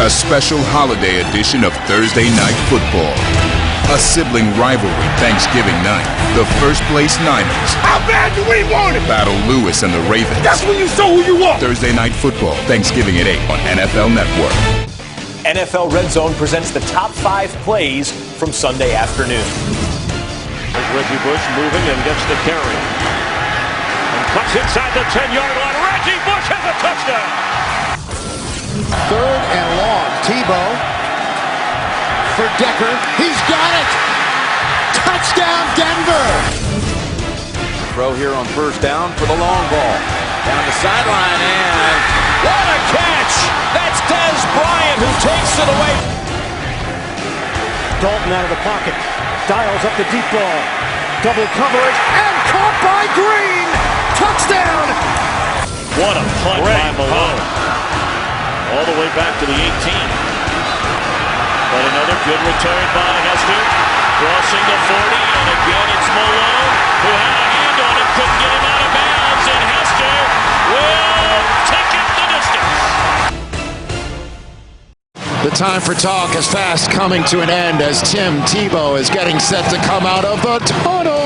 A special holiday edition of Thursday Night Football. A sibling rivalry Thanksgiving night. The first place Niners. How bad do we want it? Battle Lewis and the Ravens. That's when you show who you are. Thursday Night Football, Thanksgiving at 8 on NFL Network. NFL Red Zone presents the top 5 plays from Sunday afternoon. There's Reggie Bush moving and gets the carry. And cuts inside the 10-yard line. Reggie Bush has a touchdown. 3rd and long. Tebow for Decker. He's got it. Touchdown, Denver. Throw here on 1st down for the long ball. Down the sideline, and what a catch! That's Dez Bryant who takes it away. Dalton out of the pocket. Dials up the deep ball. Double coverage, and caught by Green. Touchdown. What a punt by Malone. All the way back to the 18. But another good return by Hester. Crossing the 40, and again it's Malone, who had a hand on it, couldn't get him out of bounds, and Hester will take it the distance. The time for talk is fast coming to an end as Tim Tebow is getting set to come out of the tunnel.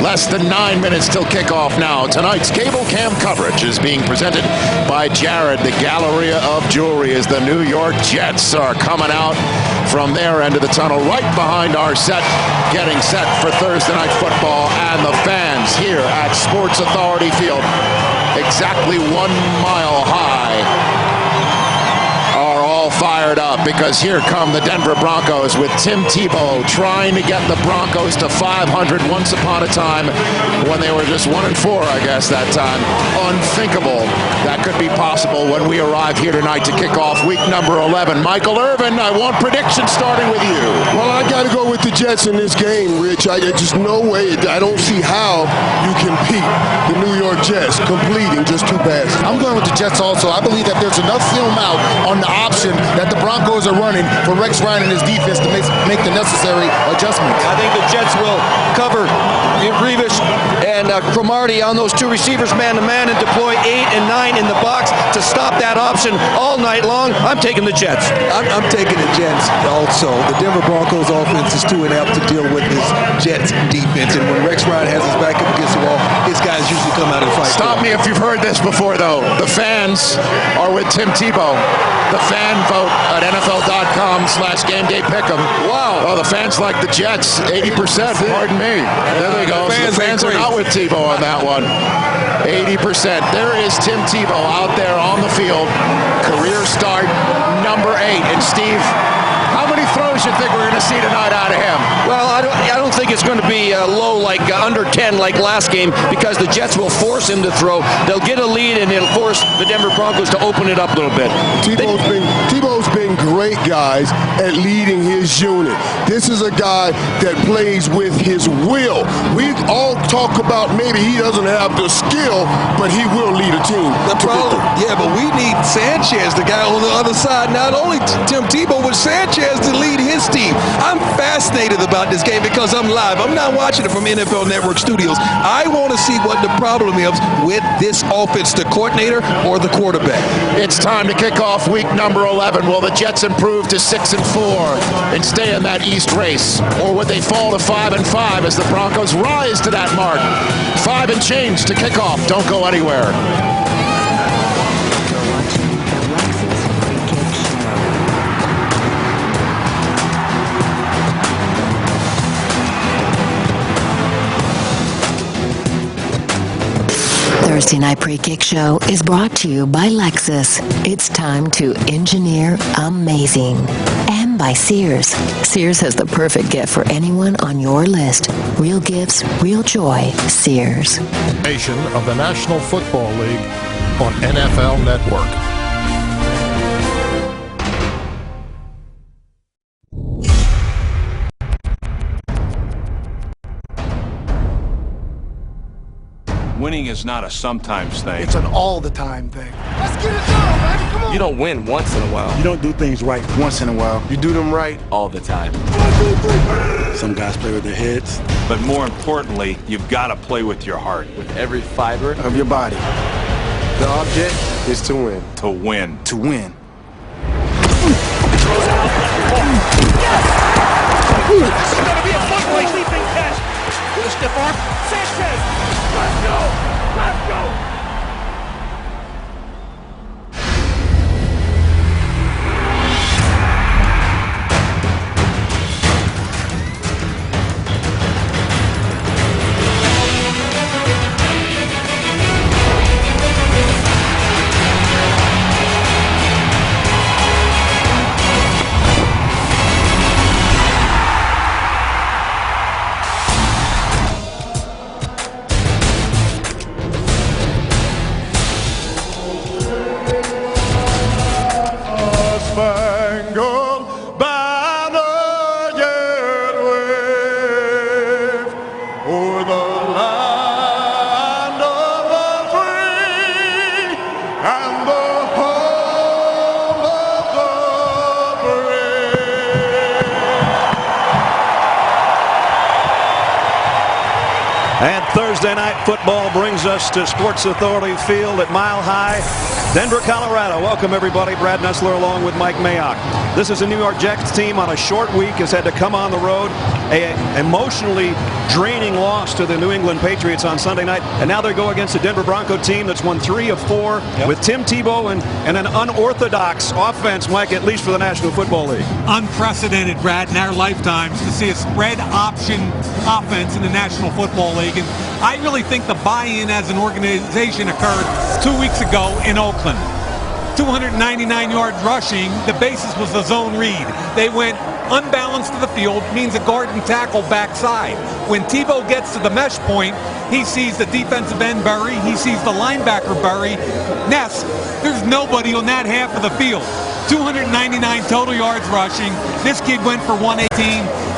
Less than 9 minutes till kickoff now. Tonight's cable cam coverage is being presented by Jared, the Galleria of Jewelry, as the New York Jets are coming out from their end of the tunnel right behind our set, getting set for Thursday Night Football, and the fans here at Sports Authority Field, exactly 1 mile high, are all fired up because here come the Denver Broncos with Tim Tebow trying to get the Broncos to 500 once upon a time when they were just 1-4, I guess, that time. Unthinkable that could be possible when we arrive here tonight to kick off week number 11. Michael Irvin, I want predictions starting with you. Well, I got to go with the Jets in this game, Rich. Just no way. I don't see how you can beat the New York Jets completing just 2 passes. I'm going with the Jets also. I believe that there's enough film out on the option that the Broncos are running for Rex Ryan and his defense to make the necessary adjustments. I think the Jets will cover Revis and Cromartie on those 2 receivers man-to-man and deploy 8 and 9 in the box to stop that option all night long. I'm taking the Jets. I'm taking the Jets also. The Denver Broncos offense is too inept to deal with this Jets defense, and when Rex Ryan has his back up against the wall, his guys usually come out and fight. Stop me if you've heard this before, though. The fans are with Tim Tebow. The fan vote at NFL.com/GameDayPick'em. Wow. Oh, the fans like the Jets, 80%. Pardon me. There they go. So the fans are not with Tebow on that one. 80%. There is Tim Tebow out there on the field. Career start, number 8. And Steve, how many throws you think we're going to see tonight out of him? Well, I don't think it's going to be low like under 10 like last game because the Jets will force him to throw. They'll get a lead and it'll force the Denver Broncos to open it up a little bit. Tebow's been great, guys, at leading his unit. This is a guy that plays with his will. We all talk about maybe he doesn't have the skill, but he will lead a team. The problem, but we need Sanchez, the guy on the other side. Not only Tim Tebow, but Sanchez to lead his team. I'm fascinated about this game because I'm live. I'm not watching it from NFL Network Studios. I want to see what the problem is with this offense, the coordinator or the quarterback. It's time to kick off week number 11. Will the Jets improve to 6-4 and stay in that East race? Or would they fall to 5-5 as the Broncos rise to that mark? 5 and change to kick off. Don't go anywhere. Thursday Night Pre-Kick Show is brought to you by Lexus. It's time to engineer amazing. And by Sears. Sears has the perfect gift for anyone on your list. Real gifts, real joy. Sears. Nation of the National Football League on NFL Network. Winning is not a sometimes thing. It's an all-the-time thing. Let's get it done, baby. Come on. You don't win once in a while. You don't do things right once in a while. You do them right all the time. 1, 2, 3. Some guys play with their heads. But more importantly, you've got to play with your heart. With every fiber of your body. The object is to win. To win. To win. star-spangled banner yet wave o'er the land of the free and the home of the brave. And Thursday night football brings us to Sports Authority Field at Mile High, Denver, Colorado. Welcome, everybody. Brad Nessler along with Mike Mayock. This is a New York Jets team on a short week, has had to come on the road. An emotionally draining loss to the New England Patriots on Sunday night. And now they go against the Denver Bronco team that's won 3 of 4 with Tim Tebow and an unorthodox offense, Mike, at least for the National Football League. Unprecedented, Brad, in our lifetimes to see a spread option offense in the National Football League. And I really think the buy-in as an organization occurred 2 weeks ago in Oakland. 299 yards rushing. The basis was the zone read. They went unbalanced to the field, means a guard and tackle backside. When Tebow gets to the mesh point, he sees the defensive end bury, he sees the linebacker bury. Ness, there's nobody on that half of the field. 299 total yards rushing. This kid went for 118,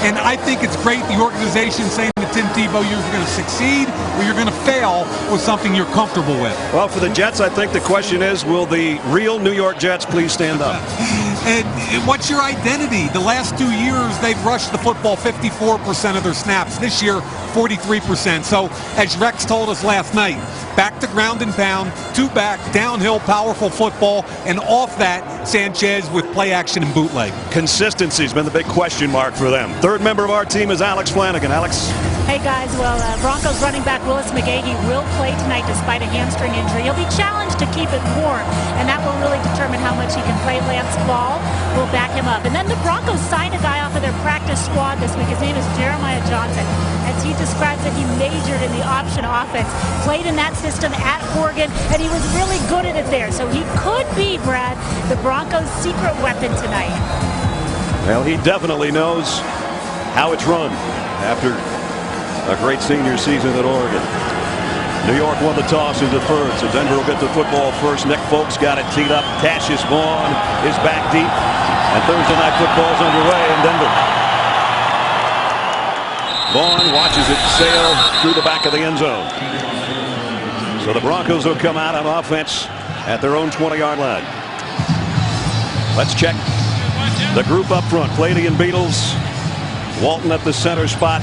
and I think it's great the organization saying to Tim Tebow, you're going to succeed or you're going to fail with something you're comfortable with. Well, for the Jets, I think the question is, will the real New York Jets please stand up? And what's your identity? The last 2 years, they've rushed the football 54% of their snaps. This year, 43%. So, as Rex told us last night, back to ground and pound, 2 back, downhill, powerful football, and off that, Sanchez with play action and bootleg. Consistency has been the big question mark for them. Third member of our team is Alex Flanagan. Alex? Hey guys, well, Broncos running back Willis McGahee will play tonight despite a hamstring injury. He'll be challenged to keep it warm, and that will really determine how much he can play. Lance Ball will back him up. And then the Broncos signed a guy off of their practice squad this week. His name is Jeremiah Johnson. As he describes it, he majored in the option offense, played in that system at Oregon, and he was really good at it there. So he could be, Brad, the Broncos' secret weapon tonight. Well, he definitely knows how it's run after a great senior season at Oregon. New York won the toss in the first, so Denver will get the football first. Nick Folks got it teed up. Cassius Vaughn is back deep, and Thursday night football is underway in Denver. Vaughn watches it sail through the back of the end zone. So the Broncos will come out on offense at their own 20-yard line. Let's check the group up front. Flady and Beatles, Walton at the center spot,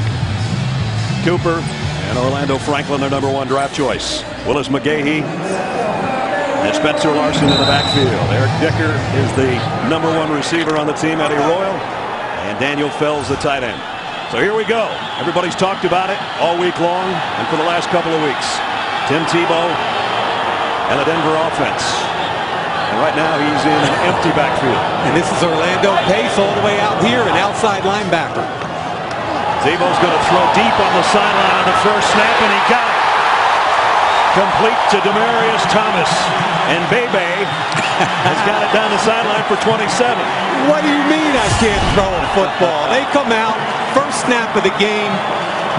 Cooper and Orlando Franklin, their #1 draft choice. Willis McGahee and Spencer Larson in the backfield. Eric Dicker is the #1 receiver on the team, Eddie Royal, and Daniel Fells, the tight end. So here we go. Everybody's talked about it all week long and for the last couple of weeks. Tim Tebow and the Denver offense. And right now he's in an empty backfield. And this is Orlando Pace all the way out here, an outside linebacker. Tebow's going to throw deep on the sideline on the first snap, and he got it. Complete to Demaryius Thomas. And Bebe has got it down the sideline for 27. What do you mean I can't throw a football? They come out, first snap of the game,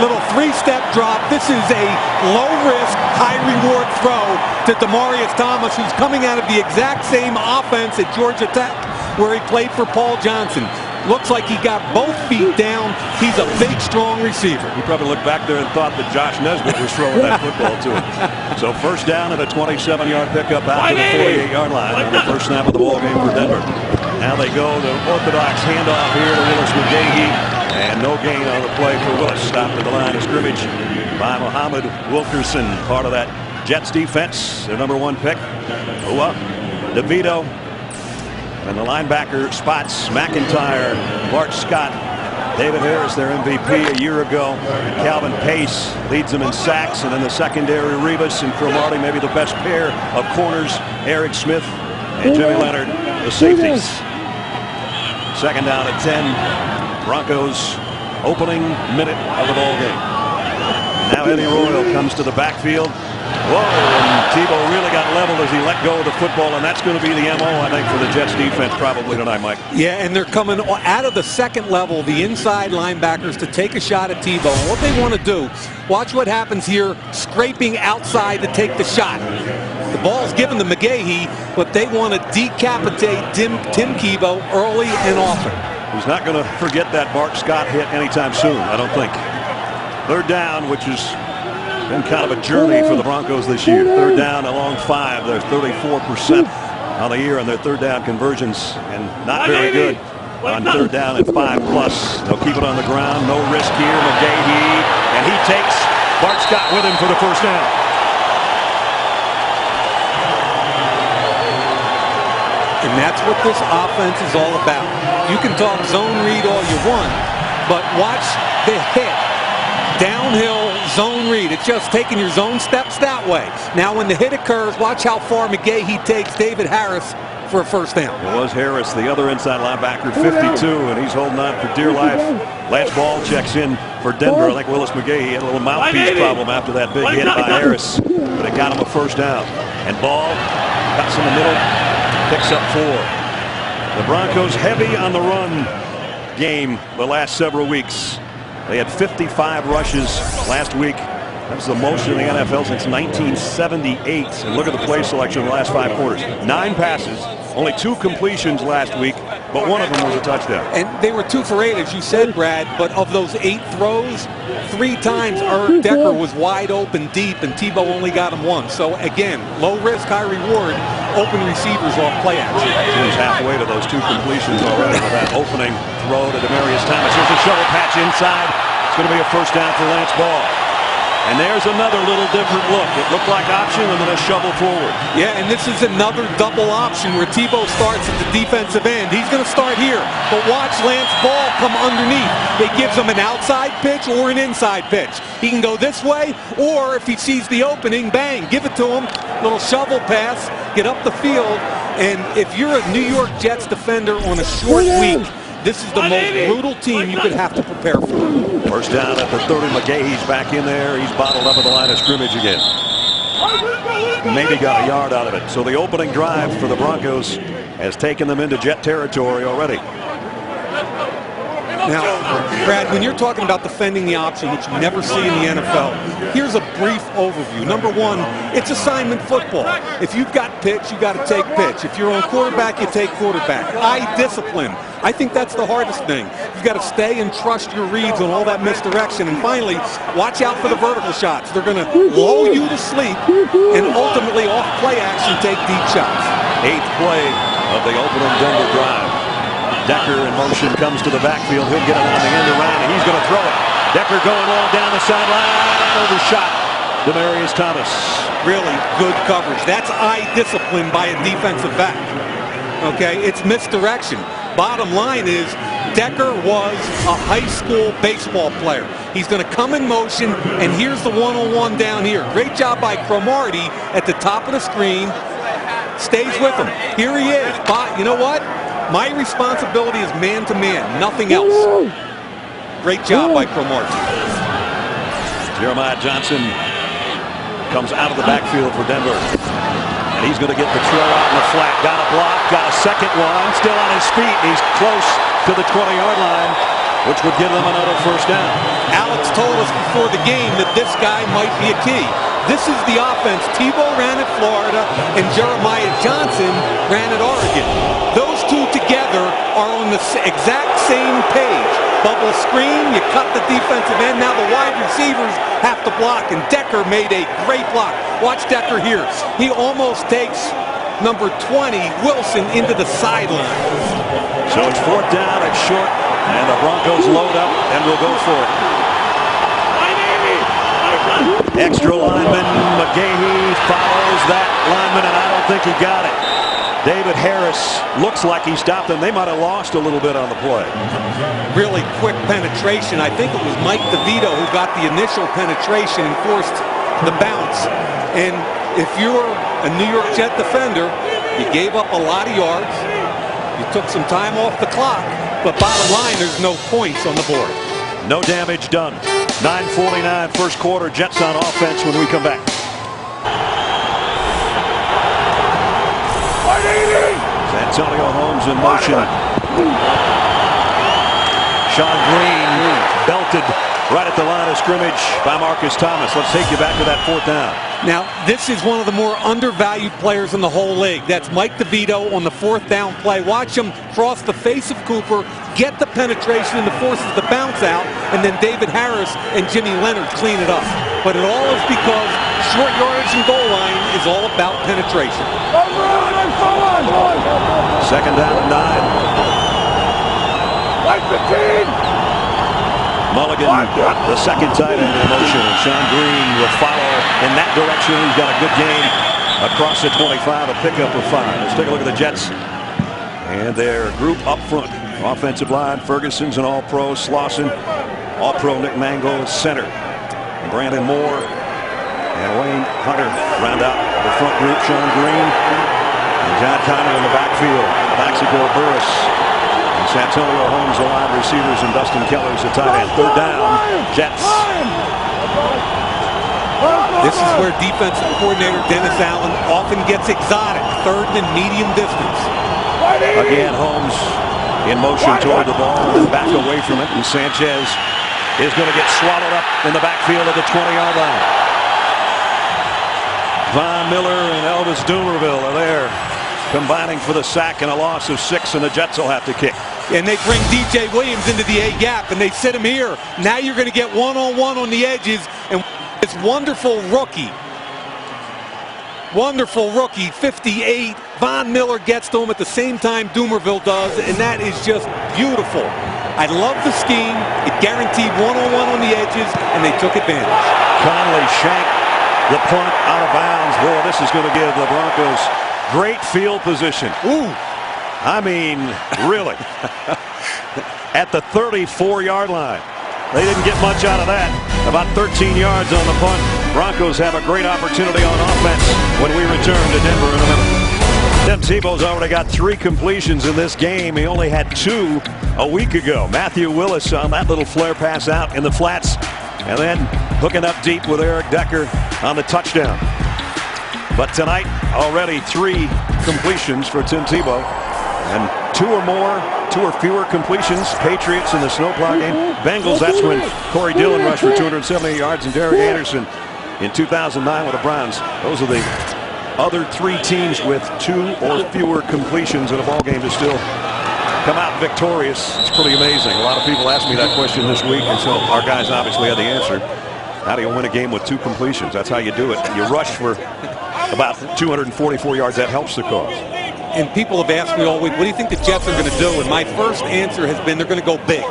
little 3-step drop. This is a low-risk, high-reward throw to Demaryius Thomas, who's coming out of the exact same offense at Georgia Tech, where he played for Paul Johnson. Looks like he got both feet down. He's a big, strong receiver. He probably looked back there and thought that Josh Nesbitt was throwing that football to him. So first down and a 27-yard pickup out to the 48-yard line on the first snap of the ball game for Denver. Now they go to orthodox handoff here to Willis McGahee, and no gain on the play for Willis. Stopped at the line of scrimmage by Muhammad Wilkerson, part of that Jets defense. Their #1 pick. DeVito. And the linebacker spots McIntyre, Bart Scott, David Harris, their MVP a year ago. Calvin Pace leads them in sacks, and in the secondary, Rivas and Cromartie, maybe the best pair of corners. Eric Smith and Jimmy Leonard, the safeties. Second down at 10. Broncos opening minute of the ball game. Now Eddie Royal comes to the backfield. Whoa, and Tebow really got leveled as he let go of the football, and that's going to be the MO, I think, for the Jets defense probably tonight, Mike. Yeah, and they're coming out of the second level, the inside linebackers, to take a shot at Tebow. And what they want to do, watch what happens here, scraping outside to take the shot. The ball's given to McGahee, but they want to decapitate Tim Tebow early and often. He's not going to forget that Bart Scott hit anytime soon, I don't think. Third down, which has been kind of a journey for the Broncos this year. Third down along 5. They're 34% on the year on their third down conversions, and not very good on third down and 5+. They'll keep it on the ground. No risk here. McGahee, and he takes Bart Scott with him for the first down. And that's what this offense is all about. You can talk zone read all you want, but watch the hit. Downhill zone read. It's just taking your zone steps that way. Now when the hit occurs, watch how far McGahee takes David Harris for a first down. It was Harris, the other inside linebacker, 52, and he's holding on for dear life. Lance Ball checks in for Denver. I think Willis McGahee had a little mouthpiece problem after that big hit by Harris, but it got him a first down. And Ball cuts in the middle, picks up 4. The Broncos heavy on the run game the last several weeks. They had 55 rushes last week. That's the most in the NFL since 1978. And look at the play selection in the last 5 quarters. 9 passes, only 2 completions last week, but one of them was a touchdown. And they were 2 for 8, as you said, Brad. But of those 8 throws, 3 times Eric Decker was wide open deep, and Tebow only got him 1. So again, low risk, high reward. Open receivers off play action. He's halfway to those 2 completions already with that opening throw to Demaryius Thomas. Here's a shovel patch inside. It's going to be a first down for Lance Ball. And there's another little different look. It looked like option and then a shovel forward. Yeah, and this is another double option where Tebow starts at the defensive end. He's going to start here, but watch Lance Ball come underneath. It gives him an outside pitch or an inside pitch. He can go this way, or if he sees the opening, bang, give it to him. Little shovel pass, get up the field. And if you're a New York Jets defender on a short week, this is the most brutal team you could have to prepare for. First down at the 30. McGahee's back in there. He's bottled up at the line of scrimmage again. Maybe got a yard out of it. So the opening drive for the Broncos has taken them into Jet territory already. Now, Brad, when you're talking about defending the option, which you never see in the NFL, here's a brief overview. Number 1, it's assignment football. If you've got pitch, you got to take pitch. If you're on quarterback, you take quarterback. Eye discipline. I think that's the hardest thing. You've got to stay and trust your reads on all that misdirection. And finally, watch out for the vertical shots. They're going to lull you to sleep and ultimately off play action take deep shots. 8th play of the opening Denver drive. Decker in motion comes to the backfield. He'll get it on the end around, and he's going to throw it. Decker going long down the sideline. Overshot Demaryius Thomas. Really good coverage. That's eye discipline by a defensive back. Okay, it's misdirection. Bottom line is Decker was a high school baseball player. He's going to come in motion, and here's the one-on-one down here. Great job by Cromartie at the top of the screen. Stays with him. Here he is. But you know what? My responsibility is man-to-man, nothing else. Great job by Cromartie. Jeremiah Johnson comes out of the backfield for Denver. And he's going to get the throw out in the flat. Got a block, got a second one, still on his feet. He's close to the 20-yard line, which would give them another first down. Alex told us before the game that this guy might be a key. This is the offense Tebow ran at Florida and Jeremiah Johnson ran at Oregon. Those two together are on the exact same page. Bubble screen, you cut the defensive end. Now the wide receivers have to block, and Decker made a great block. Watch Decker here. He almost takes number 20, Wilson, into the sideline. So it's 4th down, it's short, and the Broncos load up and will go for it. Extra lineman, McGahee follows that lineman, and I don't think he got it. David Harris looks like he stopped him. They might have lost a little bit on the play. Really quick penetration. I think it was Mike DeVito who got the initial penetration and forced the bounce. And if you're a New York Jet defender, you gave up a lot of yards. You took some time off the clock, but bottom line, there's no points on the board. No damage done. 9:49 first quarter. Jets on offense when we come back. Antonio Holmes in motion. Sean Green belted right at the line of scrimmage by Marcus Thomas. Let's take you back to that 4th down. Now, this is one of the more undervalued players in the whole league. That's Mike DeVito on the 4th down play. Watch him cross the face of Cooper, get the penetration and the forces the bounce out, and then David Harris and Jimmy Leonard clean it up. But it all is because short yardage and goal line is all about penetration. 2nd down and 9. Mulligan, the second tight end in motion, and Sean Green will follow in that direction. He's got a good gain across the 25, a pickup of 5. Let's take a look at the Jets and their group up front. Offensive line, Ferguson's an all-pro. Slauson, all-pro. Nick Mango is center. Brandon Moore and Wayne Hunter round out the front group. Sean Green and John Connor in the backfield. Plaxico Burris. Santonio Holmes, the wide receivers, and Dustin Keller's the tight end. 3rd down, Jets. This is where defensive coordinator Dennis Allen often gets exotic. 3rd and medium distance. Again, Holmes in motion toward the ball and back away from it. And Sanchez is going to get swallowed up in the backfield of the 20-yard line. Von Miller and Elvis Dumerville are there, combining for the sack and a loss of 6, and the Jets will have to kick. And they bring DJ Williams into the A-gap, and they sit him here. Now you're going to get one-on-one on the edges, and this wonderful rookie, 58, Von Miller gets to him at the same time Dumerville does, and that is just beautiful. I love the scheme. It guaranteed one-on-one on the edges, and they took advantage. Conley shanked the punt out of bounds. Boy, this is going to give the Broncos great field position. Ooh. I mean, really. At the 34-yard line. They didn't get much out of that. About 13 yards on the punt. Broncos have a great opportunity on offense when we return to Denver in a minute. Tim Tebow's already got 3 completions in this game. He only had 2 a week ago. Matthew Willis on that little flare pass out in the flats. And then hooking up deep with Eric Decker on the touchdown. But tonight, already 3 completions for Tim Tebow. And 2 or fewer completions. Patriots in the snowplow game. Bengals, that's when Corey Dillon rushed for 278 yards, and Derek Anderson in 2009 with the Browns. Those are the other 3 teams with 2 or fewer completions in a ball game to still come out victorious. It's pretty amazing. A lot of people asked me that question this week, and so our guys obviously had the answer. How do you win a game with 2 completions? That's how you do it. You rush for about 244 yards. That helps the cause. And people have asked me all week, what do you think the Jets are going to do? And my first answer has been they're going to go big.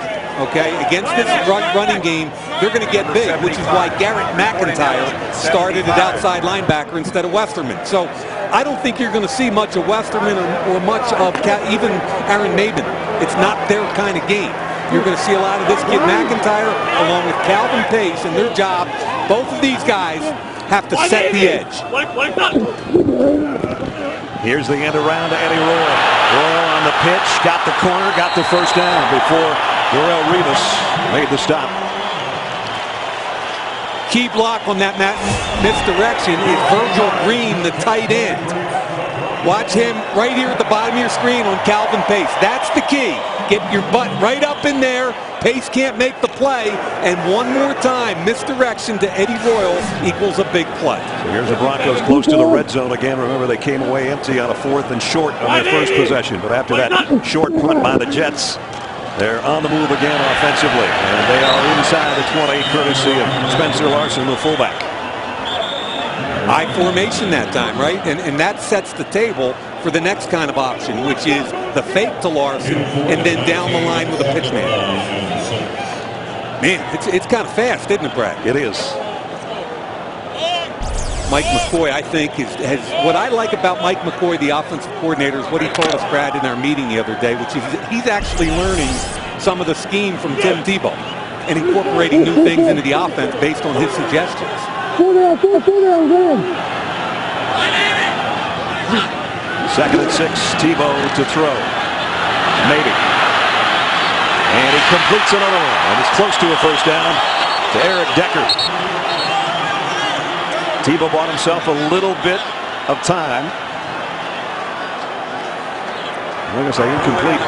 Okay, against this running game, they're going to get big, which is why Garrett McIntyre started at outside linebacker instead of Westerman. So I don't think you're going to see much of Westerman or much of even Aaron Maben. It's not their kind of game. You're going to see a lot of this kid McIntyre along with Calvin Pace, and their job, both of these guys have to set the edge. Here's the end around to Eddie Royal. Royal on the pitch, got the corner, got the first down before Darrelle Revis made the stop. Key block on that misdirection is Virgil Green, the tight end. Watch him right here at the bottom of your screen on Calvin Pace. That's the key. Get your butt right up in there. Pace can't make the play. And one more time, misdirection to Eddie Royal equals a big play. So here's the Broncos close to the red zone again. Remember, they came away empty on a 4th and short on their first possession. But after that short punt by the Jets, they're on the move again offensively. And they are inside the 20, courtesy of Spencer Larson, the fullback. High formation that time, right? And that sets the table for the next kind of option, which is the fake to Larson and then down the line with a pitch man. Man, it's kind of fast, isn't it, Brad? It is. Mike McCoy, I think, has what I like about Mike McCoy, the offensive coordinator, is what he told us, Brad, in our meeting the other day, which is he's actually learning some of the scheme from Tim Tebow and incorporating new things into the offense based on his suggestions. Second and 6, Tebow to throw. Maybe. And he completes another one. And it's close to a first down to Eric Decker. Tebow bought himself a little bit of time. I'm going to say incomplete.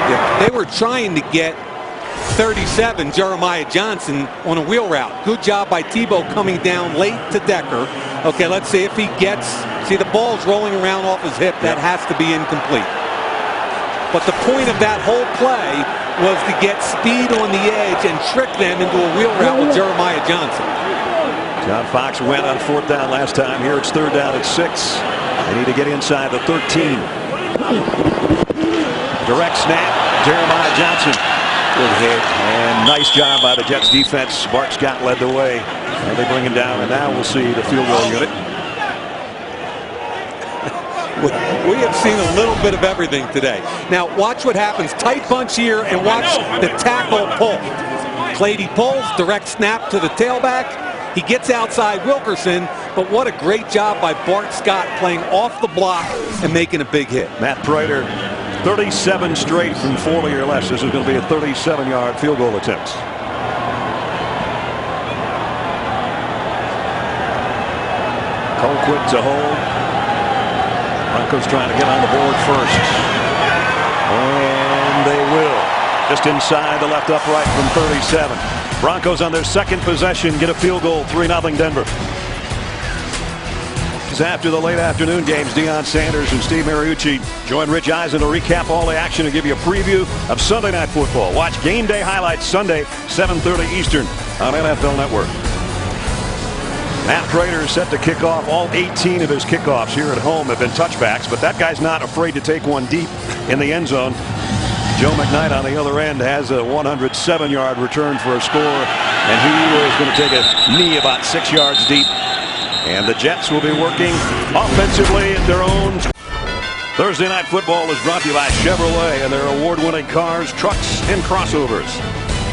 Yeah, they were trying to get 37, Jeremiah Johnson on a wheel route. Good job by Tebow coming down late to Decker. Okay, let's see if he gets, see the ball's rolling around off his hip. That has to be incomplete. But the point of that whole play was to get speed on the edge and trick them into a wheel route with Jeremiah Johnson. John Fox went on 4th down last time. Here it's 3rd down at 6. They need to get inside the 13. Direct snap, Jeremiah Johnson. Good hit. And nice job by the Jets defense. Bart Scott led the way. And they bring him down, and now we'll see the field goal unit. We have seen a little bit of everything today. Now watch what happens. Tight bunch here, and watch the tackle pull. Clady pulls, direct snap to the tailback. He gets outside Wilkerson, but what a great job by Bart Scott playing off the block and making a big hit. Matt Prater, 37 straight from 40 or less. This is going to be a 37-yard field goal attempt. Colquitt to hold. Broncos trying to get on the board first. And they will. Just inside the left upright from 37. Broncos on their second possession get a field goal, 3-0 Denver. After the late afternoon games, Deion Sanders and Steve Mariucci join Rich Eisen to recap all the action and give you a preview of Sunday Night Football. Watch game day highlights Sunday, 7:30 Eastern on NFL Network. Matt Prater is set to kick off. All 18 of his kickoffs here at home have been touchbacks, but that guy's not afraid to take one deep in the end zone. Joe McKnight on the other end has a 107-yard return for a score, and he is going to take a knee about 6 yards deep. And the Jets will be working offensively at their own. Thursday Night Football is brought to you by Chevrolet and their award-winning cars, trucks, and crossovers.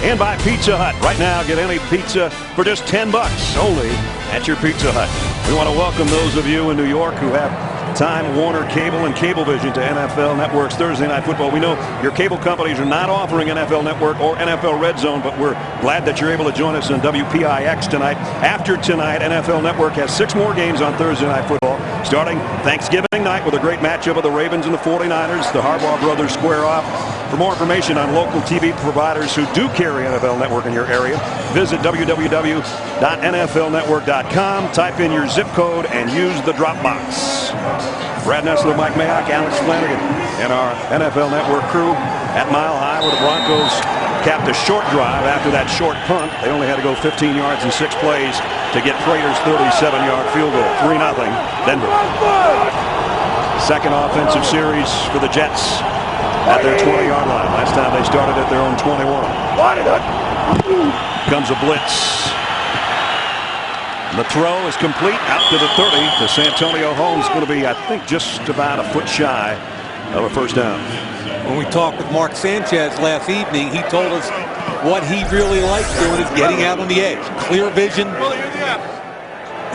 And by Pizza Hut. Right now, get any pizza for just $10 only at your Pizza Hut. We want to welcome those of you in New York who have Time Warner Cable and Cablevision to NFL Network's Thursday Night Football. We know your cable companies are not offering NFL Network or NFL Red Zone, but we're glad that you're able to join us on WPIX tonight. After tonight, NFL Network has 6 more games on Thursday Night Football, starting Thanksgiving night with a great matchup of the Ravens and the 49ers. The Harbaugh brothers square off. For more information on local TV providers who do carry NFL Network in your area, visit www.nflnetwork.com, type in your zip code, and use the drop box. Brad Nessler, Mike Mayock, Alex Flanagan, and our NFL Network crew at Mile High, where the Broncos capped a short drive after that short punt. They only had to go 15 yards in 6 plays to get Prater's 37-yard field goal. 3-0 Denver. Second offensive series for the Jets at their 20-yard line. Last time they started at their own 21. Comes a blitz. The throw is complete out to the 30 to Santonio Holmes. Going to be, I think, just about a foot shy of a first down. When we talked with Mark Sanchez last evening, he told us what he really likes doing is getting out on the edge. Clear vision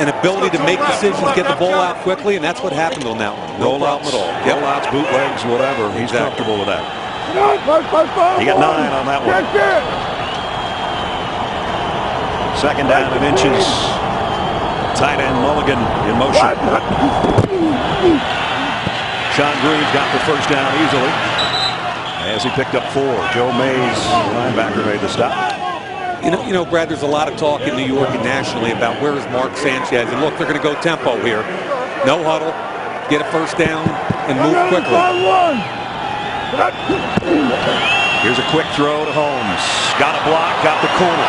and ability to make decisions, get the ball out quickly, and that's what happened on that one. No problem at all. Rollouts, bootlegs, whatever. He's comfortable with that. He got 9 on that one. Second down and inches. Tight end Mulligan in motion. Sean Green's got the first down easily as he picked up 4. Joe Mays, the linebacker, made the stop. You know, Brad, there's a lot of talk in New York and nationally about where is Mark Sanchez. And look, they're going to go tempo here. No huddle, get a first down, and move quickly. Here's a quick throw to Holmes. Got a block, got the corner.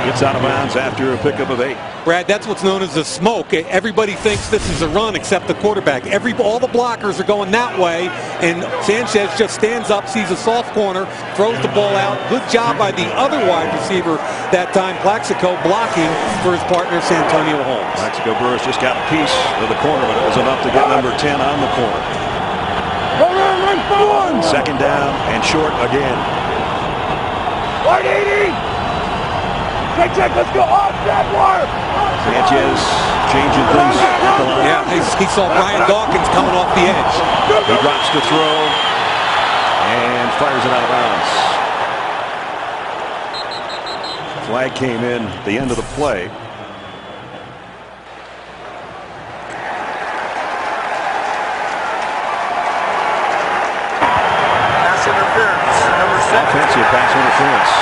Gets out of bounds after a pickup of 8. Brad, that's what's known as a smoke. Everybody thinks this is a run except the quarterback. All the blockers are going that way, and Sanchez just stands up, sees a soft corner, throws the ball out. Good job by the other wide receiver that time, Plaxico, blocking for his partner, Santonio Holmes. Plaxico Burress just got a piece of the corner, but it was enough to get number 10 on the corner. Second down and short again. 180! Check, let's go off that mark! Sanchez changing things at the line. Yeah, he saw Brian Dawkins coming off the edge. He drops the throw and fires it out of bounds. Flag came in at the end of the play. offensive pass interference.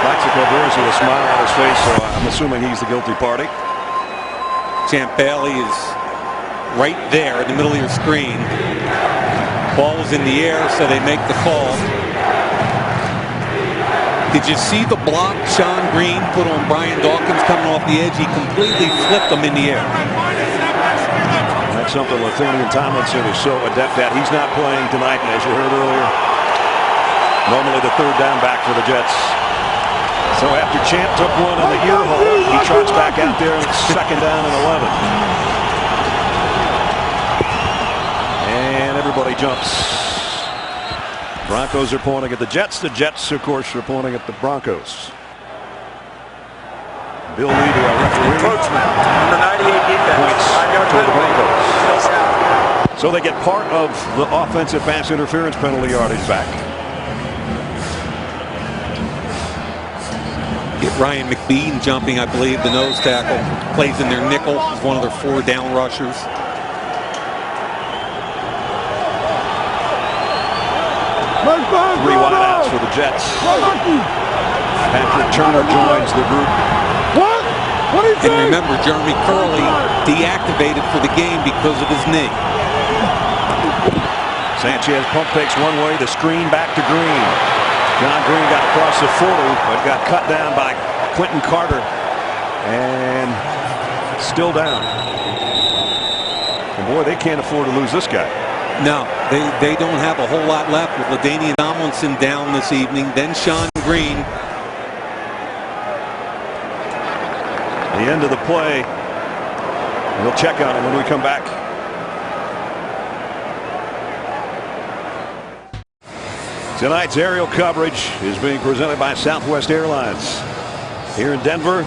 Plaxico Burress with a smile on his face, so I'm assuming he's the guilty party. Champ Bailey is right there in the middle of your screen. Ball was in the air, so they make the call. Did you see the block Sean Green put on Brian Dawkins coming off the edge? He completely flipped him in the air. That's something Ladainian Tomlinson is so adept at. He's not playing tonight, and as you heard earlier, normally the third down back for the Jets. So after Champ took one on the ear hole, he trots back out there, and it's second down and 11. And everybody jumps. Broncos are pointing at the Jets. The Jets, of course, are pointing at the Broncos. Bill Lee to our referee. Coachman, number 98 defense. Points toward the Broncos. So they get part of the offensive pass interference penalty yardage back. Get Ryan McBean jumping, I believe, the nose tackle. Plays in their nickel. He's one of their 4 down rushers. Three wideouts for the Jets. Patrick Turner joins the group. And remember, Jeremy Curley deactivated for the game because of his knee. Sanchez pump fakes one way, the screen back to Green. John Green got across the 40, but got cut down by Quentin Carter. And still down. And boy, they can't afford to lose this guy. No, they don't have a whole lot left with Ladainian Tomlinson down this evening. Then Sean Green. The end of the play. We'll check on him when we come back. Tonight's aerial coverage is being presented by Southwest Airlines. Here in Denver,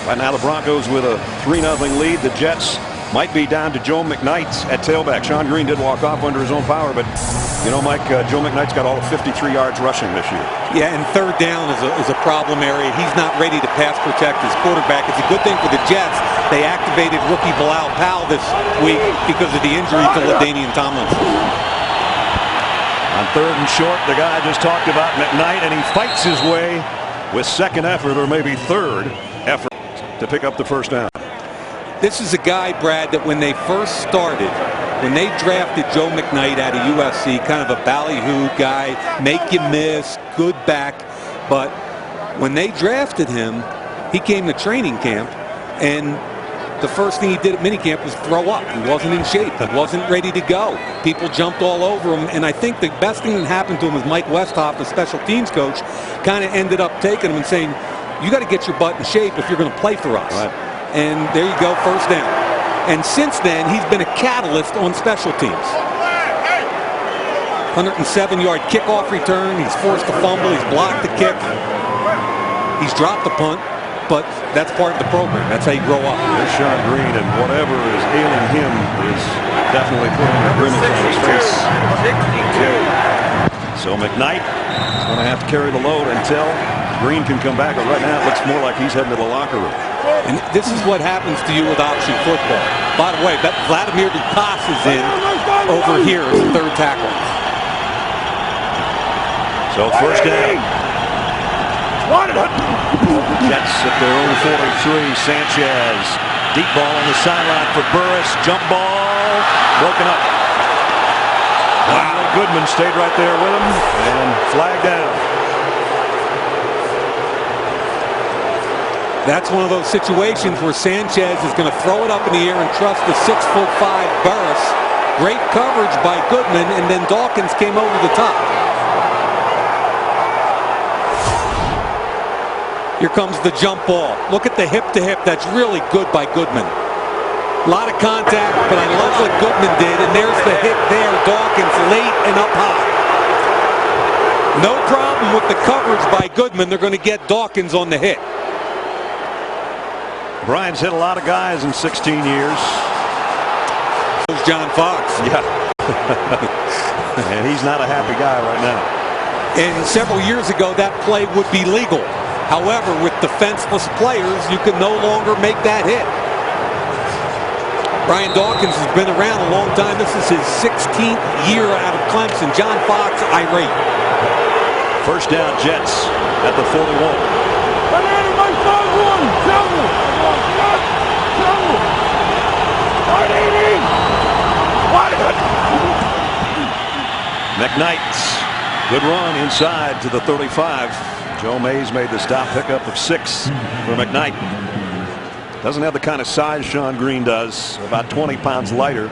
right now the Broncos with a 3-0 lead. The Jets might be down to Joe McKnight at tailback. Sean Green did walk off under his own power, but you know, Mike, Joe McKnight's got all of 53 yards rushing this year. Yeah, and third down is a problem area. He's not ready to pass protect his quarterback. It's a good thing for the Jets. They activated rookie Bilal Powell this week because of the injury to Ladainian Tomlinson. On third and short, the guy I just talked about, McKnight, and he fights his way with second effort, or maybe third effort, to pick up the first down. This is a guy, Brad, that when they first started, when they drafted Joe McKnight out of USC, kind of a ballyhoo guy, make you miss, good back. But when they drafted him, he came to training camp, and the first thing he did at minicamp was throw up. He wasn't in shape. He wasn't ready to go. People jumped all over him, and I think the best thing that happened to him was Mike Westhoff, the special teams coach, kind of ended up taking him and saying, you got to get your butt in shape if you're going to play for us. Right. And there you go, first down. And since then, he's been a catalyst on special teams. 107-yard kickoff return. He's forced a fumble. He's blocked the kick. He's dropped the punt. But that's part of the program. That's how you grow up. There's Sean Green, and whatever is ailing him is definitely putting a grimace on his face. So McKnight is going to have to carry the load until Green can come back. But right now, it looks more like he's heading to the locker room. And this is what happens to you with option football. By the way, Vladimir Dukas is in over here as a third tackle. So first down. Jets at their own 43. Sanchez. Deep ball on the sideline for Burress. Jump ball. Broken up. Wow. Goodman stayed right there with him and flagged down. That's one of those situations where Sanchez is going to throw it up in the air and trust the 6'5" Burress. Great coverage by Goodman, and then Dawkins came over the top. Here comes the jump ball. Look at the hip-to-hip. That's really good by Goodman. A lot of contact, but I love what Goodman did, and there's the hit there. Dawkins late and up high. No problem with the coverage by Goodman. They're going to get Dawkins on the hit. Brian's hit a lot of guys in 16 years. There's John Fox. Yeah. And he's not a happy guy right now. And several years ago, that play would be legal. However, with defenseless players, you can no longer make that hit. Brian Dawkins has been around a long time. This is his 16th year out of Clemson. John Fox, irate. First down, Jets at the 41. McKnight, good run inside to the 35. Joe Mays made the stop, pickup of 6 for McKnight. Doesn't have the kind of size Sean Green does, about 20 pounds lighter.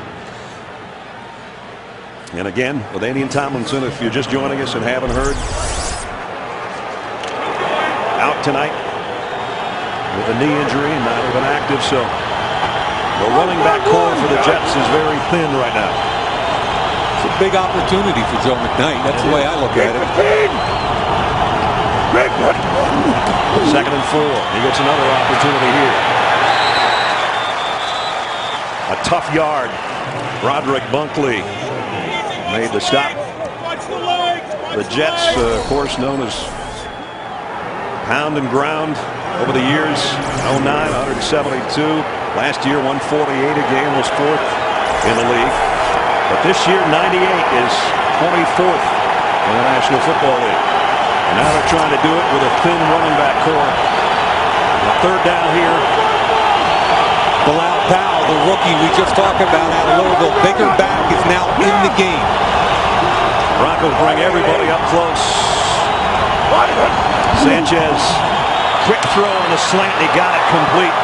And again, with Andy and Tomlinson, if you're just joining us and haven't heard, out tonight with a knee injury and not even active, so the running back core for the Jets is very thin right now. It's a big opportunity for Joe McKnight. That's the way I look at it. 2nd and 4. He gets another opportunity here. A tough yard. Roderick Bunkley made the stop. The Jets, of course, known as pound and ground over the years. 09, 172. Last year, 148 a game, was 4th in the league. But this year, 98 is 24th in the National Football League. And now they're trying to do it with a thin running back core. A 3rd down here. Bilal Powell, the rookie we just talked about out of Louisville, bigger back, is now in the game. Broncos bring everybody up close. Sanchez, quick throw on the slant, and he got it complete.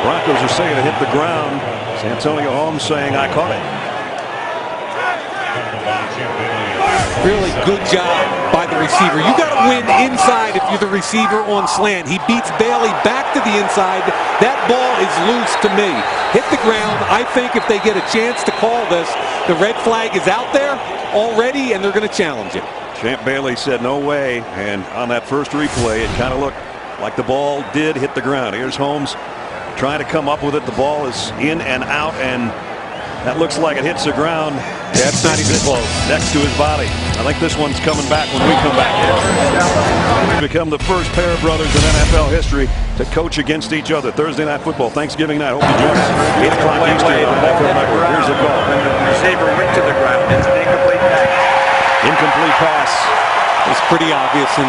Broncos are saying it hit the ground. Santonio Holmes saying, I caught it. Really good job by the receiver. You got to win inside if you're the receiver on slant. He beats Bailey back to the inside. That ball is loose to me. Hit the ground. I think if they get a chance to call this, the red flag is out there already, and they're going to challenge it. Champ Bailey said no way, and on that first replay, it kind of looked like the ball did hit the ground. Here's Holmes trying to come up with it. The ball is in and out, and that looks like it hits the ground. That's not even close. Next to his body. I think this one's coming back when we come back. We become the first pair of brothers in NFL history to coach against each other. Thursday Night Football, Thanksgiving night. Hope you join us. 8 o'clock Eastern on NFL Network. Here's the call. Receiver went to the ground. It's an incomplete pass. Incomplete pass. It's pretty obvious, and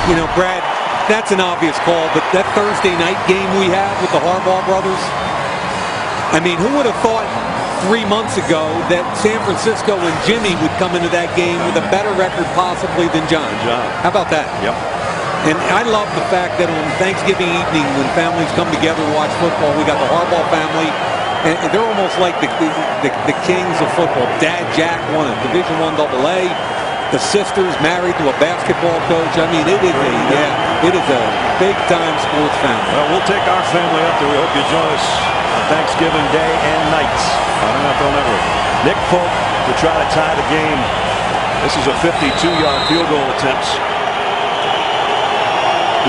you know, Brad, that's an obvious call, but that Thursday night game we had with the Harbaugh brothers, I mean, who would have thought 3 months ago that San Francisco and Jimmy would come into that game with a better record possibly than John? How about that? Yep. And I love the fact that on Thanksgiving evening when families come together to watch football, we got the Harbaugh family, and they're almost like the kings of football. Dad Jack won a Division I AA. The sisters married to a basketball coach. I mean, it is a big-time sports family. Well, we'll take our family up there. We hope you join us on Thanksgiving Day and nights on NFL Network. Nick Folk to try to tie the game. This is a 52-yard field goal attempt.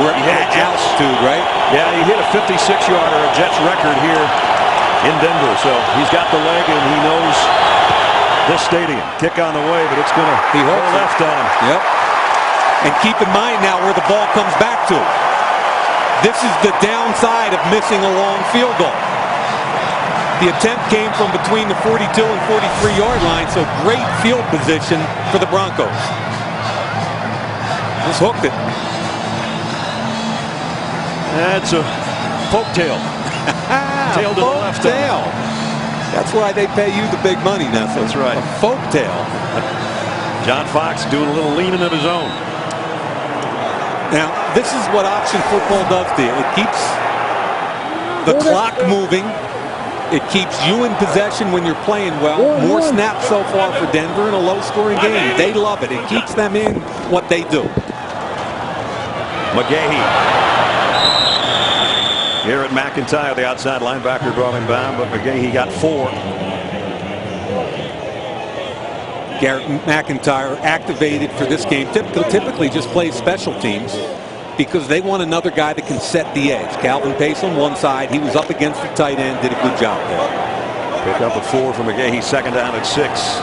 We're at altitude, right? Yeah, he hit a 56-yarder, a Jets record here in Denver. So he's got the leg, and he knows this stadium. Kick on the way, but it's going to be left on him. Yep. And keep in mind now where the ball comes back to. This is the downside of missing a long field goal. The attempt came from between the 42 and 43-yard line, so great field position for the Broncos. Just hooked it. That's a poke tail. Tail to the left. Tail. That's why they pay you the big money, Nessa. That's right. A folk tail. John Fox doing a little leaning of his own. Now, this is what option football does to you. It keeps the clock moving. It keeps you in possession when you're playing well. More snaps so far for Denver in a low-scoring game. They love it. It keeps them in what they do. McGahee. Here at McIntyre, the outside linebacker brought him down, but McGahee got 4. Garrett McIntyre activated for this game. Typically just plays special teams because they want another guy that can set the edge. Calvin Pace on one side. He was up against the tight end, did a good job there. Pick up a 4 for McGahee, 2nd down at 6.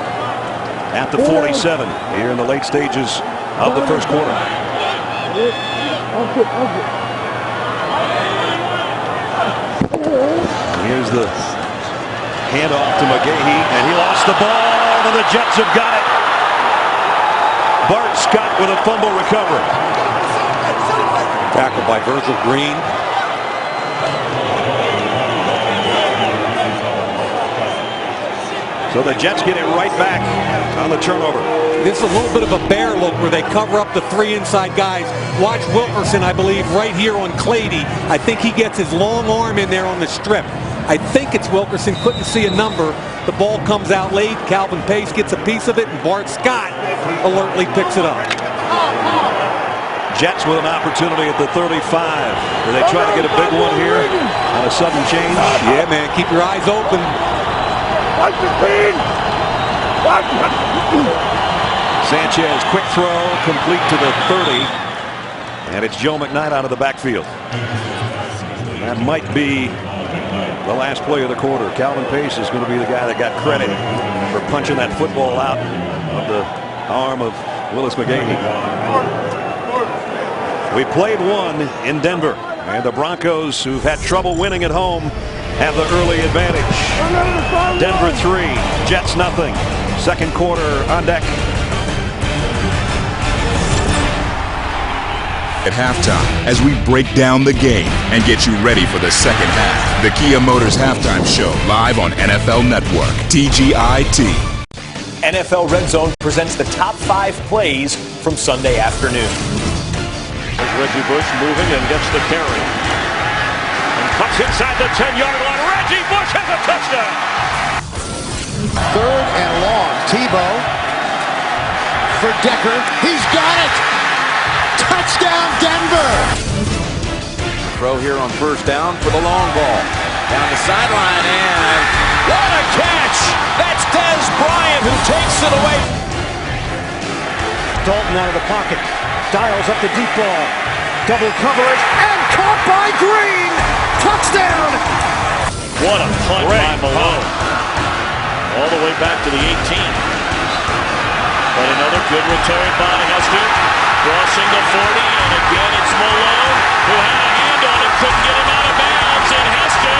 At the 47 here in the late stages of the first quarter. Here's the handoff to McGahee, and he lost the ball, and the Jets have got it. Bart Scott with a fumble recovery. Tackled by Virgil Green. So the Jets get it right back on the turnover. This is a little bit of a bear look where they cover up the 3 inside guys. Watch Wilkerson, I believe, right here on Clady. I think he gets his long arm in there on the strip. I think it's Wilkerson. Couldn't see a number. The ball comes out late. Calvin Pace gets a piece of it, and Bart Scott alertly picks it up. Jets with an opportunity at the 35. Do they try to get a big one here on a sudden change? Yeah, man. Keep your eyes open. Sanchez, quick throw, complete to the 30. And it's Joe McKnight out of the backfield. That might be the last play of the quarter. Calvin Pace is going to be the guy that got credit for punching that football out of the arm of Willis McGahee. We played one in Denver, and the Broncos, who've had trouble winning at home, have the early advantage. Denver 3, Jets nothing. Second quarter on deck. At halftime, as we break down the game and get you ready for the second half. The Kia Motors Halftime Show, live on NFL Network, TGIT. NFL Red Zone presents the top 5 plays from Sunday afternoon. There's Reggie Bush moving and gets the carry. And cuts inside the 10-yard line. Reggie Bush has a touchdown. 3rd and long. Tebow for Decker. He's got it. Touchdown, Denver! Throw here on first down for the long ball. Down the sideline, and what a catch! That's Dez Bryant who takes it away. Dalton out of the pocket. Dials up the deep ball. Double coverage, and caught by Green! Touchdown! What a punt by Malone. All the way back to the 18. But another good return by Hester. Crossing the 40, and again it's Malone, who had a hand on it, couldn't get him out of bounds, and Hester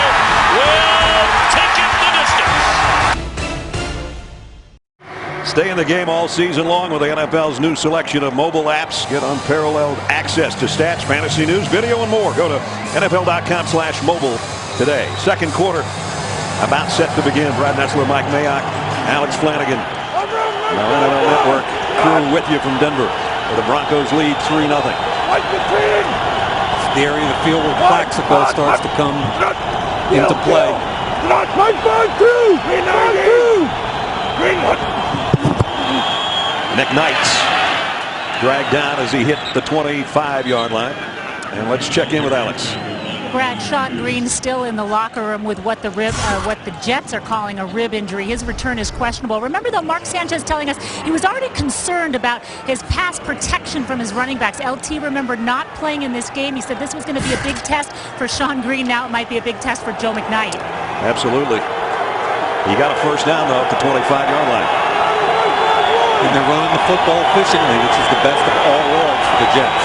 will take it the distance. Stay in the game all season long with the NFL's new selection of mobile apps. Get unparalleled access to stats, fantasy news, video, and more. Go to NFL.com/mobile today. Second quarter about set to begin. Brad Nessler, Mike Mayock, Alex Flanagan. Now NFL Network crew with you from Denver. The Broncos lead 3-0. The area of the field where Plaxico starts to come into play. McKnight dragged down as he hit the 25-yard line. And let's check in with Alex. Brad, Sean Green still in the locker room with what the Jets are calling a rib injury. His return is questionable. Remember, though, Mark Sanchez telling us he was already concerned about his pass protection from his running backs. LT remembered not playing in this game. He said this was going to be a big test for Sean Green. Now it might be a big test for Joe McKnight. Absolutely. He got a first down, though, at the 25-yard line. And they're running the football efficiently, which is the best of all worlds for the Jets.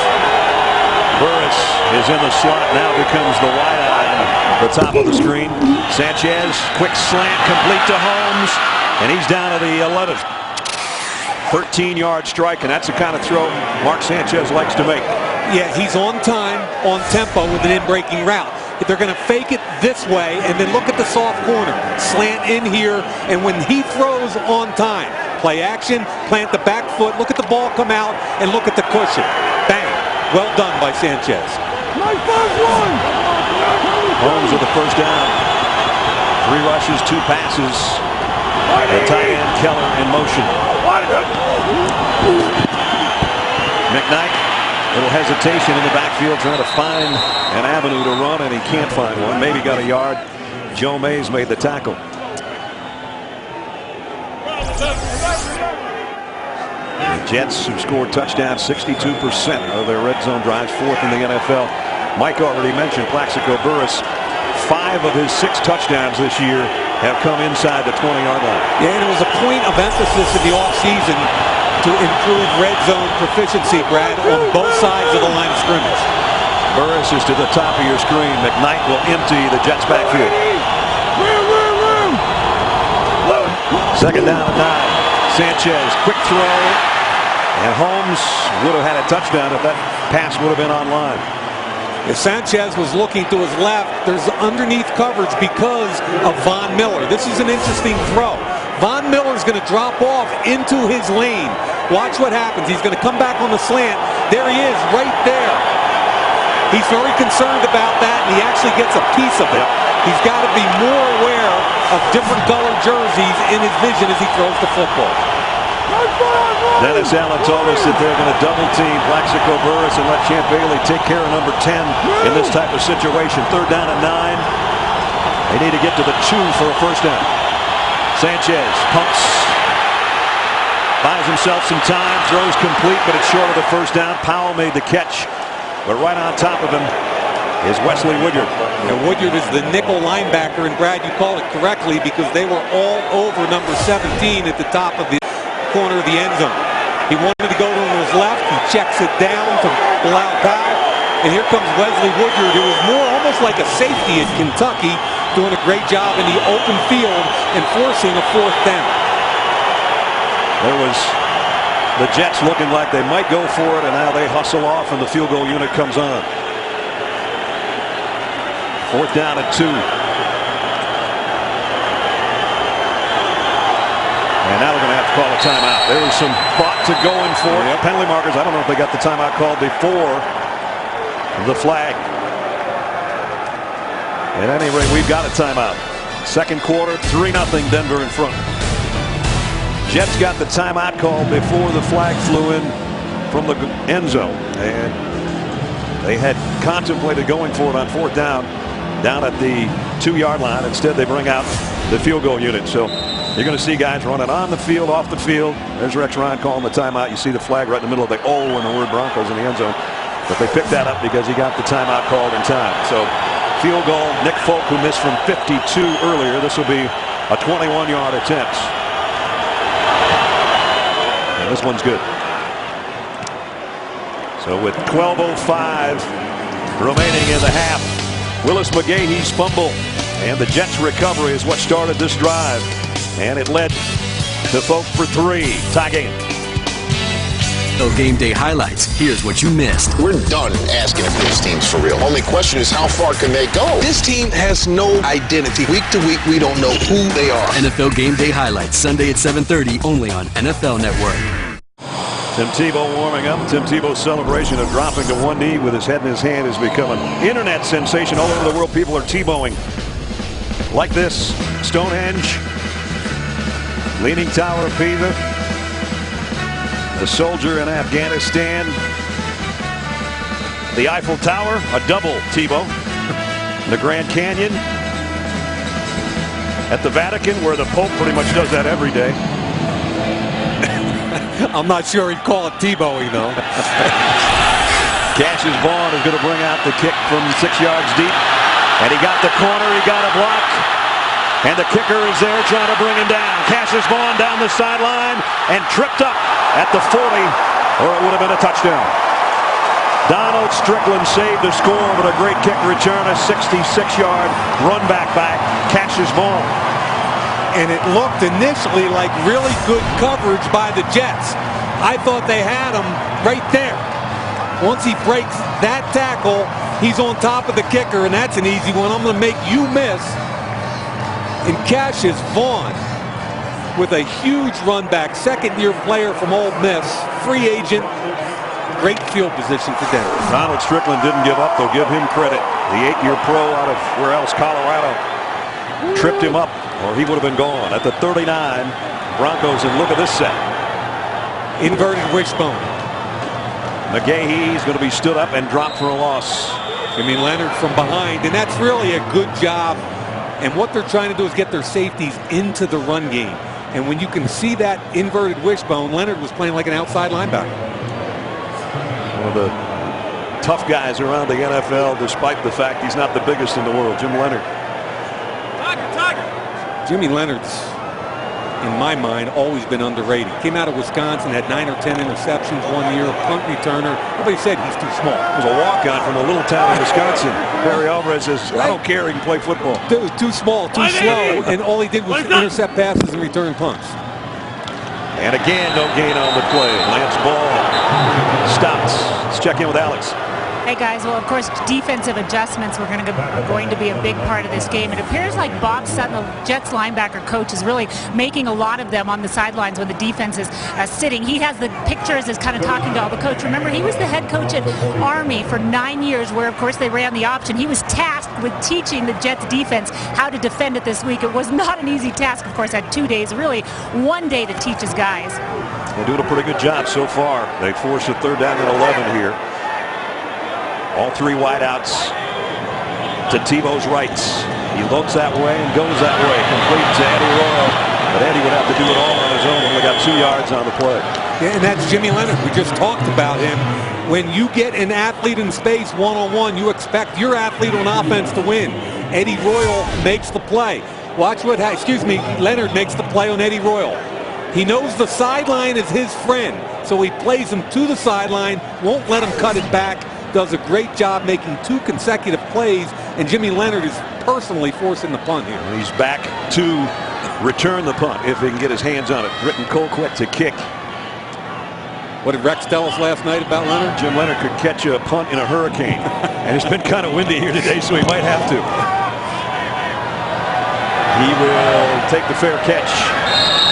Burris is in the slot, now becomes the wide eye, the top of the screen. Sanchez, quick slant, complete to Holmes, and he's down to the 11. 13-yard strike, and that's the kind of throw Mark Sanchez likes to make. Yeah, he's on time, on tempo with an in-breaking route. If they're going to fake it this way, and then look at the soft corner, slant in here, and when he throws on time, play action, plant the back foot, look at the ball come out, and look at the cushion. Bang. Well done by Sanchez. Holmes with the first down. 3 rushes, 2 passes. The tight end Keller in motion. McKnight, little hesitation in the backfield, trying to find an avenue to run, and he can't find one. Maybe got a yard. Joe Mays made the tackle. The Jets have scored touchdowns 62% of their red zone drives, 4th in the NFL. Mike already mentioned Plaxico Burris. 5 of his 6 touchdowns this year have come inside the 20-yard line. Yeah, and it was a point of emphasis in the offseason to improve red zone proficiency, Brad, on both sides of the line of scrimmage. Burris is to the top of your screen. McKnight will empty the Jets backfield. Second down and 9. Sanchez, quick throw. And Holmes would have had a touchdown if that pass would have been online. If Sanchez was looking to his left, there's underneath coverage because of Von Miller. This is an interesting throw. Von Miller's going to drop off into his lane. Watch what happens. He's going to come back on the slant. There he is, right there. He's very concerned about that, and he actually gets a piece of it. He's got to be more aware of different colored jerseys in his vision as he throws the football. Dennis Allen told us that they're going to double team Plaxico Burress and let Champ Bailey take care of number 10 in this type of situation. Third down and 9. They need to get to the 2 for a first down. Sanchez pumps, buys himself some time, throws complete, but it's short of the first down. Powell made the catch, but right on top of him is Wesley Woodyard. And Woodyard is the nickel linebacker, and Brad, you called it correctly because they were all over number 17 at the top of the corner of the end zone. He wanted to go to his left. He checks it down to Bilal Powell. And here comes Wesley Woodyard, who is more almost like a safety at Kentucky, doing a great job in the open field and forcing a fourth down. There was the Jets looking like they might go for it, and now they hustle off, and the field goal unit comes on. Fourth down and 2. And now they're going to have to call a timeout. There was some thought to going for it. Penalty markers. I don't know if they got the timeout called before the flag. At any rate, we've got a timeout. Second quarter, 3-0 Denver in front. Jets got the timeout called before the flag flew in from the end zone. And they had contemplated going for it on fourth down at the 2-yard line. Instead, they bring out the field goal unit. So you're going to see guys running on the field, off the field. There's Rex Ryan calling the timeout. You see the flag right in the middle of the O and the word Broncos in the end zone. But they picked that up because he got the timeout called in time. So field goal, Nick Folk, who missed from 52 earlier. This will be a 21-yard attempt. And this one's good. So with 12:05 remaining in the half, Willis McGahee's fumble and the Jets' recovery is what started this drive. And it led to Folk for 3. Tie game. Game day highlights. Here's what you missed. We're done asking if this team's for real. Only question is how far can they go? This team has no identity. Week to week, we don't know who they are. NFL Game Day highlights Sunday at 7:30 only on NFL Network. Tim Tebow warming up. Tim Tebow's celebration of dropping to one knee with his head in his hand has become an internet sensation all over the world. People are Tebowing like this. Stonehenge, Leaning Tower of Pisa, the soldier in Afghanistan, the Eiffel Tower, a double Tebow, the Grand Canyon, at the Vatican, where the Pope pretty much does that every day. I'm not sure he'd call it Tebowing, though. Cassius Vaughn is going to bring out the kick from 6 yards deep. And he got the corner, he got a block. And the kicker is there trying to bring him down. Cassius Vaughn down the sideline and tripped up at the 40, or it would have been a touchdown. Donald Strickland saved the score with a great kick return, a 66-yard run back by Cassius Vaughn. And it looked initially like really good coverage by the Jets. I thought they had him right there. Once he breaks that tackle, he's on top of the kicker, and that's an easy one. I'm going to make you miss. And Cassius Vaughn with a huge run back, second-year player from Ole Miss, free agent, great field position for Denver. Donald Strickland didn't give up. They'll give him credit. The 8-year pro out of where else, Colorado, tripped him up, or he would have been gone. At the 39, Broncos, and look at this set. Inverted wishbone. McGahee is going to be stood up and dropped for a loss. Jimmy Leonard from behind, and that's really a good job. And what they're trying to do is get their safeties into the run game. And when you can see that inverted wishbone, Leonard was playing like an outside linebacker. One of the tough guys around the NFL, despite the fact he's not the biggest in the world, Jim Leonard. Jimmy Leonard's, in my mind, always been underrated. Came out of Wisconsin, had 9 or 10 interceptions one year, punt returner. Nobody said he's too small. He was a walk-on from a little town in Wisconsin. Barry Alvarez says, I don't care, he can play football. Too small, too slow, and all he did was intercept passes and return punts. And again, no gain on the play. Lance ball stops. Let's check in with Alex. Hey guys, well of course defensive adjustments were going to be a big part of this game. It appears like Bob Sutton, the Jets linebacker coach, is really making a lot of them on the sidelines when the defense is sitting. He has the pictures as kind of talking to all the coach. Remember, he was the head coach at Army for 9 years where of course they ran the option. He was tasked with teaching the Jets defense how to defend it this week. It was not an easy task, of course, had 2 days, really 1 day to teach his guys. They're doing a pretty good job so far. They forced a 3rd down and 11 here. All 3 wideouts to Tebow's right. He looks that way and goes that way. Complete to Eddie Royal. But Eddie would have to do it all on his own. Only got 2 yards on the play. Yeah, and that's Jimmy Leonard. We just talked about him. When you get an athlete in space one-on-one, you expect your athlete on offense to win. Eddie Royal makes the play. Watch what, Leonard makes the play on Eddie Royal. He knows the sideline is his friend, so he plays him to the sideline, won't let him cut it back. Does a great job making 2 consecutive plays, and Jimmy Leonard is personally forcing the punt here. And he's back to return the punt if he can get his hands on it. Britton Colquitt to kick. What did Rex tell us last night about Leonard? Jim Leonard could catch a punt in a hurricane. And it's been kind of windy here today, so he might have to. He will take the fair catch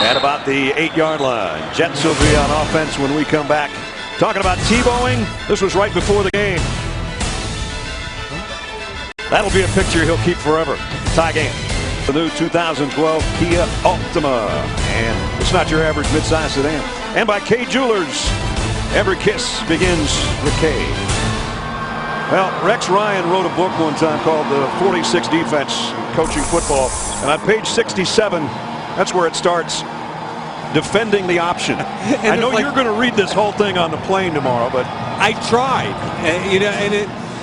at about the 8-yard line. Jets will be on offense when we come back. Talking about Tebowing, this was right before the game. That'll be a picture he'll keep forever. Tie game. The new 2012 Kia Altima. And it's not your average midsize sedan. And by K Jewelers. Every kiss begins with K. Well, Rex Ryan wrote a book one time called The 46 Defense, Coaching Football. And on page 67, that's where it starts. Defending the option. I know you're going to read this whole thing on the plane tomorrow, but I tried.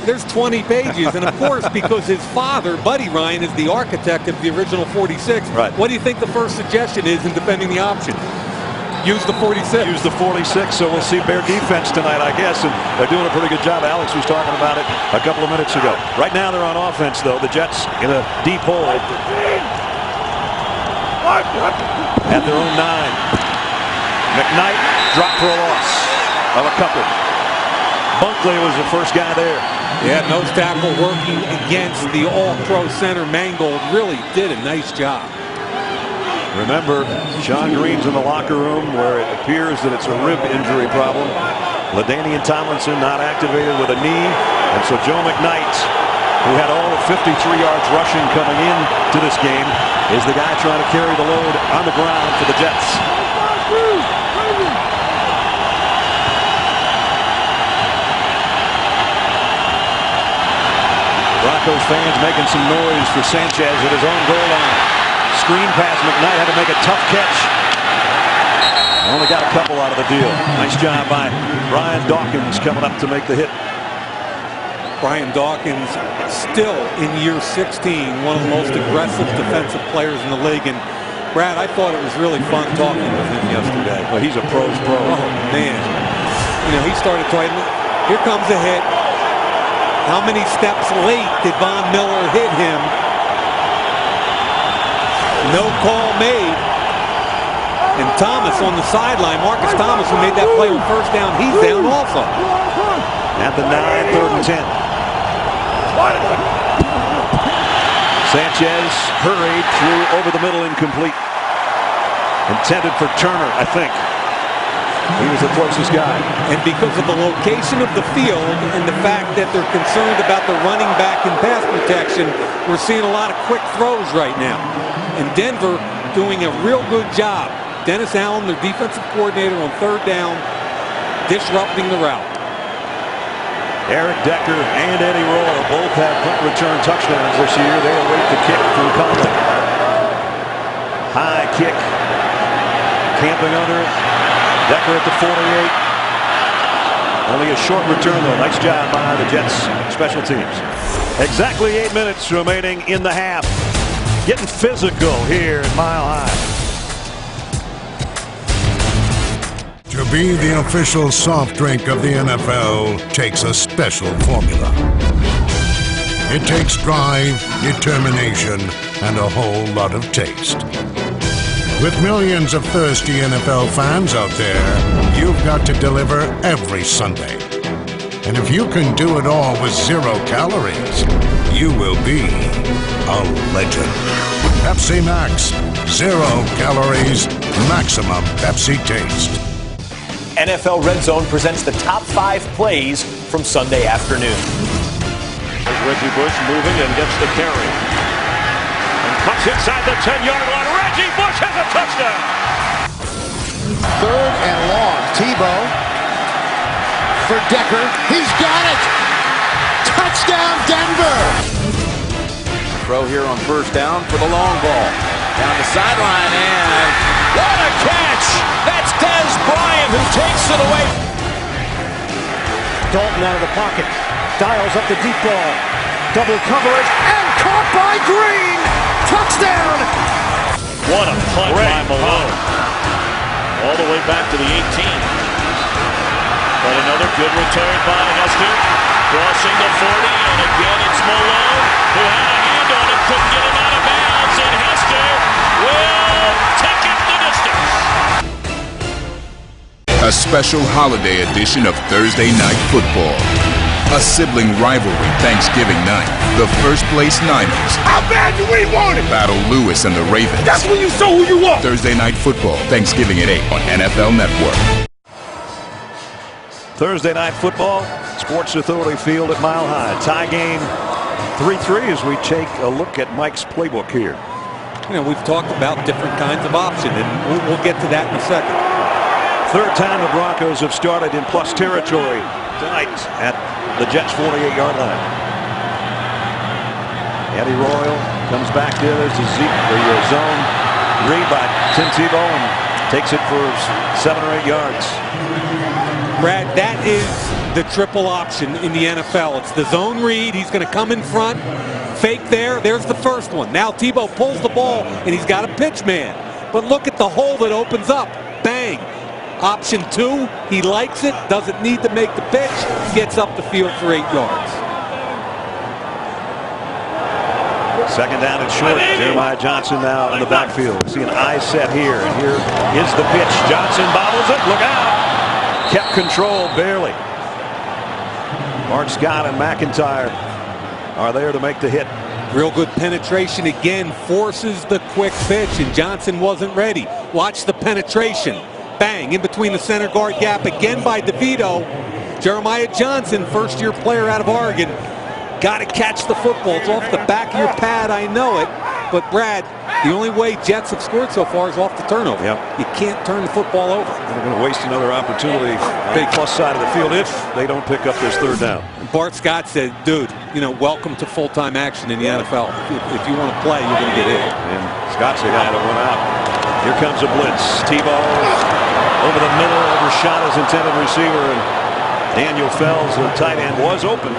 There's 20 pages, and of course, because his father, Buddy Ryan, is the architect of the original 46. Right. What do you think the first suggestion is in defending the option? Use the 46. Use the 46. So we'll see Bear defense tonight, I guess, and they're doing a pretty good job. Alex was talking about it a couple of minutes ago. Right now, they're on offense, though. The Jets in a deep hole. At their own 9. McKnight dropped for a loss of a couple. Bunkley was the first guy there. Yeah, nose tackle working against the all-pro center. Mangold really did a nice job. Remember, Sean Green's in the locker room where it appears that it's a rib injury problem. LaDainian Tomlinson not activated with a knee. And so Joe McKnight, who had all of 53 yards rushing coming in to this game, is the guy trying to carry the load on the ground for the Jets. Broncos fans making some noise for Sanchez at his own goal line. Screen pass, McKnight had to make a tough catch. Only got a couple out of the deal. Nice job by Brian Dawkins coming up to make the hit. Brian Dawkins still in year 16, one of the most aggressive defensive players in the league. And Brad, I thought it was really fun talking with him yesterday. Well, he's a pro's pro. Oh, man. He started trying. Here comes a hit. How many steps late did Von Miller hit him? No call made. And Thomas on the sideline, Marcus Thomas, who made that play on 1st down, he's down also. At the 9, 3rd and 10. Sanchez hurried through over the middle, incomplete. Intended for Turner, I think. He was the closest guy. And because of the location of the field and the fact that they're concerned about the running back and pass protection, we're seeing a lot of quick throws right now. And Denver doing a real good job. Dennis Allen, their defensive coordinator, on 3rd down, disrupting the route. Eric Decker and Eddie Royal both have punt return touchdowns this year. They await the kick from Conley. High kick. Camping under it. Decker at the 48. Only a short return, though. Nice job by the Jets special teams. Exactly 8 minutes remaining in the half. Getting physical here at Mile High. To be the official soft drink of the NFL takes a special formula. It takes drive, determination, and a whole lot of taste. With millions of thirsty NFL fans out there, you've got to deliver every Sunday. And if you can do it all with 0 calories, you will be a legend. Pepsi Max. 0 calories, maximum Pepsi taste. NFL Red Zone presents the top 5 plays from Sunday afternoon. Reggie Bush moving and gets the carry. And cuts inside the 10-yard line. Reggie Bush has a touchdown. 3rd and long. Tebow for Decker. He's got it. Touchdown, Denver. Throw here on 1st down for the long ball. Down the sideline, and what a catch! That's Dez Bryant who takes it away. Dalton out of the pocket. Dials up the deep ball. Double coverage, and caught by Green. Touchdown! What a punt by Malone. All the way back to the 18. But another good return by Hester. Crossing the 40, and again it's Malone, who had a hand on him, couldn't get him out of bounds, and Hester will take it the distance. A special holiday edition of Thursday Night Football. A sibling rivalry Thanksgiving night. The first place Niners. How bad do we want it? Battle Lewis and the Ravens. That's when you show who you are. Thursday Night Football, Thanksgiving at 8 on NFL Network. Thursday Night Football, Sports Authority Field at Mile High. Tie game 3-3 as we take a look at Mike's playbook here. You know, we've talked about different kinds of options, and we'll get to that in a second. 3rd time the Broncos have started in plus territory tonight at the Jets 48-yard line. Eddie Royal comes back there. There's the zone read by Tim Tebow and takes it for 7 or 8 yards. Brad, that is the triple option in the NFL. It's the zone read. He's going to come in front, fake there. There's the first one. Now Tebow pulls the ball, and he's got a pitch man. But look at the hole that opens up. Bang. Option 2, he likes it, doesn't need to make the pitch, gets up the field for 8 yards. 2nd down and short. Jeremiah Johnson now in the backfield. See an eye set here, and here is the pitch. Johnson bobbles it. Look out. Kept control barely. Mark Scott and McIntyre are there to make the hit. Real good penetration again, forces the quick pitch, and Johnson wasn't ready. Watch the penetration. Bang, in between the center guard gap again by DeVito. Jeremiah Johnson, first-year player out of Oregon. Got to catch the football. It's off the back of your pad, I know it. But, Brad, the only way Jets have scored so far is off the turnover. Yep. You can't turn the football over. They're going to waste another opportunity on the plus side of the field if they don't pick up this 3rd down. Bart Scott said, dude, you know, welcome to full-time action in the NFL. If you want to play, you're going to get hit. And Scott's the guy that went out. Here comes a blitz. Tebow over the middle, overshot his intended receiver, and Daniel Fells, the tight end, was open.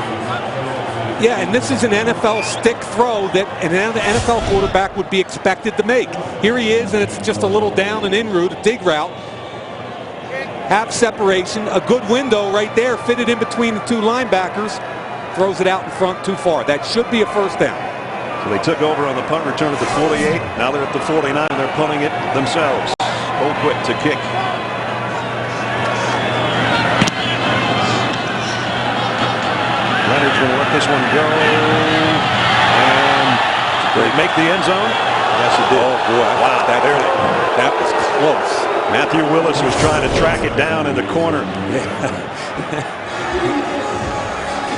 Yeah, and this is an NFL stick throw that an NFL quarterback would be expected to make. Here he is, and it's just a little down and in route, a dig route. Half separation, a good window right there, fitted in between the 2 linebackers. Throws it out in front too far. That should be a 1st down. So they took over on the punt return at the 48. Now they're at the 49, and they're punting it themselves. Colquitt to kick. Leonard's going to let this one go. And did it make the end zone? Yes, it did. Oh, boy. Wow. That was close. Matthew Willis was trying to track it down in the corner.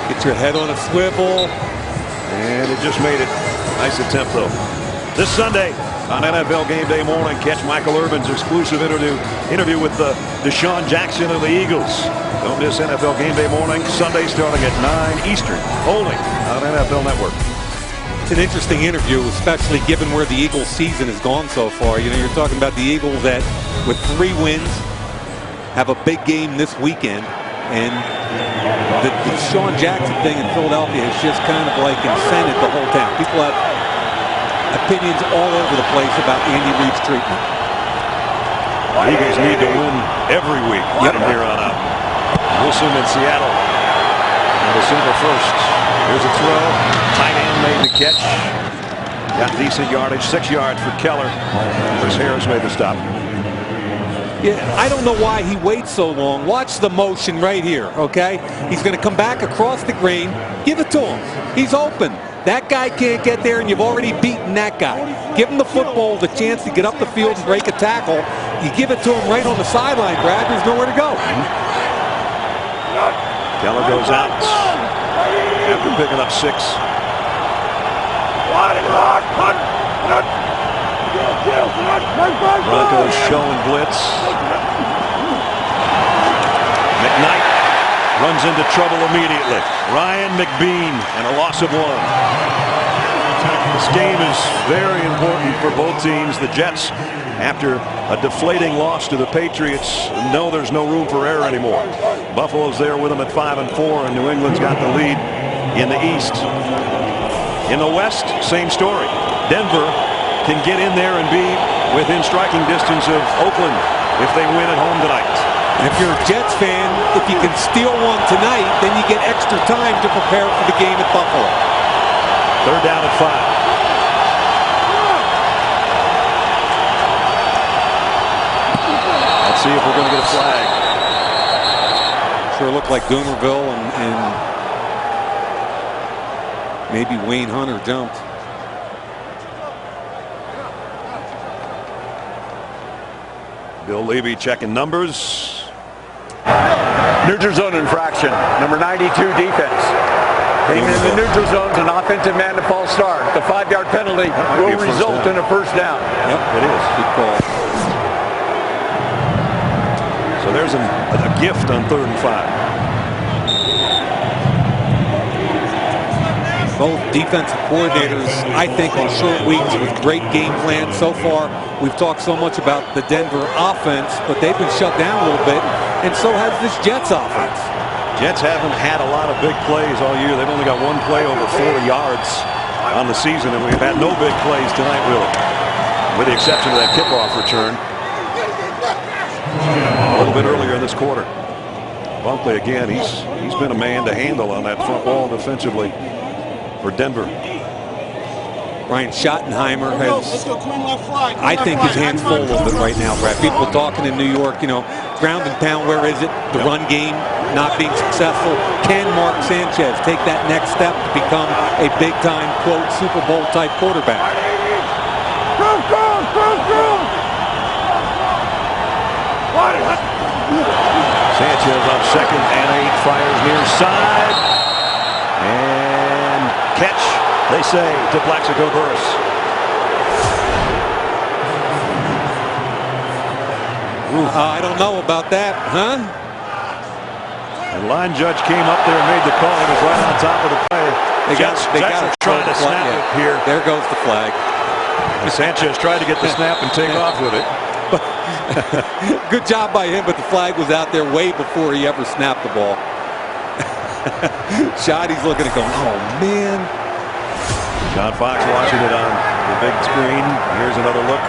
Get your head on a swivel. And it just made it. Nice attempt, though. This Sunday on NFL Game Day morning, catch Michael Irvin's exclusive interview with Deshaun Jackson of the Eagles. Don't miss NFL Game Day morning, Sunday starting at 9 Eastern, only on NFL Network. It's an interesting interview, especially given where the Eagles season has gone so far. You know, you're talking about the Eagles that, with 3 wins, have a big game this weekend. And the Deshaun Jackson thing in Philadelphia has just kind of like incented the whole town. People have opinions all over the place about Andy Reid's treatment. The Eagles need to win every week from here on out. Wilson in Seattle on the single first. Here's a throw. Tight end made the catch. Got decent yardage, 6 yards for Keller. Chris Harris made the stop. Yeah, I don't know why he waits so long. Watch the motion right here, okay? He's going to come back across the green. Give it to him. He's open. That guy can't get there, and you've already beaten that guy. Give him the football, the chance to get up the field and break a tackle. You give it to him right on the sideline, Brad. There's nowhere to go. Keller goes out after picking up 6. Broncos showing blitz. McKnight runs into trouble immediately. Ryan McBean and a loss of 1. This game is very important for both teams. The Jets, after a deflating loss to the Patriots, know there's no room for error anymore. Buffalo's there with them at 5-4, and New England's got the lead in the East. In the West, same story. Denver can get in there and be within striking distance of Oakland if they win at home tonight. If you're a Jets fan, if you can steal one tonight, then you get extra time to prepare for the game at Buffalo. 3rd down at 5. Let's see if we're going to get a flag. Sure looked like Doomerville and maybe Wayne Hunter jumped. Bill Levy checking numbers. Neutral zone infraction, number 92 defense. Came in the neutral zone, an offensive man to false start. The 5-yard penalty will result in a first down. Yep, it is. Good call. So there's a gift on 3rd and 5. Both defensive coordinators, I think, on short weeks with great game plans so far. We've talked so much about the Denver offense, but they've been shut down a little bit, and so has this Jets offense. Jets haven't had a lot of big plays all year. They've only got 1 play over 40 yards on the season, and we've had no big plays tonight, really, with the exception of that kickoff return a little bit earlier in this quarter. Bunkley, again, he's been a man to handle on that front wall defensively for Denver. Ryan Schottenheimer has, I think, his hands full a little bit right now, Brad. People talking in New York, ground and pound, where is it? The run game not being successful. Can Mark Sanchez take that next step to become a big-time, quote, Super Bowl type quarterback? Sanchez on 2nd and 8, fires near side. And catch, they say, to Plaxico Burress. I don't know about that, huh? The line judge came up there and made the call. He was right on top of the play. They got to try to snap it here. There goes the flag. And Sanchez tried to get the snap and take off with it. Good job by him, but the flag was out there way before he ever snapped the ball. Shoddy's looking at going, oh, man. John Fox watching it on the big screen. Here's another look.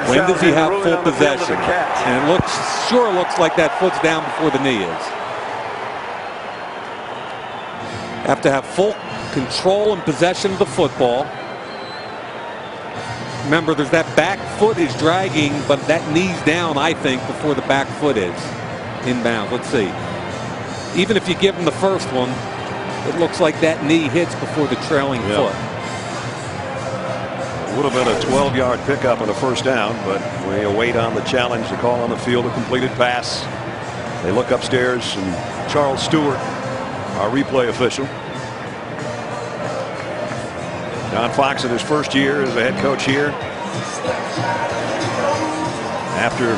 When does he have full possession? And it sure looks like that foot's down before the knee is. Have to have full control and possession of the football. Remember, there's that back foot is dragging, but that knee's down, I think, before the back foot is inbound. Let's see. Even if you give him the first one, it looks like that knee hits before the trailing foot. Would have been a 12-yard pickup and a first down, but we await on the challenge. The call on the field, a completed pass. They look upstairs, and Charles Stewart, our replay official. John Fox in his first year as a head coach here. After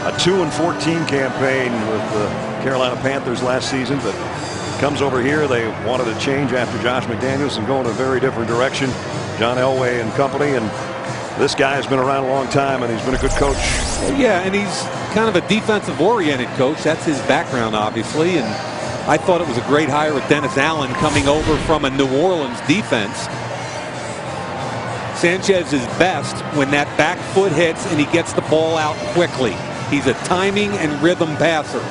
a 2-14 campaign with the Carolina Panthers last season, but comes over here. They wanted a change after Josh McDaniels and go in a very different direction. John Elway and company, and this guy has been around a long time, and he's been a good coach. Yeah, and he's kind of a defensive-oriented coach. That's his background, obviously, and I thought it was a great hire with Dennis Allen coming over from a New Orleans defense. Sanchez is best when that back foot hits and he gets the ball out quickly. He's a timing and rhythm passer.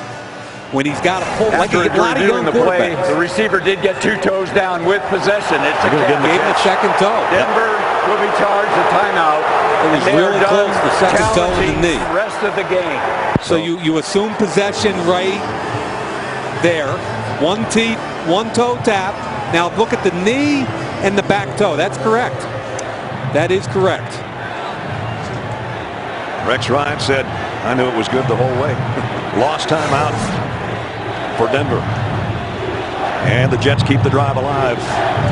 When he's got to pull, like a lot of young quarterbacks. The receiver did get 2 toes down with possession. It's a gave him a second toe. Denver will be charged a timeout. It was really close, the second toe and the knee. The rest of the game. So you assume possession right there. One toe tap. Now look at the knee and the back toe. That's correct. That is correct. Rex Ryan said, I knew it was good the whole way. Lost timeout for Denver. And the Jets keep the drive alive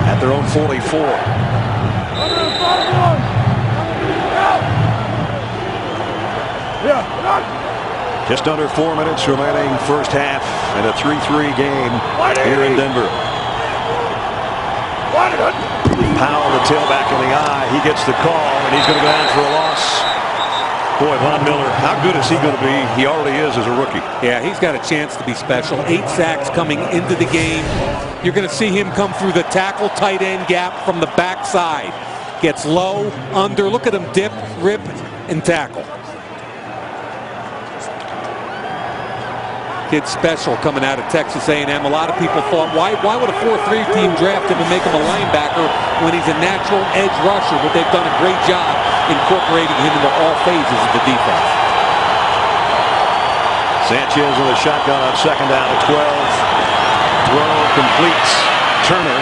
at their own 44. Just under 4 minutes remaining first half in a 3-3 game here in Denver. Powell, the tailback in the eye. He gets the call, and he's going to go down for a loss. Boy, Von Miller, how good is he going to be? He already is as a rookie. Yeah, he's got a chance to be special. 8 sacks coming into the game. You're going to see him come through the tackle tight end gap from the backside. Gets low, under. Look at him dip, rip, and tackle. Kid special coming out of Texas A&M. A lot of people thought, why would a 4-3 team draft him and make him a linebacker when he's a natural edge rusher? But they've done a great job incorporating him into all phases of the defense. Sanchez with a shotgun on second down at 12. Throw completes. Turner.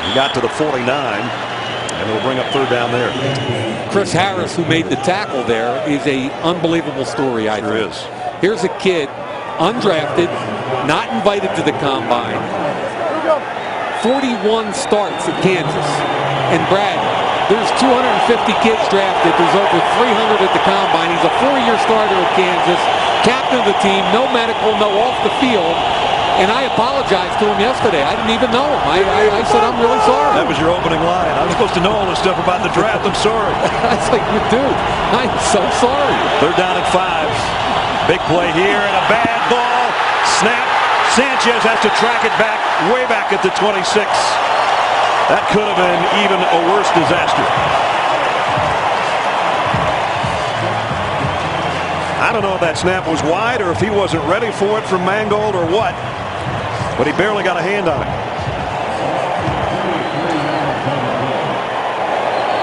He got to the 49. And it'll bring up third down there. Chris Harris, who made the tackle there, is a unbelievable story, I think. Is. Here's a kid, undrafted, not invited to the combine. 41 starts at Kansas. And Brad, there's 250 kids drafted. There's over 300 at the combine. He's a 4-year starter at Kansas, captain of the team, no medical, no off the field. And I apologized to him yesterday. I didn't even know him. I said, I'm really sorry. That was your opening line. I'm supposed to know all this stuff about the draft. I'm sorry. I was like, dude, I'm so sorry. Third down at 5. Big play here and a bad ball. Snap. Sanchez has to track it back, way back at the 26. That could have been even a worse disaster. I don't know if that snap was wide or if he wasn't ready for it from Mangold or what, but he barely got a hand on it.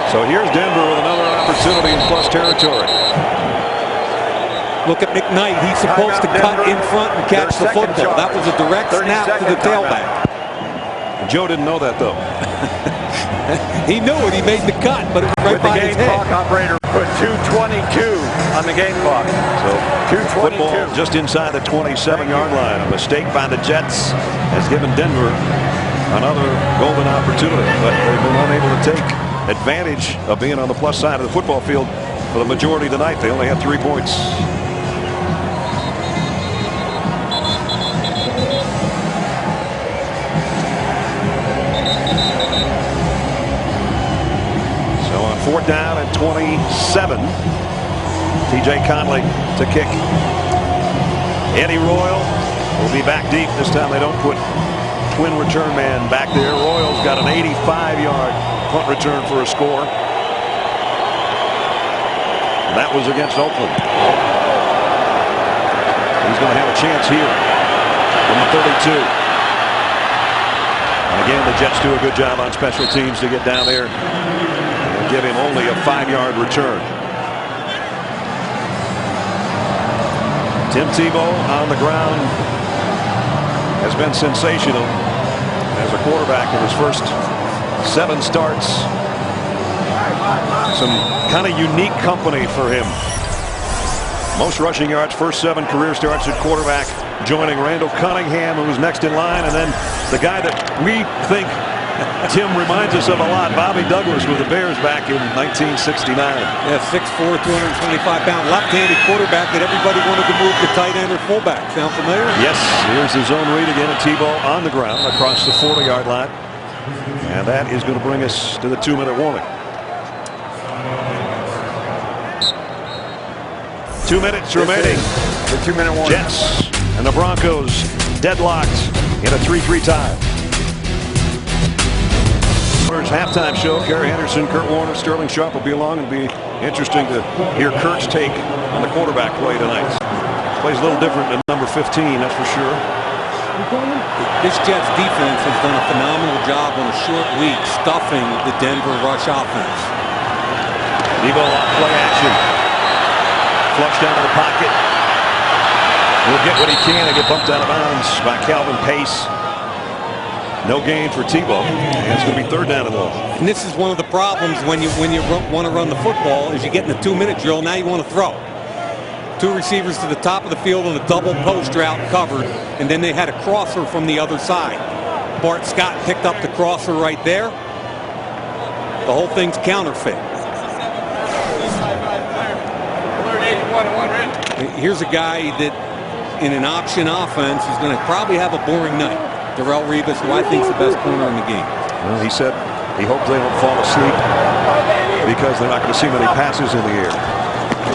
So here's Denver with another opportunity in plus territory. Look at McKnight. He's supposed to cut in front and catch the football. That was a direct snap to the tailback. Joe didn't know that, though. He knew it. He made the cut, but it was right by his head. The game clock operator put 2:22 on the game clock. So 2:22. Football just inside the 27-yard line. A mistake by the Jets has given Denver another golden opportunity, but they've been unable to take advantage of being on the plus side of the football field for the majority of the night. They only had 3 points. Fourth down at 27. TJ Conley to kick. Eddie Royal will be back deep. This time they don't put twin return man back there. Royal's got an 85-yard punt return for a score. And that was against Oakland. He's going to have a chance here from the 32. And again, the Jets do a good job on special teams to get down there. Give him only a 5-yard return. Tim Tebow on the ground has been sensational as a quarterback in his first 7 starts. Some kind of unique company for him. Most rushing yards, first 7 career starts at quarterback, joining Randall Cunningham, who was next in line, and then the guy that we think Tim reminds us of a lot, Bobby Douglas with the Bears back in 1969. Yeah, 6'4", 225-pound left-handed quarterback that everybody wanted to move to tight end or fullback. Sound familiar? Yes, here's the zone read again, and Tebow on the ground across the 40-yard line. And that is going to bring us to the 2-minute warning. 2 minutes remaining. The 2-minute warning. Jets and the Broncos deadlocked in a 3-3 tie. Halftime show. Gary Henderson, Kurt Warner, Sterling Sharp will be along. It'll be interesting to hear Kurt's take on the quarterback play tonight. Plays a little different than number 15, that's for sure. This Jets defense has done a phenomenal job on a short week stuffing the Denver rush offense. Tebow on play action. Flush down to the pocket. Will get what he can and get bumped out of bounds by Calvin Pace. No gain for Tebow. And it's going to be third down and long. And this is one of the problems when you want to run the football is you get in the 2-minute drill. Now you want to throw. 2 receivers to the top of the field on a double post route covered, and then they had a crosser from the other side. Bart Scott picked up the crosser right there. The whole thing's counterfeit. Here's a guy that in an option offense is going to probably have a boring night. Darrelle Revis, who I think is the best corner in the game. Well, he said he hopes they don't fall asleep because they're not going to see many passes in the air.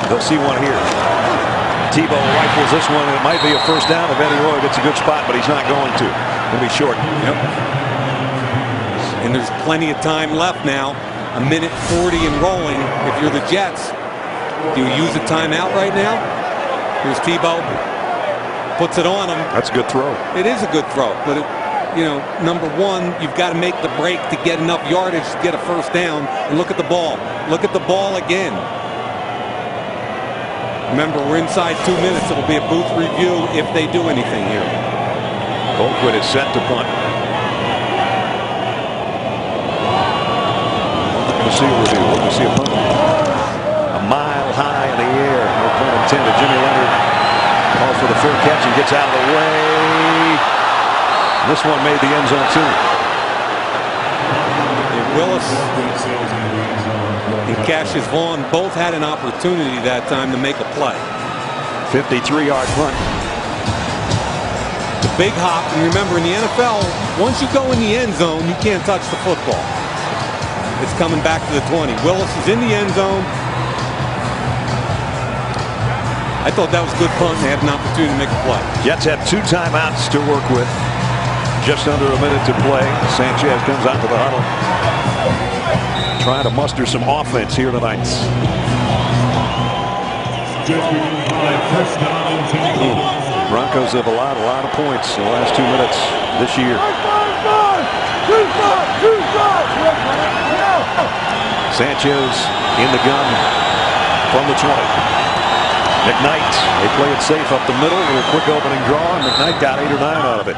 They'll see one here. Tebow rifles this one, and it might be a first down if Eddie Roy gets a good spot, but he's not going to. It'll be short. Yep. And there's plenty of time left now. 1:40 and rolling. If you're the Jets, do you use a timeout right now? Here's Tebow. Puts it on him. That's a good throw. It is a good throw, but number one, you've got to make the break to get enough yardage to get a first down. And look at the ball. Look at the ball again. Remember, we're inside 2 minutes. It'll be a booth review if they do anything here. Colquitt is set to punt. Looking to see a review. Looking to see a punt. A mile high in the air. No pun intended. Jimmy Leonard calls for the fair catch and gets out of the way. This one made the end zone too. Willis and Cassius Vaughn both had an opportunity that time to make a play. 53-yard punt. The big hop, and remember in the NFL, once you go in the end zone, you can't touch the football. It's coming back to the 20. Willis is in the end zone. I thought that was a good punt, and they had an opportunity to make a play. Jets have 2 timeouts to work with. Just under a minute to play. Sanchez comes out to the huddle. Trying to muster some offense here tonight. Broncos have allowed a lot of points in the last 2 minutes this year. Sanchez in the gun from the 20. McKnight, they play it safe up the middle. A little quick opening draw, and McKnight got 8 or 9 out of it.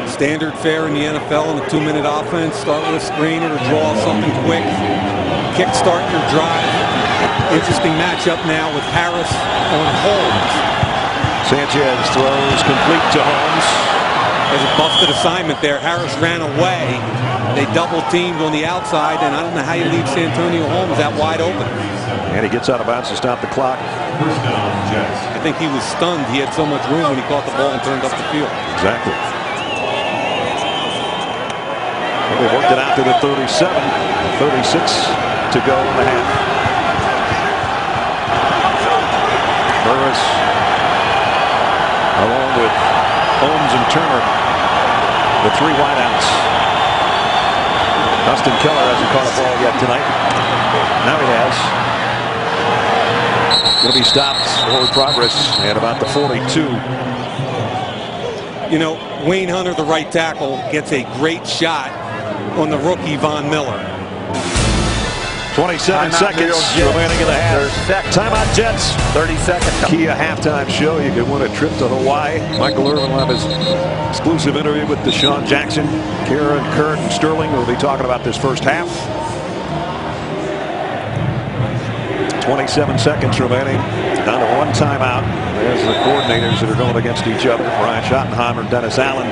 Standard fare in the NFL in a 2-minute offense. Start with a screen or draw something quick. Kick start your drive. Interesting matchup now with Harris on Holmes. Sanchez throws complete to Holmes. There's a busted assignment there. Harris ran away. They double teamed on the outside, and I don't know how you leave Santonio Holmes that wide open. And he gets out of bounds to stop the clock. I think he was stunned. He had so much room when he caught the ball and turned up the field. Exactly. Well, they worked it out to the 37. 36 to go in the half. Burris along with Holmes and Turner, the 3 wideouts. Dustin Keller hasn't caught a ball yet tonight. Now he has. Going to be stopped forward progress at about the 42. You know, Wayne Hunter, the right tackle, gets a great shot on the rookie Von Miller. 27 seconds remaining in the half. Timeout Jets. 30 seconds. Kia halftime show. You can win a trip to Hawaii. Michael Irvin will have his exclusive interview with Deshaun Jackson. Kara and Kurt and Sterling will be talking about this first half. 27 seconds remaining. Down to 1 timeout. There's the coordinators that are going against each other. Brian Schottenheimer, Dennis Allen.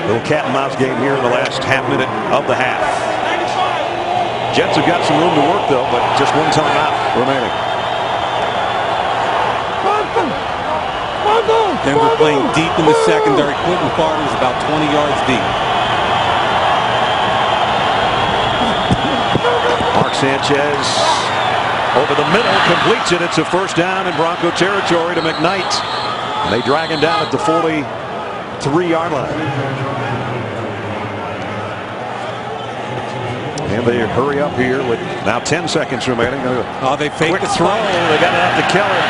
Little cat and mouse game here in the last half minute of the half. Jets have got some room to work though, but just 1 timeout remaining. Denver playing deep in the secondary. Quentin Carter is about 20 yards deep. Mark Sanchez over the middle, completes it. It's a first down in Bronco territory to McKnight. And they drag him down at the 43-yard line. And they hurry up here with now 10 seconds remaining. Oh, they faked quick the throw. They got it out to Keller.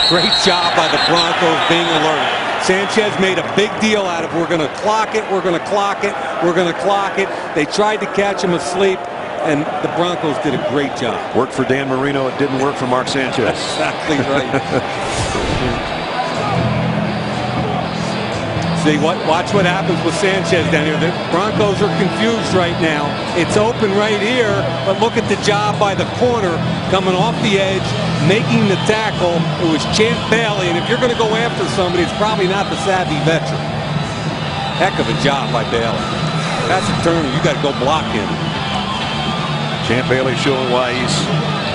Great job by the Broncos being alert. Sanchez made a big deal out of we're going to clock it, we're going to clock it, we're going to clock it. They tried to catch him asleep, and the Broncos did a great job. Worked for Dan Marino. It didn't work for Mark Sanchez. Exactly right. See, watch what happens with Sanchez down here. The Broncos are confused right now. It's open right here, but look at the job by the corner coming off the edge, making the tackle. It was Champ Bailey, and if you're going to go after somebody, it's probably not the savvy veteran. Heck of a job by Bailey. That's a turner. You got to go block him. Champ Bailey showing why he's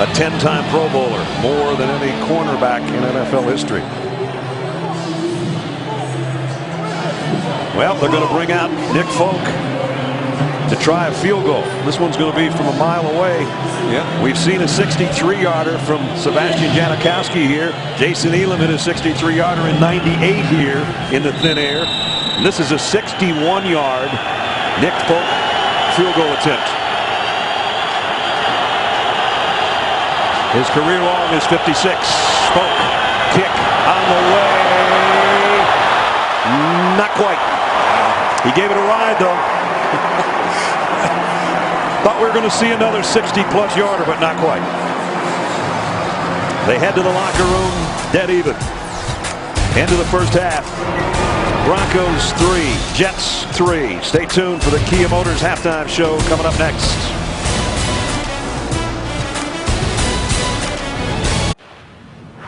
a 10-time Pro Bowler, more than any cornerback in NFL history. Well, they're going to bring out Nick Folk to try a field goal. This one's going to be from a mile away. Yeah. We've seen a 63-yarder from Sebastian Janikowski here. Jason Elam hit a 63-yarder in '98 here in the thin air. And this is a 61-yard Nick Folk field goal attempt. His career long is 56. Folk kick on the way. Not quite. He gave it a ride, though. Thought we were going to see another 60-plus yarder, but not quite. They head to the locker room, dead even. End of the first half. Broncos 3, Jets 3. Stay tuned for the Kia Motors halftime show coming up next.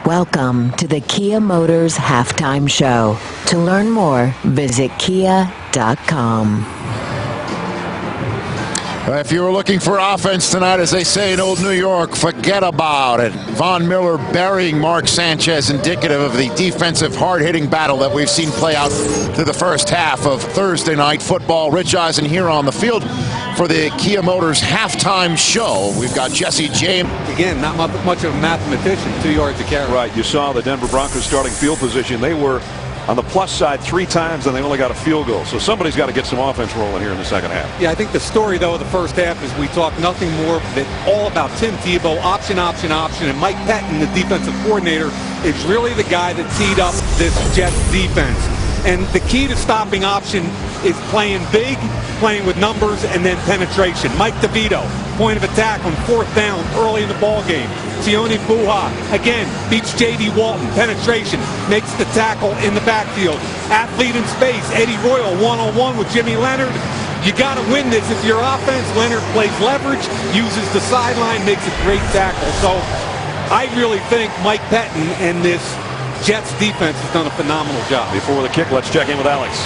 Welcome to the Kia Motors Halftime Show. To learn more, visit kia.com. If you were looking for offense tonight, as they say in old New York, forget about it. Von Miller burying Mark Sanchez, indicative of the defensive hard-hitting battle that we've seen play out through the first half of Thursday night football. Rich Eisen here on the field for the Kia Motors halftime show. We've got Jesse James. Again, not much of a mathematician, 2 yards to carry. Right, you saw the Denver Broncos starting field position. They were on the plus side 3 times, and they only got a field goal. So somebody's got to get some offense rolling here in the second half. Yeah, I think the story, though, of the first half is we talk nothing more than all about Tim Tebow, option, option, option. And Mike Pettin, the defensive coordinator, is really the guy that teed up this Jets defense. And the key to stopping option is playing big, playing with numbers, and then penetration. Mike DeVito, point of attack on 4th down early in the ball game. Sione Buha, again, beats J.D. Walton. Penetration, makes the tackle in the backfield. Athlete in space, Eddie Royal, one-on-one with Jimmy Leonard. You got to win this if your offense. Leonard plays leverage, uses the sideline, makes a great tackle. So I really think Mike Pettin and this Jets defense has done a phenomenal job. Before the kick, let's check in with Alex.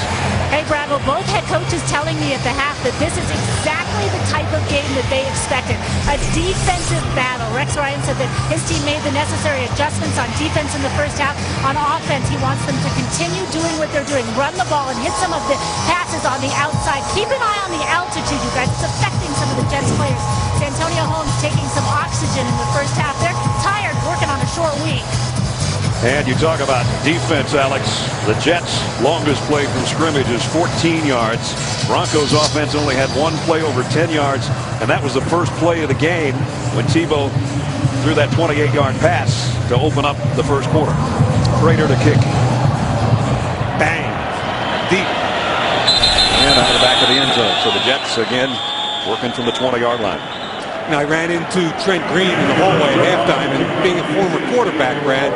Hey, Brad, well, both head coaches telling me at the half that this is exactly the type of game that they expected. A defensive battle. Rex Ryan said that his team made the necessary adjustments on defense in the first half. On offense, he wants them to continue doing what they're doing. Run the ball and hit some of the passes on the outside. Keep an eye on the altitude, you guys. It's affecting some of the Jets players. Santonio Holmes taking some oxygen in the first half. They're tired, working on a short week. And you talk about defense, Alex. The Jets' longest play from scrimmage is 14 yards. Broncos offense only had 1 play over 10 yards, and that was the first play of the game when Tebow threw that 28-yard pass to open up the first quarter. Prater to kick. Bang! Deep. And out of the back of the end zone. So the Jets, again, working from the 20-yard line. Now, I ran into Trent Green in the hallway at halftime, and being a former quarterback, Brad,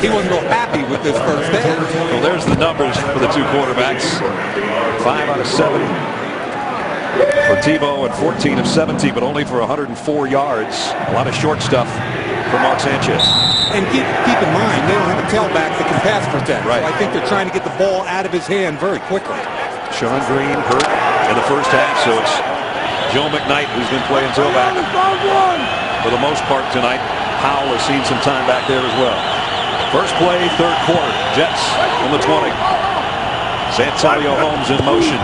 he wasn't real happy with this first half. Well, there's the numbers for the 2 quarterbacks. 5 out of 7 for Tebow and 14 of 17, but only for 104 yards. A lot of short stuff for Mark Sanchez. And keep in mind, they don't have a tailback that can pass protect. Right. So I think they're trying to get the ball out of his hand very quickly. Sean Green hurt in the first half, so it's Joe McKnight who's been playing tailback for the most part tonight. Powell has seen some time back there as well. First play, 3rd quarter. Jets on the 20. Santonio Holmes in motion.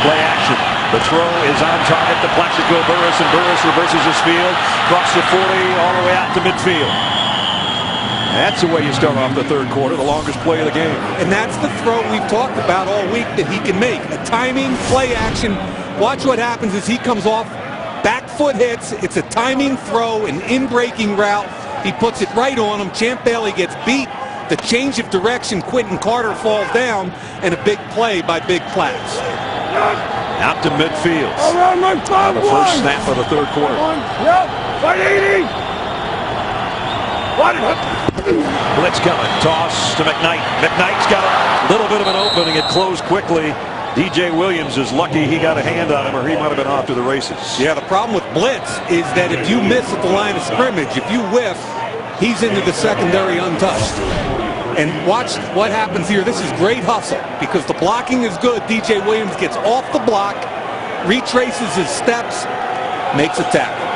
Play action. The throw is on target to Plaxico Burress, and Burress reverses his field. Across the 40, all the way out to midfield. That's the way you start off the 3rd quarter, the longest play of the game. And that's the throw we've talked about all week that he can make. A timing, play action. Watch what happens as he comes off. Back foot hits. It's a timing throw, an in-breaking route. He puts it right on him. Champ Bailey gets beat. The change of direction, Quentin Carter falls down, and a big play by Big Plax. Out to midfield. Around my On the first snap of the third quarter. Yep. 180. Blitz coming. Toss to McKnight. McKnight's got a little bit of an opening. It closed quickly. DJ Williams is lucky he got a hand on him, or he might have been off to the races. Yeah, the problem with blitz is that if you miss at the line of scrimmage, if you whiff, he's into the secondary untouched. And watch what happens here. This is great hustle because the blocking is good. DJ Williams gets off the block, retraces his steps, makes a tackle.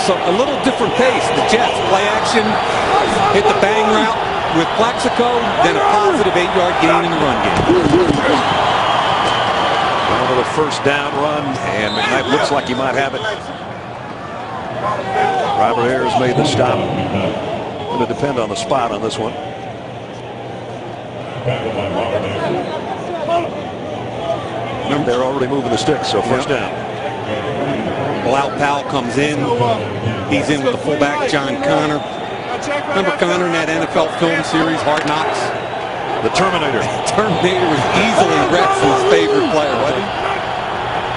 So a little different pace. The Jets play action, hit the bang route with Plaxico, then a positive 8-yard gain in the run game. Going to the first down run, and McKnight looks like he might have it. Robert Ayers made the stop. Going to depend on the spot on this one. Remember, they're already moving the sticks, so first down. Blau Powell comes in. He's in with the fullback, John Connor. Remember Connor in that NFL film series, Hard Knocks? The Terminator. Terminator was easily Rex's favorite player, wasn't he?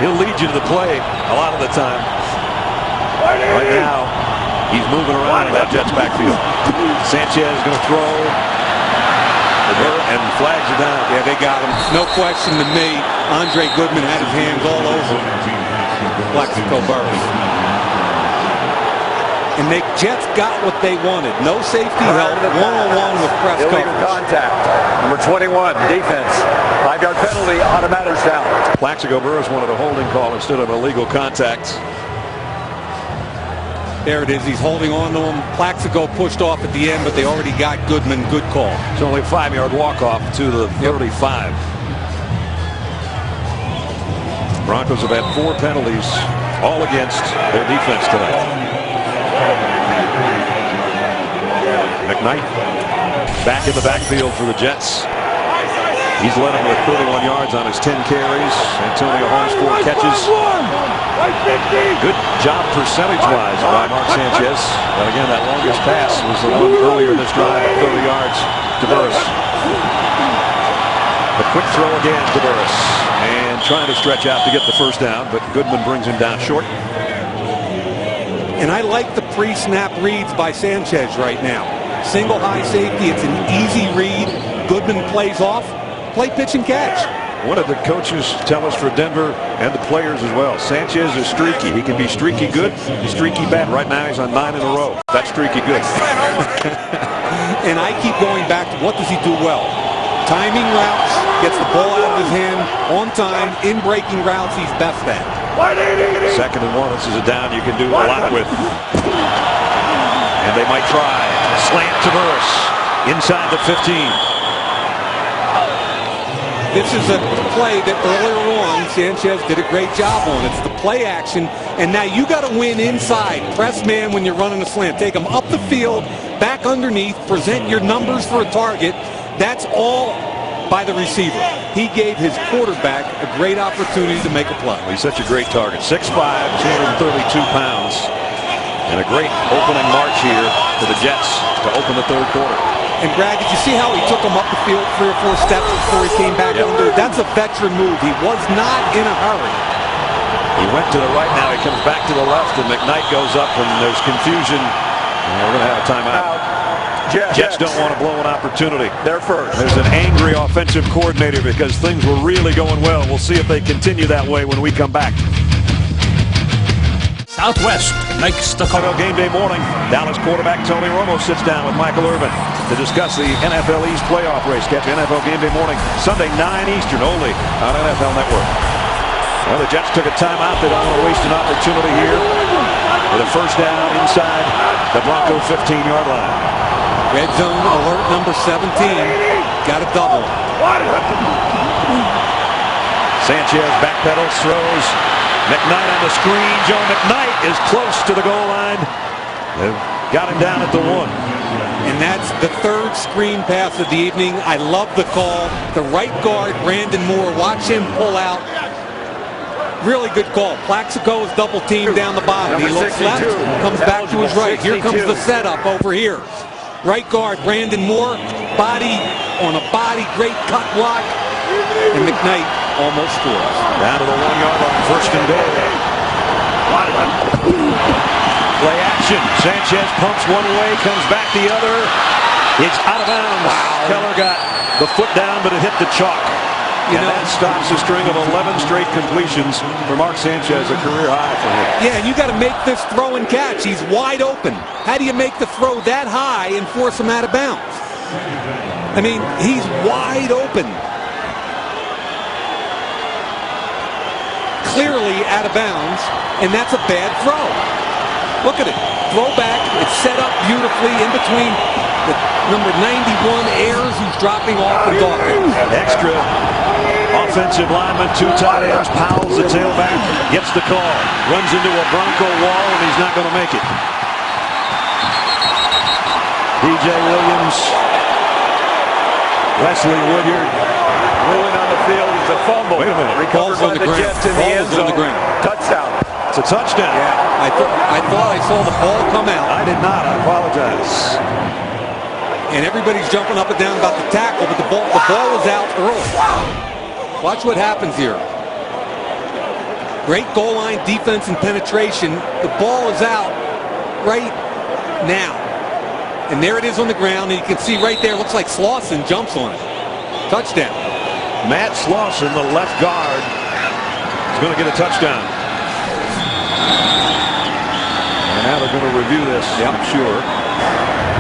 He'll lead you to the play a lot of the time. Right now, he's moving around in that Jets backfield. Sanchez is going to throw. And flags are down. Yeah, they got him. No question to me. Andre Goodman had his hands all over Plaxico Burress. And the Jets got what they wanted. No safety help, one-on-one with press coverage. Illegal contact. Number 21, defense. 5-yard penalty, automatic down. Plaxico Burress wanted a holding call instead of illegal contact. There it is. He's holding on to him. Plaxico pushed off at the end, but they already got Goodman. Good call. It's only a 5-yard walk-off to the 35. Broncos have had 4 penalties, all against their defense tonight. McKnight back in the backfield for the Jets. He's led him with 31 yards on his 10 carries. Antonio Holmes 4 catches. Good job percentage-wise by Mark Sanchez. But again, that longest pass was the one earlier in this drive at 30 yards to Burress. The quick throw again to Burress. And trying to stretch out to get the first down, but Goodman brings him down short. And I like the pre-snap reads by Sanchez right now. Single high safety, it's an easy read. Goodman plays off, play pitch and catch. What did the coaches tell us for Denver and the players as well? Sanchez is streaky. He can be streaky good, streaky bad. Right now he's on 9 in a row. That's streaky good. And I keep going back to what does he do well? Timing routes, gets the ball out of his hand on time. In breaking routes, he's best at. 2nd and 1. This is a down you can do a lot with. And they might try. Slant to Burress. Inside the 15. This is a play that earlier on Sanchez did a great job on. It's the play action. And now you got to win inside. Press man when you're running a slant. Take him up the field, back underneath, present your numbers for a target. That's all by the receiver. He gave his quarterback a great opportunity to make a play. Well, he's such a great target. 6'5", 232 pounds. And a great opening march here to the Jets to open the third quarter. And Brad, did you see how he took him up the field 3 or 4 steps before he came back under? That's a veteran move. He was not in a hurry. He went to the right, now he comes back to the left, and McKnight goes up, and there's confusion. And we're going to have a timeout. Jets don't want to blow an opportunity. They're first. There's an angry offensive coordinator because things were really going well. We'll see if they continue that way when we come back. Southwest makes the call. Game day morning. Dallas quarterback Tony Romo sits down with Michael Irvin to discuss the NFL East playoff race. Catch NFL Game Day morning, Sunday 9 Eastern only on NFL Network. Well, the Jets took a timeout. They don't want to waste an opportunity here with a first down inside the Bronco 15-yard line. Red zone alert number 17. Got a double. Sanchez backpedals, throws. McKnight on the screen. Joe McKnight is close to the goal line. They've got him down at the 1. And that's the 3rd screen pass of the evening. I love the call. The right guard, Brandon Moore, watch him pull out. Really good call. Plaxico is double teamed down the bottom. He looks left, comes back to his right. Here comes the setup over here. Right guard, Brandon Moore, body on a body, great cut block. And McKnight almost scores. Down to the 1-yard line, first and goal. Play action. Sanchez pumps one way, comes back the other. It's out of bounds. Wow. Keller got the foot down, but it hit the chalk. And that stops a string of 11 straight completions for Mark Sanchez, a career high for him. Yeah, and you got to make this throw and catch. He's wide open. How do you make the throw that high and force him out of bounds? I mean, he's wide open. Clearly out of bounds, and that's a bad throw. Look at it. Throw back. It's set up beautifully in between the number 91 Ayers, who's dropping off the Dawkins. Extra offensive lineman, 2 tight ends. Powell's the tailback, gets the call, runs into a Bronco wall, and he's not going to make it. DJ Williams, Wesley Woodyard. Ruling on the field is a fumble. Wait a minute. Recovered by the Jets in the end zone. Touchdown. It's a touchdown. Yeah. I thought I saw the ball come out. I did not. I apologize. And everybody's jumping up and down about the tackle, but the ball was out early. Watch what happens here. Great goal line defense and penetration. The ball is out right now. And there it is on the ground, and you can see right there, looks like Slauson jumps on it. Touchdown. Matt Slauson, the left guard, is going to get a touchdown. And now they're going to review this, I'm sure.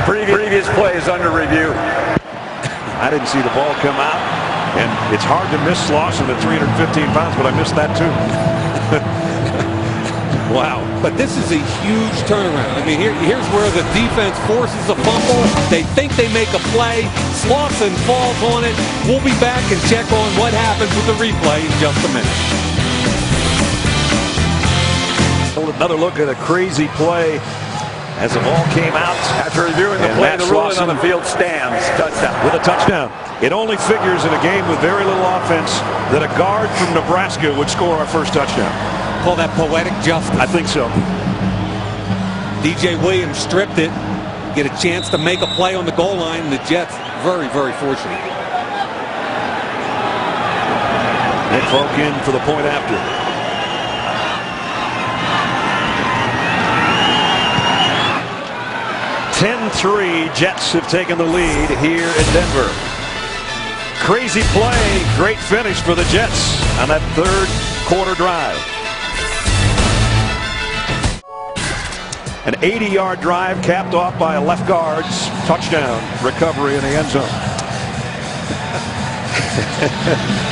Previous play is under review. I didn't see the ball come out, and it's hard to miss Slauson at 315 pounds, but I missed that too. Wow. But this is a huge turnaround. I mean, here's where the defense forces a fumble. They think they make a play. Slauson falls on it. We'll be back and check on what happens with the replay in just a minute. Another look at a crazy play as the ball came out. After reviewing the play, the ruling on the field stands. Touchdown. With a touchdown. It only figures in a game with very little offense that a guard from Nebraska would score our first touchdown. Call that poetic justice. I think so. DJ Williams stripped it. Get a chance to make a play on the goal line, and the Jets very, very fortunate. Nick Folk in for the point after. (10-3) Jets have taken the lead here in Denver. Crazy play, great finish for the Jets on that third quarter drive. An 80-yard drive capped off by a left guard's touchdown recovery in the end zone.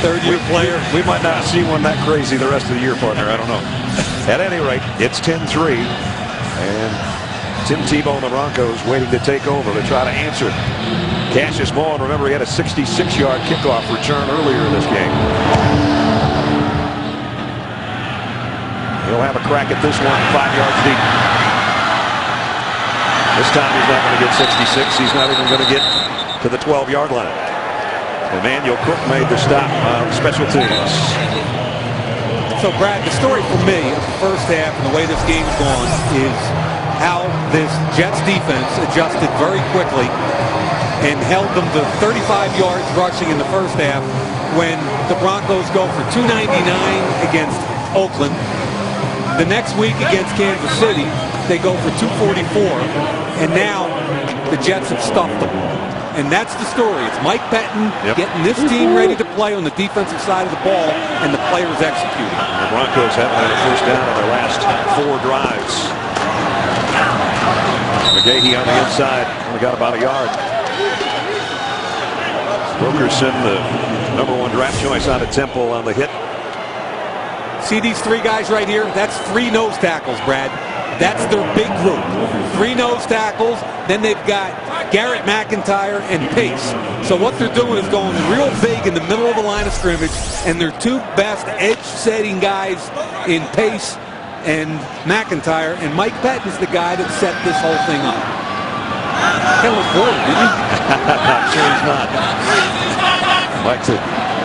Third-year player. We might not see one that crazy the rest of the year, partner. I don't know. At any rate, it's 10-3, and Tim Tebow and the Broncos waiting to take over to try to answer. Cassius Ball, remember, he had a 66-yard kickoff return earlier in this game. He'll have a crack at this one, 5 yards deep. This time he's not going to get 66. He's not even going to get to the 12-yard line. Emmanuel Cook made the stop on special teams. So, Brad, the story for me of the first half and the way this game's gone is how this Jets defense adjusted very quickly and held them to 35 yards rushing in the first half when the Broncos go for 299 against Oakland. The next week against Kansas City, they go for 244, and now the Jets have stuffed them. And that's the story. It's Mike Pettin getting this team ready to play on the defensive side of the ball, and the players executing. The Broncos haven't had a first down on their last 4 drives. McGahee on the inside, only got about a yard. Wilkerson, the #1 draft choice out of Temple, on the hit. See these 3 guys right here? That's 3 nose tackles, Brad. That's their big group. 3 nose tackles. Then they've got Garrett McIntyre and Pace. So what they're doing is going real big in the middle of the line of scrimmage, and their 2 best edge-setting guys in Pace and McIntyre, and Mike Pettin is the guy that set this whole thing up. Kind of look bored, didn't he? I'm sure he's not. Mike's a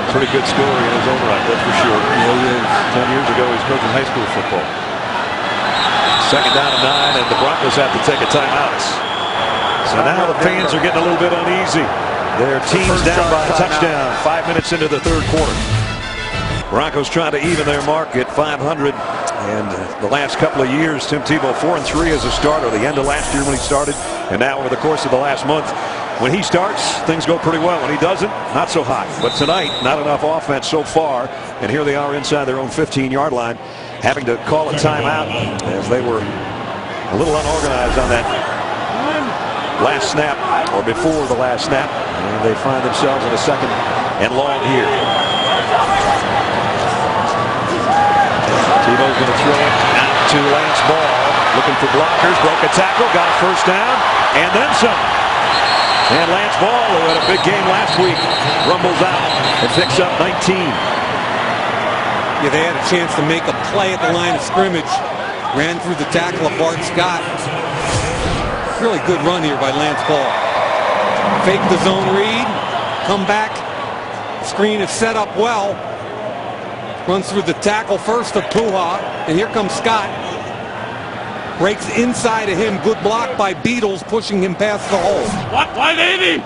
pretty good scorer in his own right, that's for sure. Yeah, he is. 10 years ago, he's coaching high school football. Second down and 9, and the Broncos have to take a timeout. So now the fans are getting a little bit uneasy. Their team's down by a touchdown 5 minutes into the third quarter. Broncos trying to even their mark at 500. And the last couple of years, Tim Tebow 4-3 as a starter. The end of last year when he started, and now over the course of the last month. When he starts, things go pretty well. When he doesn't, not so hot. But tonight, not enough offense so far. And here they are inside their own 15-yard line, having to call a timeout as they were a little unorganized on that last snap, or before the last snap. And they find themselves in a second and long here. Tebow's going to throw it out to Lance Ball. Looking for blockers. Broke a tackle. Got a first down. And then some. And Lance Ball, who had a big game last week, rumbles out and picks up 19. Yeah, they had a chance to make a play at the line of scrimmage. Ran through the tackle of Bart Scott. Really good run here by Lance Ball. Fake the zone read. Come back. Screen is set up well. Runs through the tackle first of Puha. And here comes Scott. Breaks inside of him. Good block by Beatles, pushing him past the hole. Why, baby?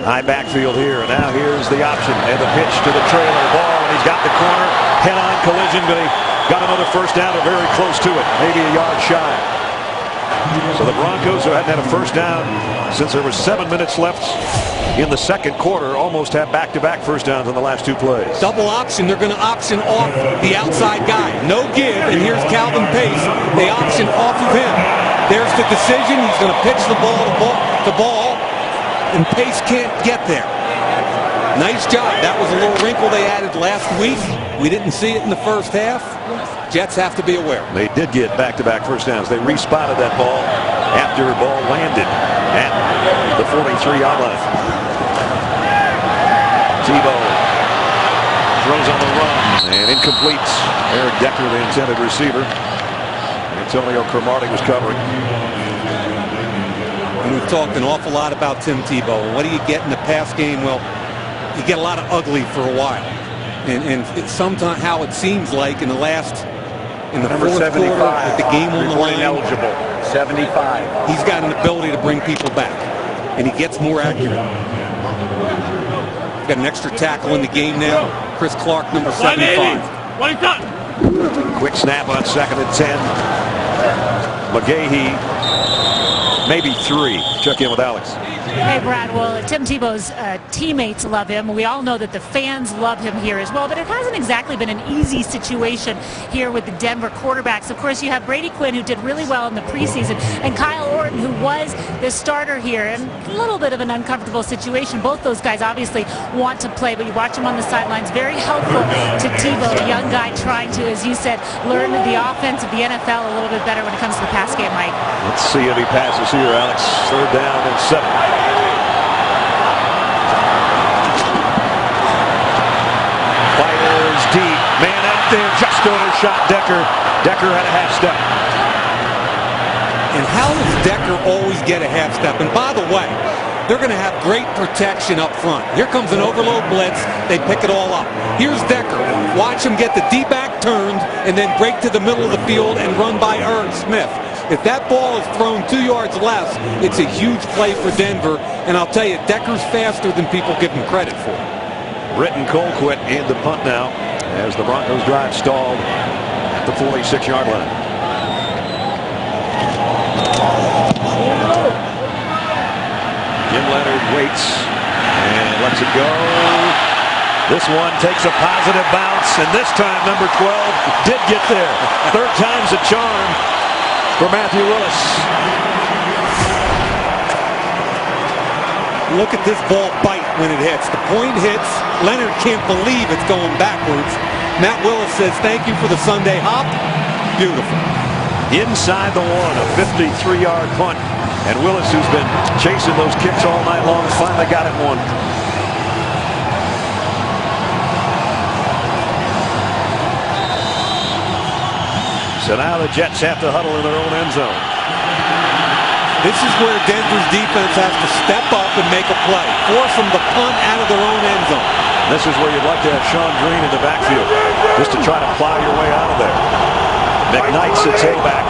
High backfield here. And now here's the option. And the pitch to the trailer. Ball. And he's got the corner. Head-on collision. But he got another first down or very close to it. Maybe a yard shy. So the Broncos, who hadn't had a first down since there was 7 minutes left in the second quarter, almost have back-to-back first downs on the last two plays. Double option. They're going to option off the outside guy. No give, and here's Calvin Pace. They option off of him. There's the decision. He's going to pitch the ball to Ball, and Pace can't get there. Nice job. That was a little wrinkle they added last week. We didn't see it in the first half. Jets have to be aware. They did get back-to-back first downs. They respotted that ball after the ball landed at the 43-yard line. Tebow throws on the run and incomplete. Eric Decker, the intended receiver. Antonio Cromartie was covering. And we've talked an awful lot about Tim Tebow. What do you get in the pass game? Well, you get a lot of ugly for a while. And it's sometimes how it seems like in the Number fourth 75, quarter with the game on the line. Eligible. 75. He's got an ability to bring people back, and he gets more accurate. Got an extra tackle in the game now. Chris Clark, number 75. What he done? Quick snap on 2nd and 10. McGahee, maybe 3. Check in with Alex. Hey, Brad. Well, Tim Tebow's teammates love him. We all know that the fans love him here as well, but it hasn't exactly been an easy situation here with the Denver quarterbacks. Of course, you have Brady Quinn, who did really well in the preseason, and Kyle Orton, who was the starter here, and a little bit of an uncomfortable situation. Both those guys obviously want to play, but you watch him on the sidelines. Very helpful to Tebow, a young guy trying to, as you said, learn the offense of the NFL a little bit better when it comes to the pass game, Mike. Let's see if he passes here, Alex. 3rd down and 7. Fires deep. Man out there just overshot Decker. Decker had a half step. And how does Decker always get a half step? And by the way, they're going to have great protection up front. Here comes an overload blitz. They pick it all up. Here's Decker. Watch him get the D-back turned and then break to the middle of the field and run by Irv Smith. If that ball is thrown 2 yards less, it's a huge play for Denver. And I'll tell you, Decker's faster than people give him credit for. Britton Colquitt in the punt now as the Broncos drive stalled at the 46-yard line. Jim Leonard waits and lets it go. This one takes a positive bounce, and this time number 12 did get there. 3rd time's a charm for Matthew Willis. Look at this ball bite when it hits. The point hits. Leonard can't believe it's going backwards. Matt Willis says, thank you for the Sunday hop. Beautiful. Inside the 1, a 53-yard punt. And Willis, who's been chasing those kicks all night long, finally got it one. So now the Jets have to huddle in their own end zone. This is where Denver's defense has to step up and make a play. Force them to punt out of their own end zone. This is where you'd like to have Sean Green in the backfield, just to try to plow your way out of there. McKnight sits A back.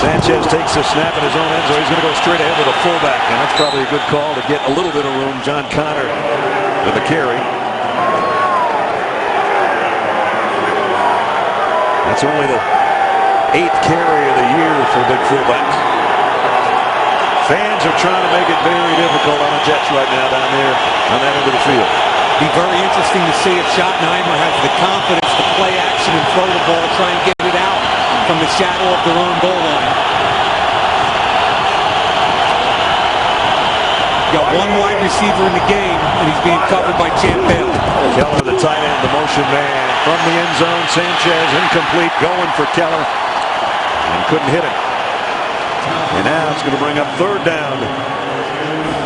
Sanchez takes the snap in his own end zone. He's going to go straight ahead with a fullback, and that's probably a good call to get a little bit of room. John Connor with the carry. That's only the 8th carry of the year for a big fullback. Fans are trying to make it very difficult on the Jets right now down there on that end of the field. Be very interesting to see if Schottenheimer has the confidence to play action and throw the ball, try and get it out from the shadow of their own goal line. Got one wide receiver in the game, and he's being covered by Champ Bailey. Keller, the tight end, the motion man from the end zone. Sanchez incomplete, going for Keller, and couldn't hit it. And now it's going to bring up 3rd down,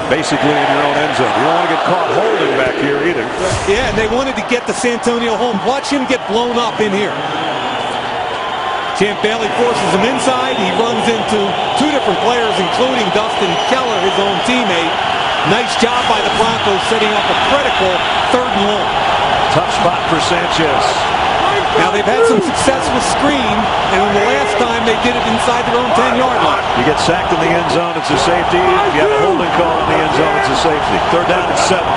basically in your own end zone. You don't want to get caught holding back here either. Yeah, and they wanted to get to Santonio home. Watch him get blown up in here. Champ Bailey forces him inside. He runs into 2 different players, including Dustin Keller, his own teammate. Nice job by the Broncos setting up a critical 3rd and long. Tough spot for Sanchez. Now they've had some success with screen, and the last time they did it inside their own 10-yard line. You get sacked in the end zone, it's a safety. If you have a holding call in the end zone, it's a safety. 3rd down and 7.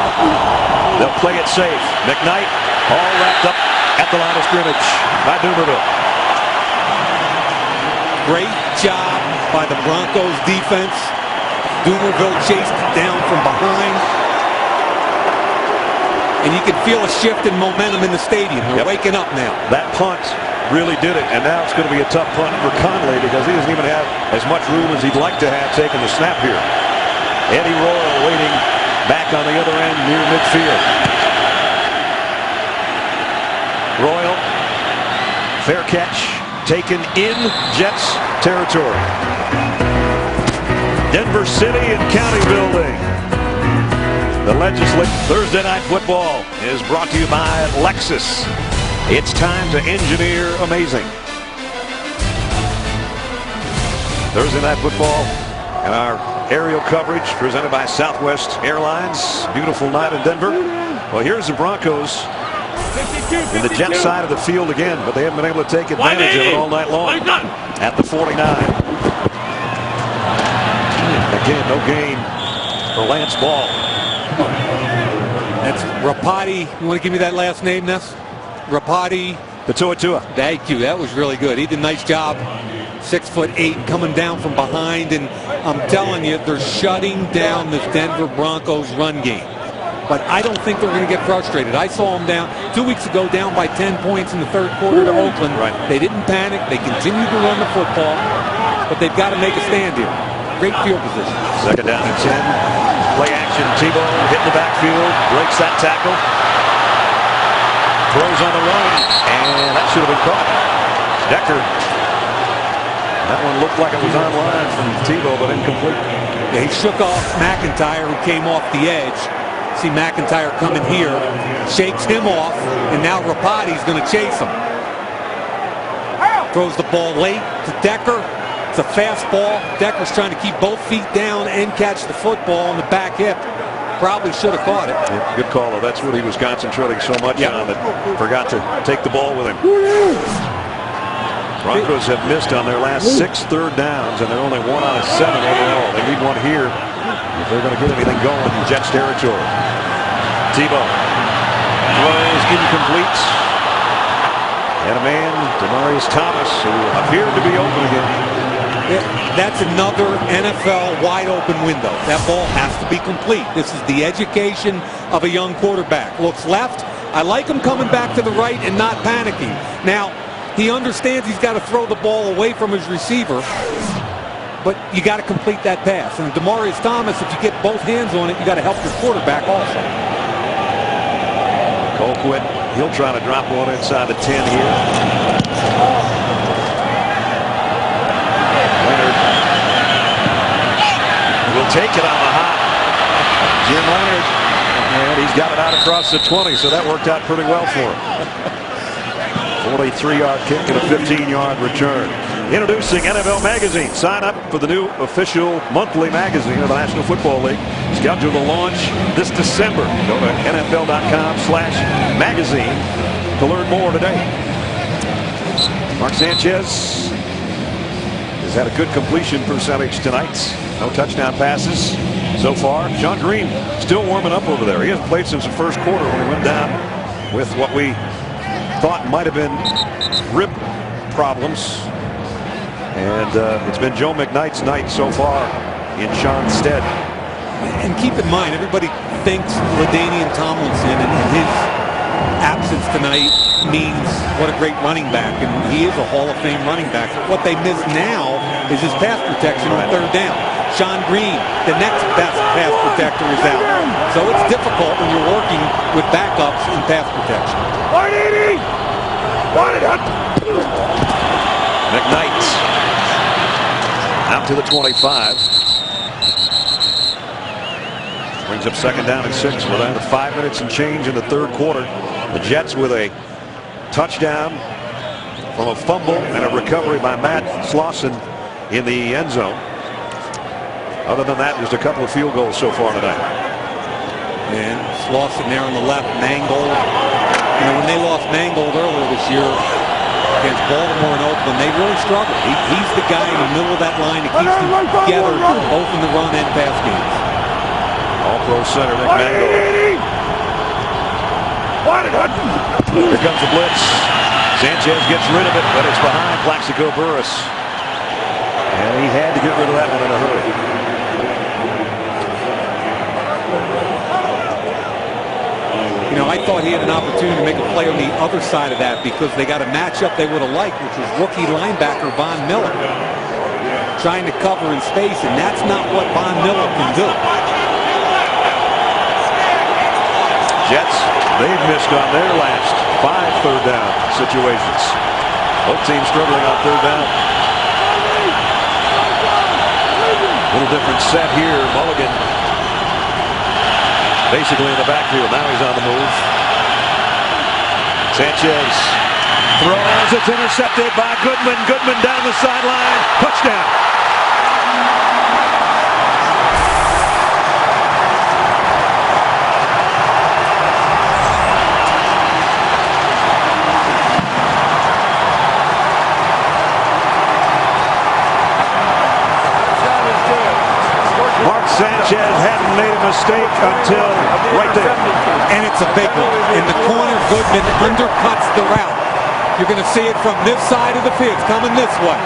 They'll play it safe. McKnight all wrapped up at the line of scrimmage by Dumerville. Great job by the Broncos defense. Dumerville chased down from behind. And you can feel a shift in momentum in the stadium. They're waking up now. That punt really did it, and now it's going to be a tough punt for Conley because he doesn't even have as much room as he'd like to have taking the snap here. Eddie Royal waiting back on the other end near midfield. Royal, fair catch, taken in Jets territory. Denver City and County Building. The legislative Thursday Night Football is brought to you by Lexus. It's time to engineer amazing. Thursday Night Football and our aerial coverage presented by Southwest Airlines. Beautiful night in Denver. Well, here's the Broncos in the Jets side of the field again, but they haven't been able to take advantage of it all night long. At the 49. Again, no gain for Lance Ball. That's Rapati. You want to give me that last name, Ness? Rapati. The Tua. Thank you. That was really good. He did a nice job. 6'8", coming down from behind, and I'm telling you, they're shutting down this Denver Broncos run game. But I don't think they're going to get frustrated. I saw them down 2 weeks ago, down by 10 points in the 3rd quarter to Oakland. Right. They didn't panic. They continued to run the football, but they've got to make a stand here. Great field position. 2nd down and 10. Play action. Tebow hitting the backfield, breaks that tackle, throws on the run, and that should have been caught. Decker. That one looked like it was on line from Tebow, but incomplete. Yeah, he shook off McIntyre, who came off the edge. See McIntyre coming here, shakes him off, and now Rapati's going to chase him. Throws the ball late to Decker. It's a fast ball. Decker's trying to keep both feet down and catch the football on the back hip. Probably should have caught it. Yeah, good call, though. That's what he was concentrating so much on that forgot to take the ball with him. Broncos have missed on their last 6 third downs, and they're only 1 out of 7 overall. They need one here if they're going to get anything going in Jets territory. Tebow throws incomplete. And a man, Demarius Thomas, who appeared to be open again. That's another NFL wide open window. That ball has to be complete. This is the education of a young quarterback. Looks left. I like him coming back to the right and not panicking. Now, he understands he's got to throw the ball away from his receiver, but you got to complete that pass. And Demarius Thomas, if you get both hands on it, you got to help your quarterback also. Colquitt, he'll try to drop one inside the 10 here. Will take it on the hop. Jim Leonard, and he's got it out across the 20, so that worked out pretty well for him. 43-yard kick and a 15-yard return. Introducing NFL Magazine. Sign up for the new official monthly magazine of the National Football League. Scheduled to launch this December. Go to NFL.com/magazine to learn more today. Mark Sanchez is has had a good completion percentage tonight. No touchdown passes so far. Sean Green still warming up over there. He hasn't played since the first quarter when he went down with what we thought might have been rib problems. And it's been Joe McKnight's night so far in Sean's stead. And keep in mind, everybody thinks LaDainian Tomlinson and his absence tonight means what a great running back, and he is a Hall of Fame running back. But what they miss now is his pass protection on third down. Sean Green, the next best pass protector, is out. So it's difficult when you're working with backups in pass protection. McKnight out to the 25. Brings up second down and 6 with under 5 minutes and change in the third quarter. The Jets with a touchdown from a fumble and a recovery by Matt Slauson in the end zone. Other than that, just a couple of field goals so far tonight. And Slauson there on the left, Mangold. You know, when they lost Mangold earlier this year against Baltimore and Oakland, they really struggled. He's the guy in the middle of that line that keeps them together both in the run and pass games. All-pro center Nick Mangold. Here comes the blitz. Sanchez gets rid of it, but it's behind Plaxico Burress. And he had to get rid of that one in a hurry. You know, I thought he had an opportunity to make a play on the other side of that because they got a matchup they would have liked, which was rookie linebacker Von Miller trying to cover in space, and that's not what Von Miller can do. Jets, they've missed on their last 5 third down situations. Both teams struggling on third down. Little different set here. Mulligan basically in the backfield. Now he's on the move. Sanchez throws. It's intercepted by Goodman. Goodman down the sideline. Touchdown. Sanchez hadn't made a mistake until right there. And it's a big one. In the corner, Goodman undercuts the route. You're going to see it from this side of the field. It's coming this way.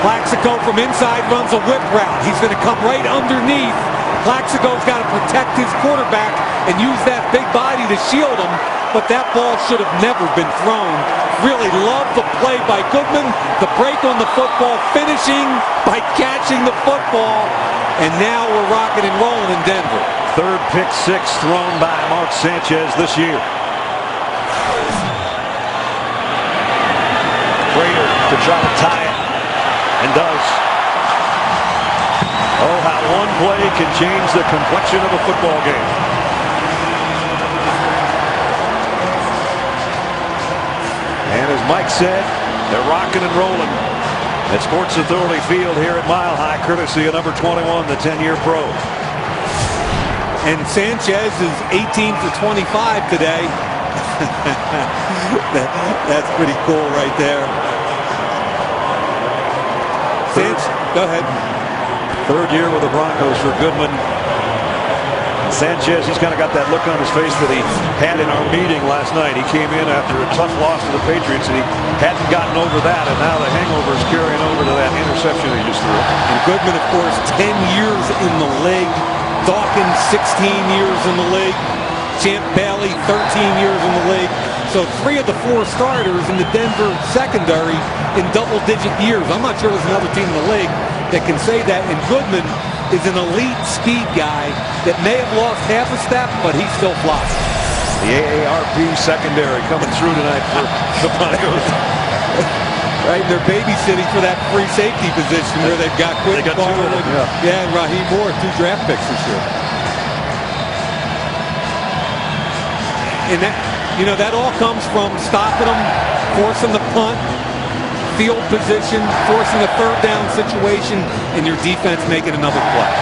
Plaxico from inside runs a whip route. He's going to come right underneath. Plaxico's got to protect his quarterback and use that big body to shield him. But that ball should have never been thrown. Really love the play by Goodman. The break on the football, finishing by catching the football. And now we're rocking and rolling in Denver. Third pick 6 thrown by Mark Sanchez this year. Prater to try to tie it, and does. Oh, how one play can change the complexion of a football game. And as Mike said, they're rocking and rolling at Sports Authority Field here at Mile High, courtesy of number 21, the 10-year pro. And Sanchez is 18 for 25 today. That's pretty cool right there. Go ahead. Third year with the Broncos for Goodman. Sanchez, he's kind of got that look on his face that he had in our meeting last night. He came in after a tough loss to the Patriots, and he hadn't gotten over that, and now the hangover is carrying over to that interception he just threw. And Goodman, of course, 10 years in the league. Dawkins, 16 years in the league. Champ Bailey, 13 years in the league. So 3 of the 4 starters in the Denver secondary in double-digit years. I'm not sure there's another team in the league that can say that. And Goodman is an elite speed guy that may have lost half a step, but he still flies. The AARP secondary coming through tonight for the Broncos. Right, they're babysitting for that free safety position where they've got Quick Barlow and Raheem Moore, 2 draft picks this year. And that, you know, that all comes from stopping them, forcing the punt, field position, forcing a third down situation, and your defense making another play.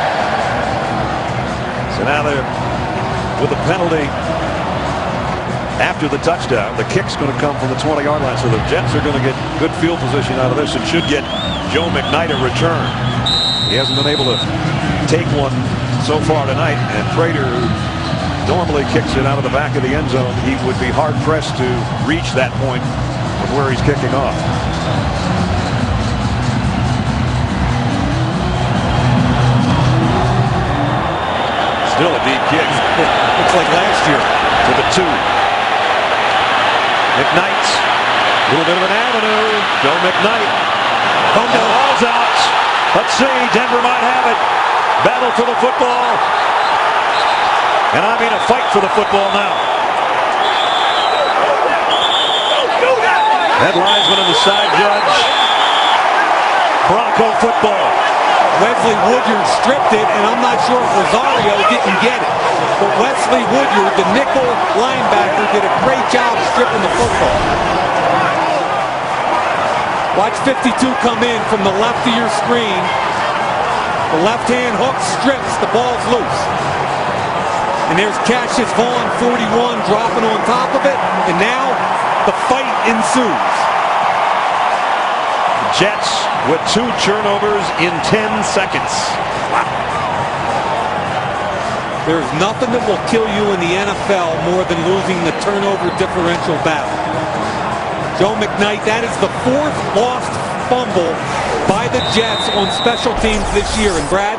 So now they're with a penalty after the touchdown. The kick's going to come from the 20-yard line, so the Jets are going to get good field position out of this and should get Joe McKnight a return. He hasn't been able to take one so far tonight, and Prater, who normally kicks it out of the back of the end zone, he would be hard-pressed to reach that point from where he's kicking off. Still a deep kick. Looks like last year. To the 2. McKnight. A little bit of an avenue. Joe McKnight. And the ball's out. Let's see. Denver might have it. Battle for the football. And I mean a fight for the football now. Head linesman and the side judge. Bronco football. Wesley Woodyard stripped it, and I'm not sure if Rosario didn't get it. But Wesley Woodyard, the nickel linebacker, did a great job stripping the football. Watch 52 come in from the left of your screen. The left-hand hook strips, the ball's loose. And there's Cassius Vaughn, 41, dropping on top of it. And now the fight ensues. Jets with 2 turnovers in 10 seconds. Wow. There's nothing that will kill you in the NFL more than losing the turnover differential battle. Joe McKnight, that is the 4th lost fumble by the Jets on special teams this year. And Brad,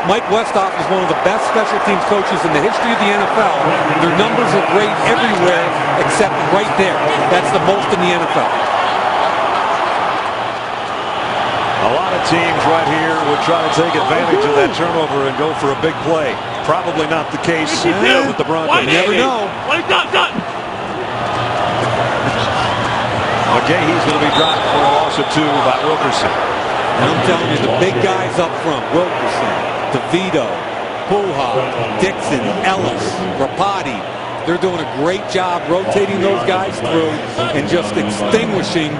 Mike Westhoff is one of the best special teams coaches in the history of the NFL. Their numbers are great everywhere except right there. That's the most in the NFL. A lot of teams right here would try to take advantage of that turnover and go for a big play. Probably not the case with the Broncos. You never know. McGahee's going to be dropped for a loss of 2 by Wilkerson. And I'm telling you, the big guys up front, Wilkerson, DeVito, Puha, Dixon, Ellis, Rapati, they're doing a great job rotating those guys through and just extinguishing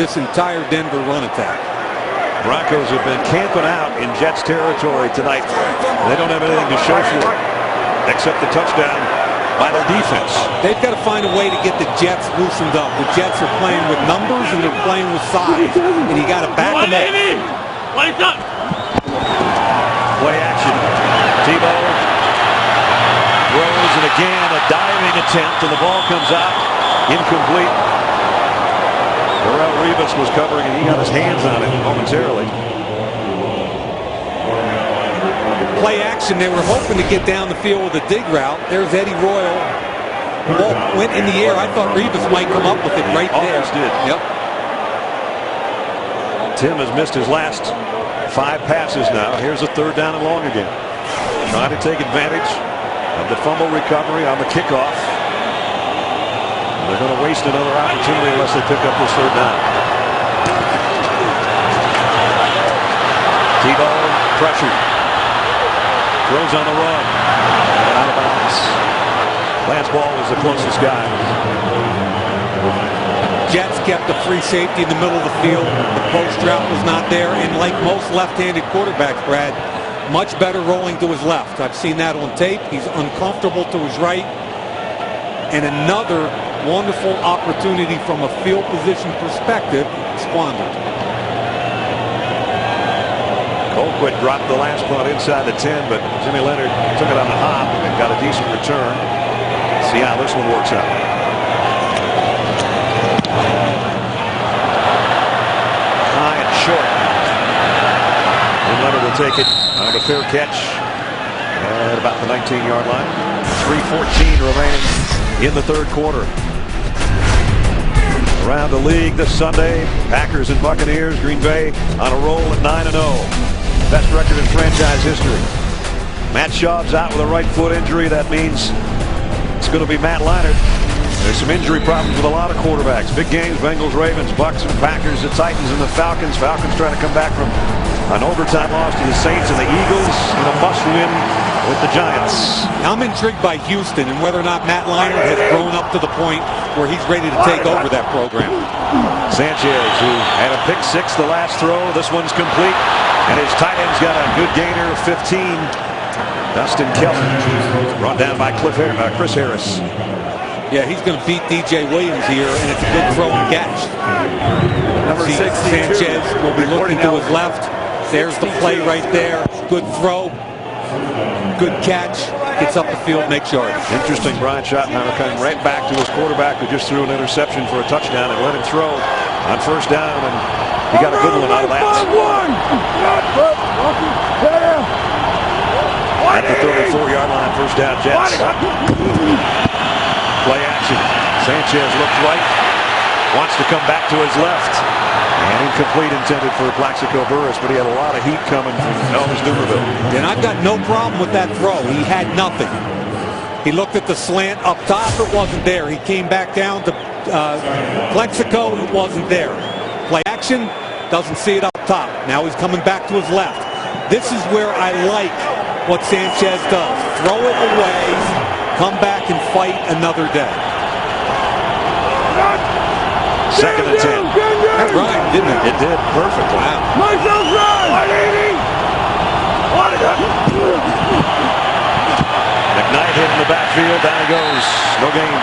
this entire Denver run attack. Broncos have been camping out in Jets territory tonight. They don't have anything to show for it except the touchdown by their defense. They've got to find a way to get the Jets loosened up. The Jets are playing with numbers and they're playing with size, and you got to back them up. Play action. Tebow throws, and again a diving attempt, and the ball comes out incomplete. Darrelle Revis was covering, and he got his hands on it momentarily. Play action. They were hoping to get down the field with a dig route. There's Eddie Royal. The ball went in the air. I thought Revis might come up with it right there. Almost did. Yep. Tim has missed his last 5 passes now. Here's a 3rd down and long again. Trying to take advantage of the fumble recovery on the kickoff. They're going to waste another opportunity unless they pick up this 3rd down. Tebow pressured. Throws on the run. And out of bounds. Lance Ball was the closest guy. Jets kept a free safety in the middle of the field. The post route was not there. And like most left-handed quarterbacks, Brad, much better rolling to his left. I've seen that on tape. He's uncomfortable to his right. And another wonderful opportunity from a field position perspective squandered. Colquitt dropped the last punt inside the 10, but Jimmy Leonard took it on the hop and got a decent return. See how this one works out. High and short. And Leonard will take it on the fair catch at about the 19-yard line. 3:14 remaining in the 3rd quarter. Around the league this Sunday, Packers and Buccaneers, Green Bay on a roll at 9-0. Best record in franchise history. Matt Schaub's out with a right foot injury. That means it's going to be Matt Leinart. There's some injury problems with a lot of quarterbacks. Big games, Bengals, Ravens, Bucks, and Packers, the Titans, and the Falcons. Falcons trying to come back from an overtime loss to the Saints, and the Eagles in a must-win with the Giants. I'm intrigued by Houston and whether or not Matt Leinart has grown up to the point where he's ready to take over that program. Sanchez, who had a pick 6 the last throw. This one's complete, and his tight end's got a good gainer of 15. Dustin Kelly brought down by Chris Harris. Yeah, he's going to beat DJ Williams here, and it's a good throw and catch. Number 62. Sanchez will be looking to his left. There's the play right there. Good throw. Good catch. Gets up the field, makes yards. Interesting, Brian Schottenheimer coming right back to his quarterback who just threw an interception for a touchdown and let him throw on first down, and he got a good one out of that. At the 34-yard line, first down, Jets. Play action. Sanchez looks right, wants to come back to his left. And incomplete, intended for Plaxico Burress, but he had a lot of heat coming from Elvis Dumerville. And I've got no problem with that throw. He had nothing. He looked at the slant up top, it wasn't there. He came back down to Plaxico, it wasn't there. Play action, doesn't see it up top. Now he's coming back to his left. This is where I like what Sanchez does. Throw it away, come back and fight another day. Second and 10. That rhymed, didn't it? It did. Perfect. Wow. Myself run! McKnight hit in the backfield. Down he goes. No gain.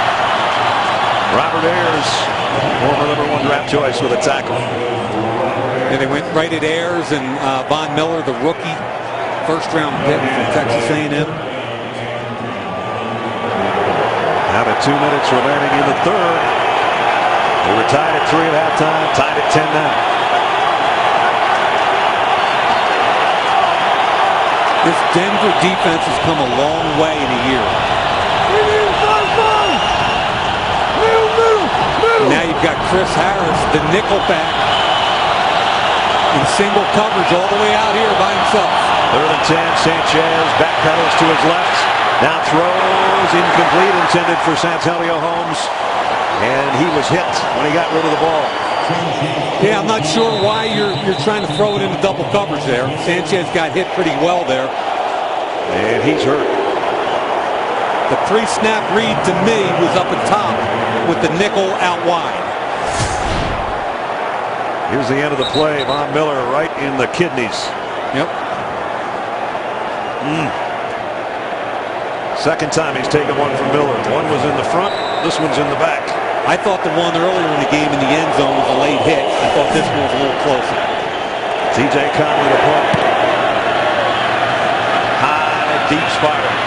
Robert Ayers, former #1 draft choice, with a tackle. And they went right at Ayers and Von Miller, the rookie, first-round pick from Texas A&M. Now to 2 minutes remaining in the third. They were tied at 3 at halftime, tied at 10 now. This Denver defense has come a long way in a year. Now you've got Chris Harris, the nickelback, in single coverage all the way out here by himself. Third and 10, Sanchez backpedals to his left. Now throws incomplete, intended for Santonio Holmes. And he was hit when he got rid of the ball. Yeah, I'm not sure why you're trying to throw it into double coverage there. Sanchez got hit pretty well there. And he's hurt. The pre-snap read to me was up at top with the nickel out wide. Here's the end of the play. Von Miller right in the kidneys. Yep. Second time he's taken one from Miller. One was in the front. This one's in the back. I thought the one earlier in the game in the end zone was a late hit. I thought this one was a little closer. T.J. Conley the punt. High, deep spiral.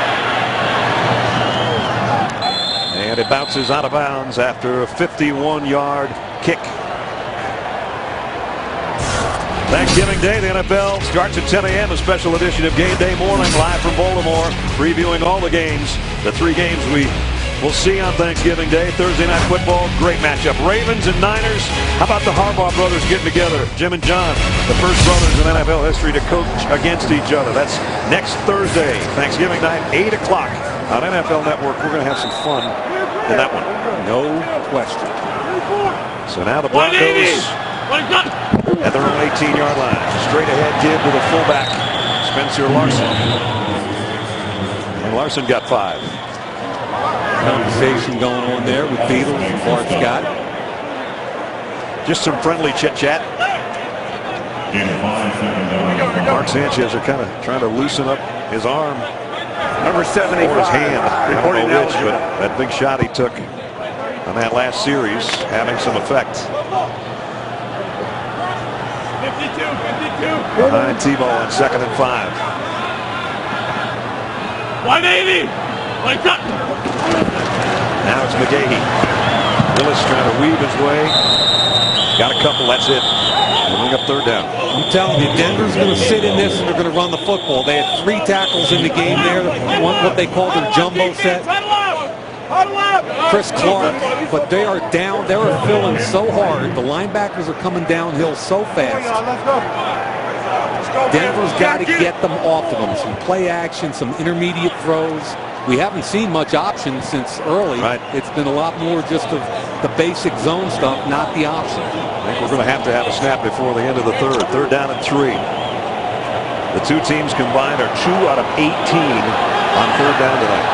And it bounces out of bounds after a 51-yard kick. Thanksgiving Day, the NFL starts at 10 a.m. A special edition of Game Day Morning, live from Baltimore, previewing all the games, the 3 games we will see on Thanksgiving Day. Thursday Night Football, great matchup. Ravens and Niners. How about the Harbaugh brothers getting together? Jim and John, the first brothers in NFL history to coach against each other. That's next Thursday, Thanksgiving night, 8 o'clock on NFL Network. We're going to have some fun in that one. No question. So now the Broncos at their own 18-yard line. Straight ahead give to the fullback, Spencer Larson. And Larson got 5. Conversation going on there with Beatles and Bart Scott. Just some friendly chit-chat. Mark Sanchez are kind of trying to loosen up his arm. Number 75. Or his hand. I don't Reporting know which, eligible. but that big shot he took on that last series having some effect. 52. Behind Tebow on 2nd and 5. 180. Wake up. Now it's McGahee. Willis trying to weave his way. Got a couple, that's it. Moving up 3rd down. I'm telling you, Denver's going to sit in this and they're going to run the football. They had 3 tackles in the game there. What they call their jumbo set. Chris Clark, but they are down. They are filling so hard. The linebackers are coming downhill so fast. Denver's got to get them off of them. Some play action, some intermediate throws. We haven't seen much option since early. Right. It's been a lot more just of the basic zone stuff, not the option. I think we're going to have a snap before the end of the 3rd. 3rd down and 3. The 2 teams combined are 2 out of 18 on 3rd down tonight.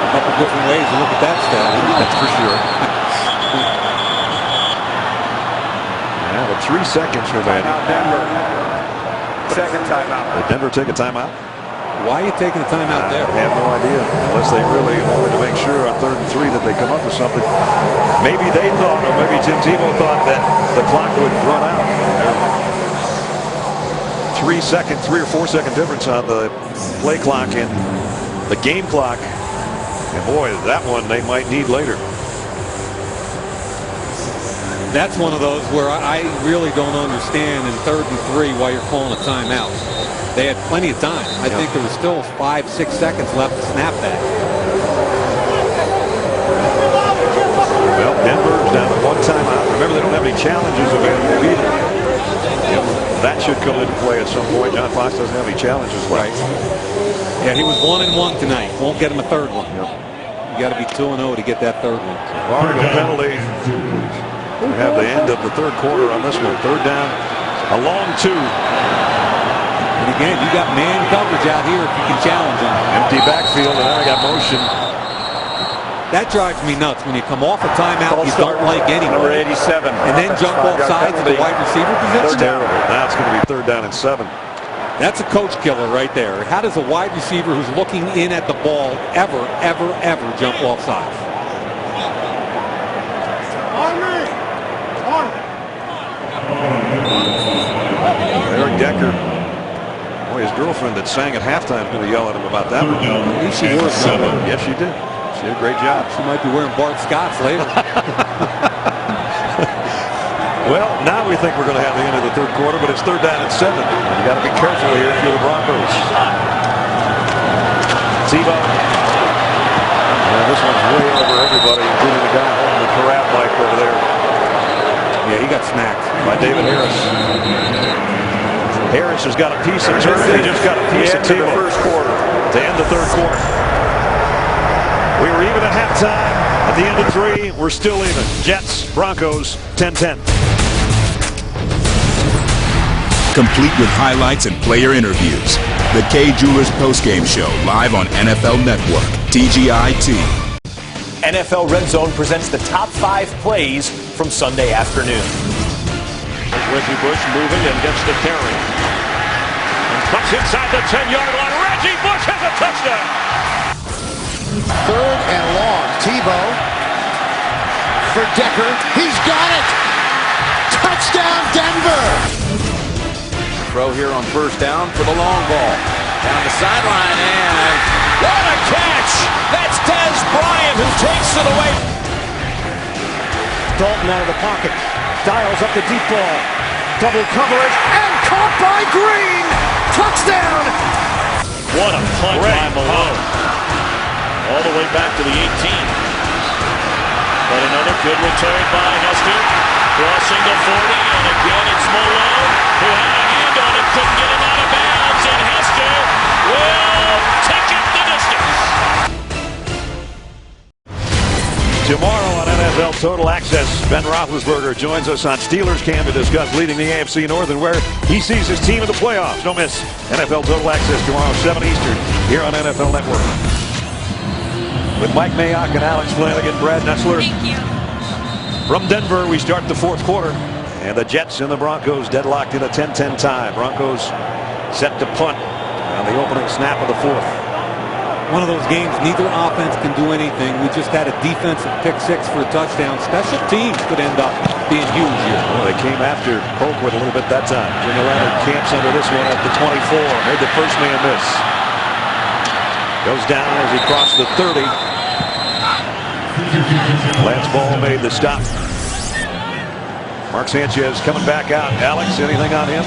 A couple different ways to look at that stat. That's for sure. Now with 3 seconds remaining. Denver. Second timeout. Did Denver take a timeout? Why are you taking the timeout there? I have no idea, unless they really wanted to make sure on 3rd and 3 that they come up with something. Maybe they thought, or maybe Tim Tebow thought that the clock would run out. 3 or 4 second difference on the play clock and the game clock. And boy, that one they might need later. That's one of those where I really don't understand in 3rd and 3 why you're calling a timeout. They had plenty of time. I think there was still 5-6 seconds left to snap that. Well, Denver's down to 1 timeout. Remember, they don't have any challenges available either. That should come into play at some point. John Fox doesn't have any challenges left. Right. Yeah, he was 1-1 tonight. Won't get him a 3rd one. You got to be 2-0 to get that 3rd one. Barring a penalty, we have the end of the 3rd quarter on this one. 3rd down, a long 2. And again, you got man coverage out here if you can challenge him. Empty backfield, and then I got motion. That drives me nuts when you come off a timeout you don't like anyway. Number 87. And then jump off sides of the wide receiver position. Terrible. Now it's going to be 3rd down and 7. That's a coach killer right there. How does a wide receiver who's looking in at the ball ever jump off sides? Eric Decker. Boy, his girlfriend that sang at halftime is going to yell at him about that one. At least she wore something. Yes, she did. She did a great job. She might be wearing Bart Scott's later. Well, now we think we're going to have the end of the 3rd quarter, but it's 3rd down and 7. You got to be careful here if you're the Broncos. Tebow. And this one's way over everybody, including the guy holding the corral mic over there. Yeah, he got smacked by David Harris. Harris has got a piece of turf. He just got a piece of Tebow. The 1st quarter. To end the 3rd quarter. We were even at halftime. At the end of 3, we're still even. Jets, Broncos, 10-10. Complete with highlights and player interviews. The Kay Jewelers postgame show live on NFL Network, TGIT. NFL Red Zone presents the top 5 plays from Sunday afternoon. Reggie Bush moving and gets the carry. And cuts inside the 10-yard line. Reggie Bush has a touchdown. 3rd and long. Tebow for Decker. He's got it. Touchdown, Denver. Throw here on 1st down for the long ball. Down the sideline, and what a catch! That's Dez Bryant who takes it away. Dalton out of the pocket. Dials up the deep ball. Double coverage, and caught by Green. Touchdown. What a punt by Malone. All the way back to the 18. But another good return by Hester. Crossing the 40, and again it's Malone, who had a hand on it, couldn't get him out of bounds, and Hester will take it the distance. Tomorrow on NFL Total Access, Ben Roethlisberger joins us on Steelers Cam to discuss leading the AFC North and where he sees his team in the playoffs. Don't miss NFL Total Access tomorrow, 7 Eastern, here on NFL Network. With Mike Mayock and Alex Flanagan, Brad Netzler. Thank you. From Denver, we start the 4th quarter. And the Jets and the Broncos deadlocked in a 10-10 tie. Broncos set to punt on the opening snap of the 4th. One of those games, neither offense can do anything. We just had a defensive pick-6 for a touchdown. Special teams could end up being huge here. Well, they came after Colquitt a little bit that time. Jimmy Leonard camps under this one at the 24. Made the first man miss. Goes down as he crossed the 30. Lance Ball made the stop. Mark Sanchez coming back out. Alex, anything on him?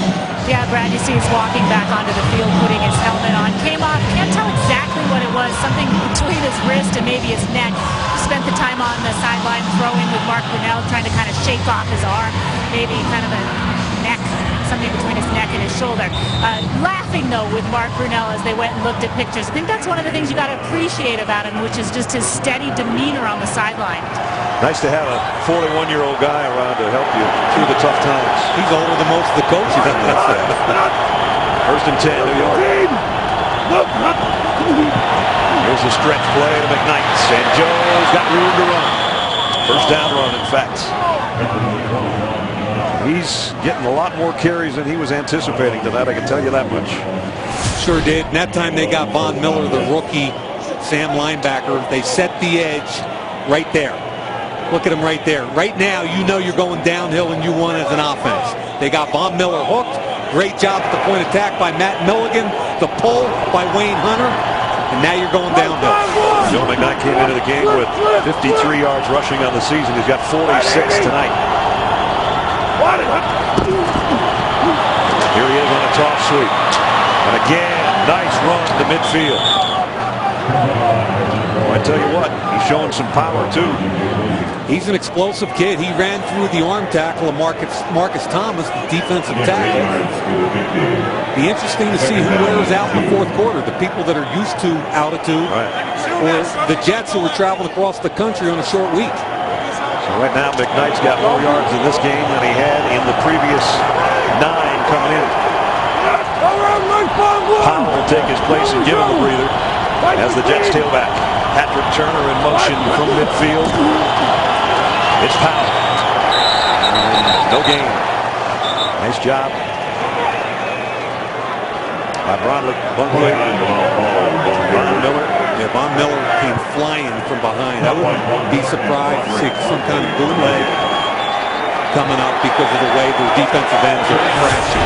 Yeah, Brad, you see he's walking back onto the field, putting his helmet on. Came off, can't tell exactly what it was. Something between his wrist and maybe his neck. Spent the time on the sideline throwing with Mark Brunell, trying to kind of shake off his arm. Maybe kind of a neck, something between his neck and his shoulder. Laughing, though, with Mark Brunell as they went and looked at pictures. I think that's one of the things you got to appreciate about him, which is just his steady demeanor on the sideline. Nice to have a 41-year-old guy around to help you through the tough times. He's older than most of the coaches in that staff. 1st and 10, New York. Here's a stretch play to McKnight, and Joe's got room to run. 1st down run, in fact. He's getting a lot more carries than he was anticipating tonight, I can tell you that much. sure did. And that time they got Von Miller, the rookie Sam linebacker. They set the edge right there. Look at him right there. Right now, you know you're going downhill and you won as an offense. They got Von Miller hooked. Great job at the point attack by Matt Milligan. The pull by Wayne Hunter. And now you're going downhill. Joe McKnight came into the game with 53 yards rushing on the season. He's got 46 tonight. Here he is on a toss sweep. And again, nice run to midfield. Well, I tell you what, he's showing some power too. He's an explosive kid. He ran through the arm tackle of Marcus Thomas, the defensive tackle. Be interesting to see who wears out in the fourth quarter. The people that are used to altitude, or the Jets who were traveling across the country on a short week. So right now, McKnight's got more yards in this game than he had in the previous 9 coming in. Powell will take his place and give him a breather as the Jets tailback. Patrick Turner in motion from midfield. It's Powell. No gain. Nice job by Brodley. Von Miller. Yeah, Von Miller came flying from behind. I wouldn't be surprised to see some kind of bootleg coming up because of the way the defensive ends are crashing.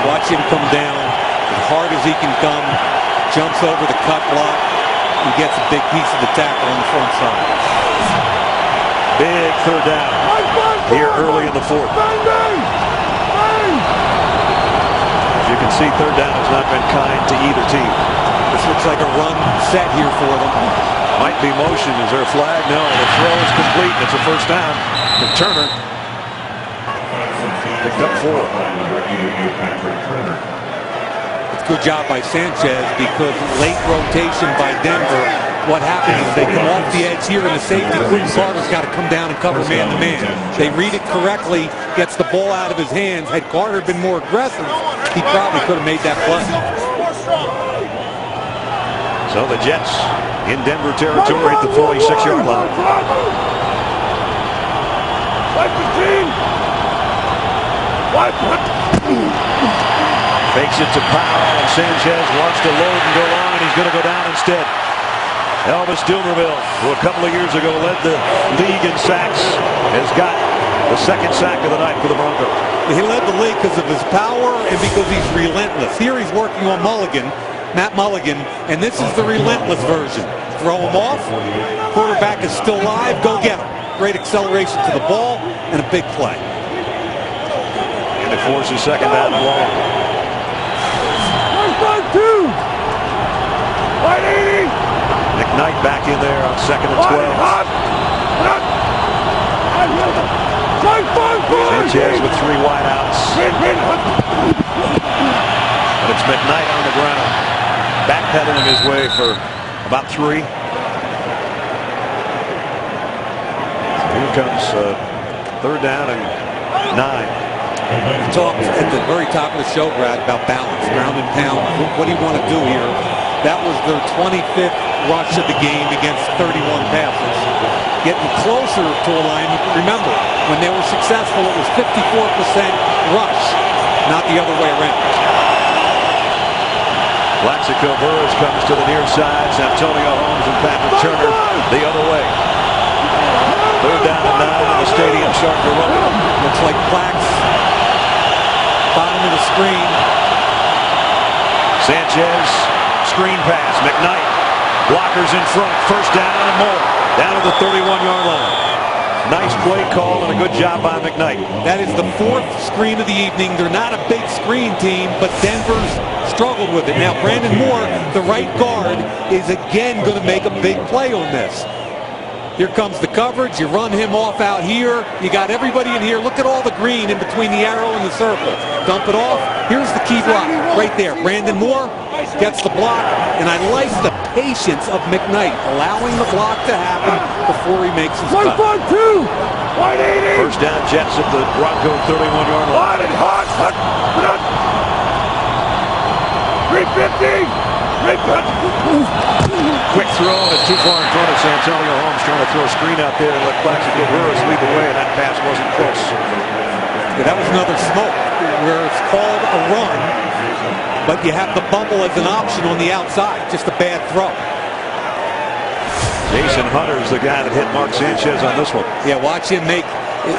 Watch him come down as hard as he can come. Jumps over the cut block. He gets a big piece of the tackle on the front side. Big third down here early in the fourth. As you can see, third down has not been kind to either team. This looks like a run set here for them. Might be motion. Is there a flag? No. The throw is complete. It's a first down for Turner. Picked up 4. It's a good job by Sanchez because late rotation by Denver. What happens is they come off the edge here in the safety. Quentin Carter's got to come down and cover man-to-man. They read it correctly, gets the ball out of his hands. Had Carter been more aggressive, he probably could have made that play. So the Jets in Denver territory at the 46-yard line. Fakes it to Powell, and Sanchez wants to load and go on, and he's going to go down instead. Elvis Dumerville, who a couple of years ago led the league in sacks, has got the second sack of the night for the Broncos. He led the league because of his power and because he's relentless. Here he's working on Matt Mulligan, and this is the relentless version. Throw him off, quarterback is still alive, go get him. Great acceleration to the ball, and a big play. And it forces second down and long. McKnight back in there on 2nd and 12. Sanchez with 3 wideouts. But it's McKnight on the ground, backpedaling his way for about 3. Here comes third down and 9. We talked at the very top of the show, Brad, about balance, ground and pound. What do you want to do here? That was their 25th rush of the game against 31 passes. Getting closer to alignment. Remember, when they were successful, it was 54% rush, not the other way around. Plaxico Burress comes to the near side. Antonio Holmes and Patrick Turner the other way. Third down and 9, and the stadium starting to rumble. Looks like Plax, bottom of the screen. Sanchez, screen pass. McKnight, blockers in front. First down and more. Down to the 31-yard line. Nice play call and a good job by McKnight. That is the 4th screen of the evening. They're not a big screen team, but Denver's struggled with it. Now, Brandon Moore, the right guard, is again going to make a big play on this. Here comes the coverage. You run him off out here. You got everybody in here. Look at all the green in between the arrow and the circle. Dump it off. Here's the key block right there. Brandon Moore gets the block, and I like the patience of McKnight, allowing the block to happen before he makes his cut. First down, Jets at the Bronco 31-yard line. 350. Quick throw, and it's too far in front of Antonio Holmes, trying to throw a screen out there and let Plaxico Burress lead the way, and that pass wasn't close. Yeah, that was another smoke, where it's called a run. but you have the bubble as an option on the outside. Just a bad throw. Jason Hunter's the guy that hit Mark Sanchez on this one. Yeah, watch him make.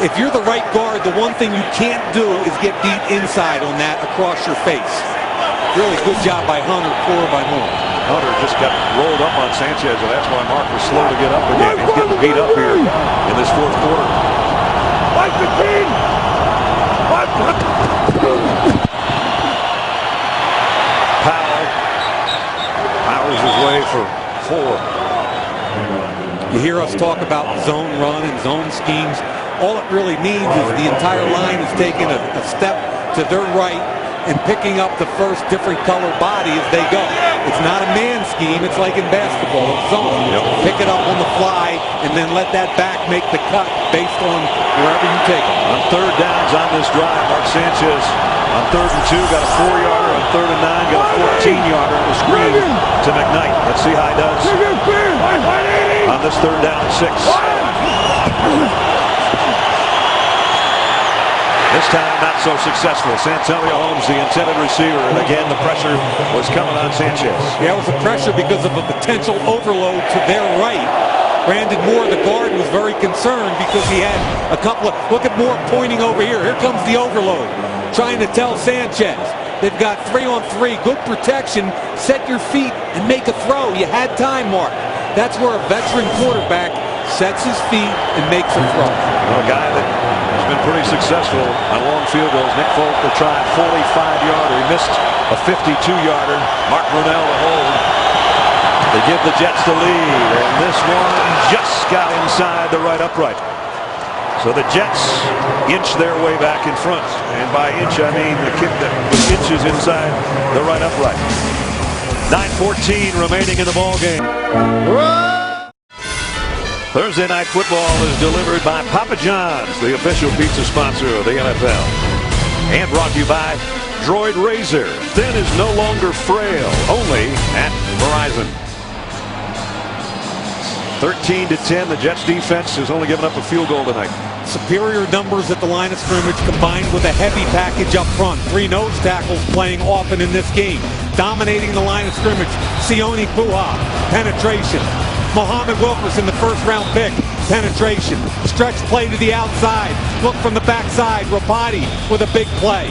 If you're the right guard, the one thing you can't do is get beat inside on that across your face. Really good job by Hunter, poor by Moore. Hunter just got rolled up on Sanchez, and that's why Mark was slow to get up again. He's getting beat up here in this fourth quarter. Fight the king! Powell powers his way for 4. You hear us talk about zone run and zone schemes. All it really means is the entire line is taking a step to their right and picking up the first different color body as they go. It's not a man scheme. It's like in basketball. It's zone. Pick it up on the fly and then let that back make the cut based on wherever you take it. On third downs on this drive, Mark Sanchez on 3rd and 2 got a 4-yarder. On 3rd and 9 got a 14-yarder. The screen to McKnight. Let's see how he does on this 3rd down and 6. This time, not so successful. Santonio Holmes, the intended receiver, and again, the pressure was coming on Sanchez. Yeah, it was a pressure because of a potential overload to their right. Brandon Moore, the guard, was very concerned because he had a couple of... Look at Moore pointing over here. Here comes the overload. Trying to tell Sanchez. They've got 3-on-3. Good protection. Set your feet and make a throw. You had time, Mark. That's where a veteran quarterback sets his feet and makes a throw. Well, a guy that has been pretty successful on long field goals. Nick Folk to try a 45-yarder. He missed a 52-yarder. Mark Brunell to hold. They give the Jets the lead, and this one just got inside the right upright. So the Jets inch their way back in front, and by inch I mean the kick that was inches inside the right upright. 9:14 remaining in the ball game. Thursday Night Football is delivered by Papa John's, the official pizza sponsor of the NFL. And brought to you by Droid Razor. Thin is no longer frail, only at Verizon. 13-10, the Jets defense has only given up a field goal tonight. Superior numbers at the line of scrimmage combined with a heavy package up front. 3 nose tackles playing often in this game. Dominating the line of scrimmage. Sione Puha, penetration. Muhammad Wilkerson, the first-round pick, penetration. Stretch play to the outside. Look from the backside. Rapati with a big play.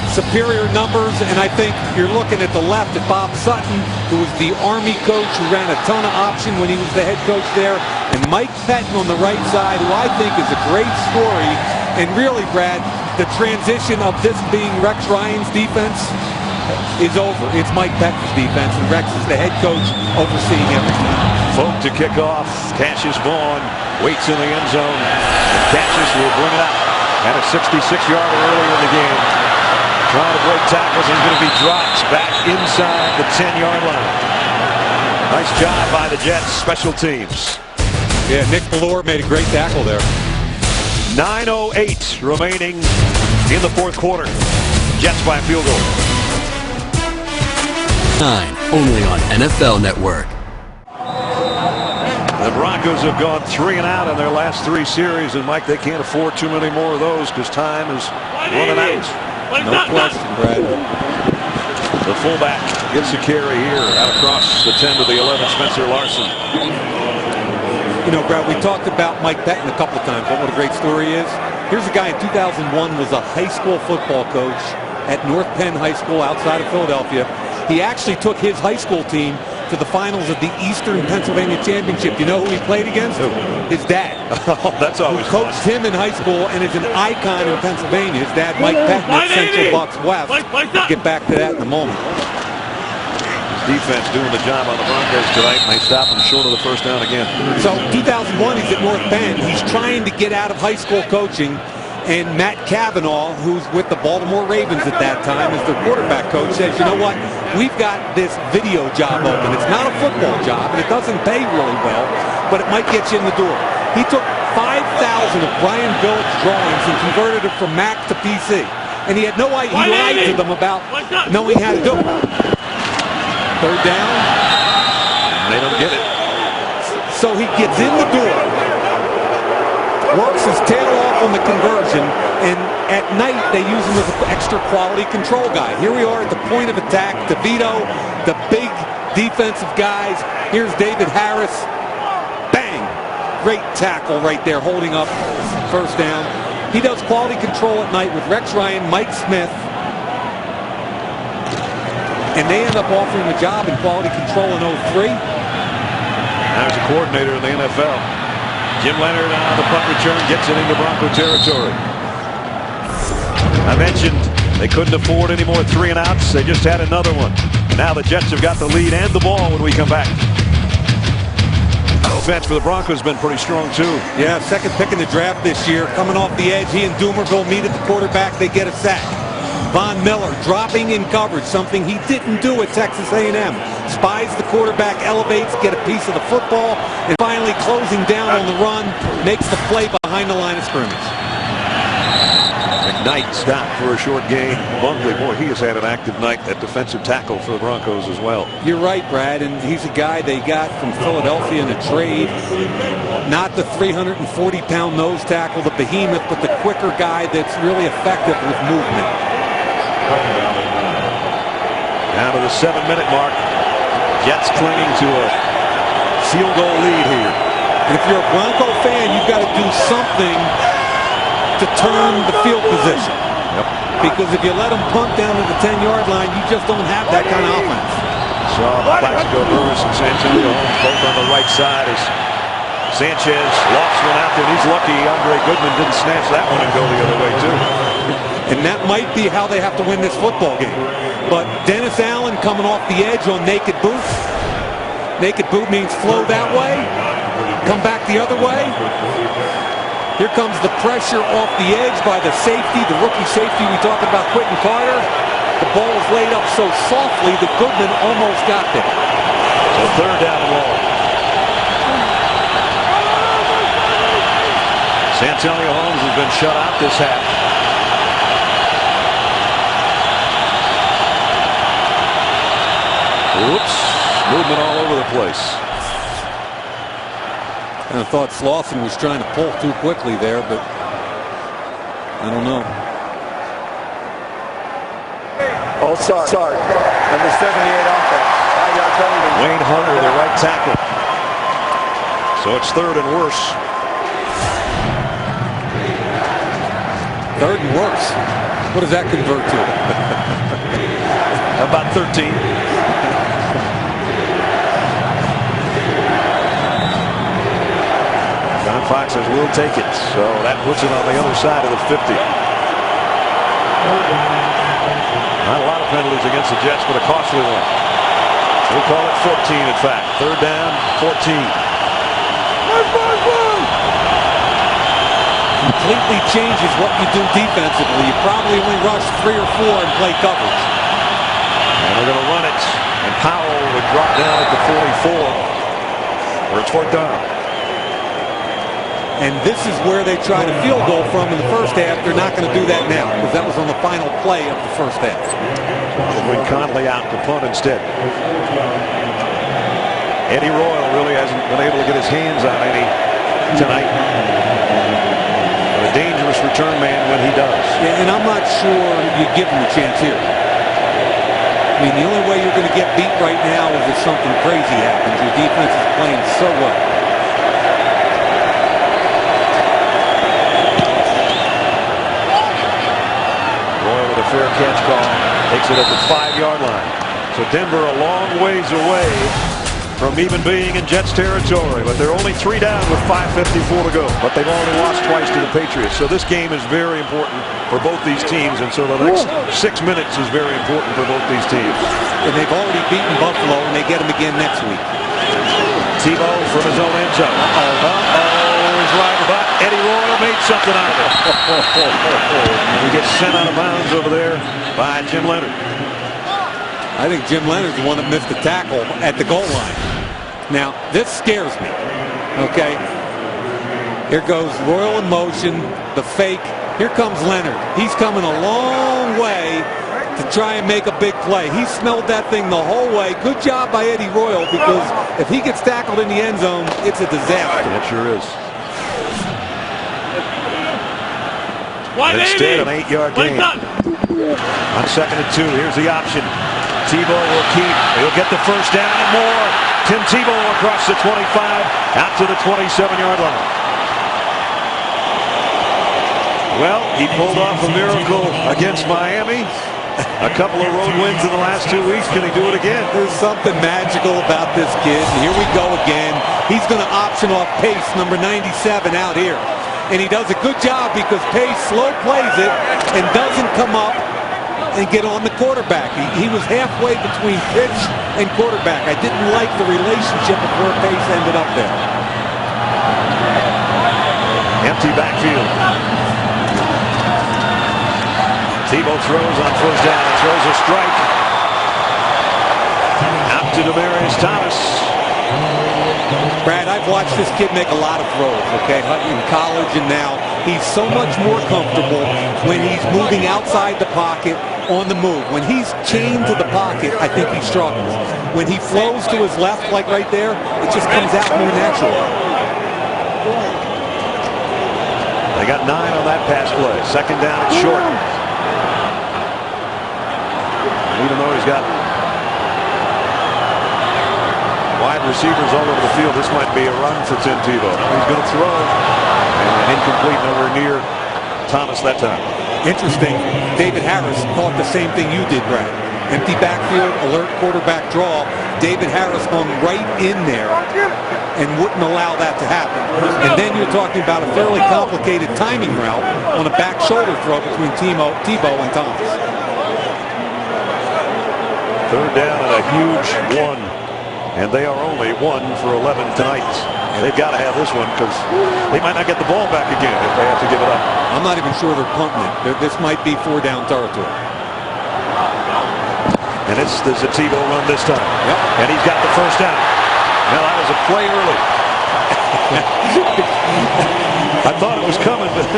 Superior numbers, and I think you're looking at the left at Bob Sutton, who was the Army coach who ran a ton of option when he was the head coach there, and Mike Pettin on the right side, who I think is a great story. And really, Brad, the transition of this being Rex Ryan's defense is over. It's Mike Pettin's defense, and Rex is the head coach overseeing everything. Folk to kick off. Cassius Vaughn waits in the end zone, and Cassius will bring it out. Had a 66-yarder earlier in the game. Trying to break tackles and going to be dropped back inside the 10-yard line. Nice job by the Jets special teams. Yeah, Nick Ballore made a great tackle there. 9:08 remaining in the fourth quarter. Jets by a field goal. 9, only on NFL Network. The Broncos have gone 3 and out in their last 3 series, and Mike, they can't afford too many more of those because time is running out. No question, Brad. The fullback gets a carry here out across the 10 to the 11, Spencer Larson. You know, Brad, we talked about Mike Pettin a couple of times, but what a great story is. Here's a guy in 2001 was a high school football coach at North Penn High School outside of Philadelphia. He actually took his high school team to the finals of the Eastern Pennsylvania Championship. You know who he played against? Who? His dad. Oh, that's always who coached him in high school and is an icon in Pennsylvania. His dad, Mike Pettin, at Central Bucks West. We'll get back to that in a moment. Defense doing the job on the Broncos tonight, and they stop him short of the first down again. So 2001, he's at North Penn. He's trying to get out of high school coaching, and Matt Cavanaugh, who's with the Baltimore Ravens at that time, as the quarterback coach, says, you know what, we've got this video job open. It's not a football job, and it doesn't pay really well, but it might get you in the door. He took 5,000 of Brian Billick's drawings and converted it from Mac to PC, and he had no idea. He lied to them about knowing how to do it. Third down. They don't get it. So he gets in the door, works his tail off on the conversion, and at night they use him as an extra quality control guy. Here we are at the point of attack. DeVito, the big defensive guys. Here's David Harris. Bang! Great tackle right there, holding up first down. He does quality control at night with Rex Ryan, Mike Smith. And they end up offering a job in quality control in 03. There's a coordinator in the NFL. Jim Leonard on the punt return gets it into Bronco territory. I mentioned they couldn't afford any more 3 and outs. They just had another one. Now the Jets have got the lead and the ball when we come back. Offense for the Broncos has been pretty strong too. Yeah, second pick in the draft this year. Coming off the edge, he and Doomerville meet at the quarterback. They get a sack. Von Miller dropping in coverage, something he didn't do at Texas A&M. Spies the quarterback, elevates, get a piece of the football, and finally closing down on the run, makes the play behind the line of scrimmage. McKnight stopped for a short gain. Bungley, boy, he has had an active night at defensive tackle for the Broncos as well. You're right, Brad, and he's a guy they got from Philadelphia in a trade. Not the 340-pound nose tackle, the behemoth, but the quicker guy that's really effective with movement. Down to the 7-minute mark. Jets clinging to a field goal lead here. And if you're a Bronco fan, you've got to do something to turn the field position. Yep. Because if you let them punt down to the 10-yard line, you just don't have that kind of offense. Saw Plaxico Burress and Santonio both on the right side as Sanchez lofts one out there. And he's lucky Andre Goodman didn't snatch that one and go the other way too. And that might be how they have to win this football game. But Dennis Allen coming off the edge on naked boot. Naked boot means flow that way, come back the other way. Here comes the pressure off the edge by the safety, the rookie safety we talked about, Quentin Carter. The ball is laid up so softly that Goodman almost got there. So third down and long. Santonio Holmes has been shut out this half. Whoops, movement all over the place. I thought Slauson was trying to pull too quickly there, but I don't know. Oh, sorry. Number 78 offense. 5-yard penalty. Wayne Hunter, the right tackle. So it's third and worse. Third and worse. What does that convert to? About 13. John Fox says we'll take it. So that puts it on the other side of the 50. Not a lot of penalties against the Jets, but a costly one. We'll call it 14, in fact. Third down, 14. Completely changes what you do defensively. You probably only rush 3 or 4 and play coverage. And they're going to run it. And Powell would drop down at the 44. Where it's fourth down. And this is where they tried a field goal from in the first half. They're not going to do that now because that was on the final play of the first half. They'll bring Conley out to punt instead. Eddie Royal really hasn't been able to get his hands on any tonight. But a dangerous return man when he does. Yeah, and I'm not sure you give him a chance here. I mean, the only way you're going to get beat right now is if something crazy happens. Your defense is playing so well. Fair catch call. Takes it at the 5-yard line. So Denver a long ways away from even being in Jets territory. But they're only 3 down with 5:54 to go. But they've only lost twice to the Patriots. So this game is very important for both these teams. And so the next 6 minutes is very important for both these teams. And they've already beaten Buffalo, and they get them again next week. Tebow from his own end zone. He's right about Eddie Royal made something out of it. He gets sent out of bounds over there by Jim Leonard. I think Jim Leonard's the one that missed the tackle at the goal line. Now, this scares me, okay? Here goes Royal in motion, the fake. Here comes Leonard. He's coming a long way to try and make a big play. He smelled that thing the whole way. Good job by Eddie Royal, because if he gets tackled in the end zone, it's a disaster. It sure is. Instead, an 8-yard gain. On 2nd and 2, here's the option. Tebow will keep. He'll get the first down and more. Tim Tebow across the 25, out to the 27-yard line. Well, he pulled off a miracle against Miami. A couple of road wins in the last 2 weeks. Can he do it again? There's something magical about this kid. Here we go again. He's going to option off Pace, number 97, out here. And he does a good job because Pace slow plays it and doesn't come up and get on the quarterback. He was halfway between pitch and quarterback. I didn't like the relationship of where Pace ended up there. Empty backfield. Tebow throws on first down. Throws a strike. Out to Demaryius Thomas. Brad, I've watched this kid make a lot of throws, okay, in college and now. He's so much more comfortable when he's moving outside the pocket on the move. When he's chained to the pocket, I think he struggles. When he flows to his left, like right there, it just comes out more natural. They got 9 on that pass play. 2nd down and short. Even though he's got wide receivers all over the field, this might be a run for Tim Tebow. He's going to throw. And incomplete, nowhere near Thomas that time. Interesting. David Harris thought the same thing you did, Brad. Empty backfield, alert quarterback draw. David Harris hung right in there and wouldn't allow that to happen. And then you're talking about a fairly complicated timing route on a back shoulder throw between Tebow and Thomas. 3rd down and a huge one. And they are only 1 for 11 tonight. They've got to have this one because they might not get the ball back again if they have to give it up. I'm not even sure they're punting it. This might be 4-down territory. And there's a Tebow run this time. Yep. And he's got the first down. Now that was a play early. I thought it was coming, but...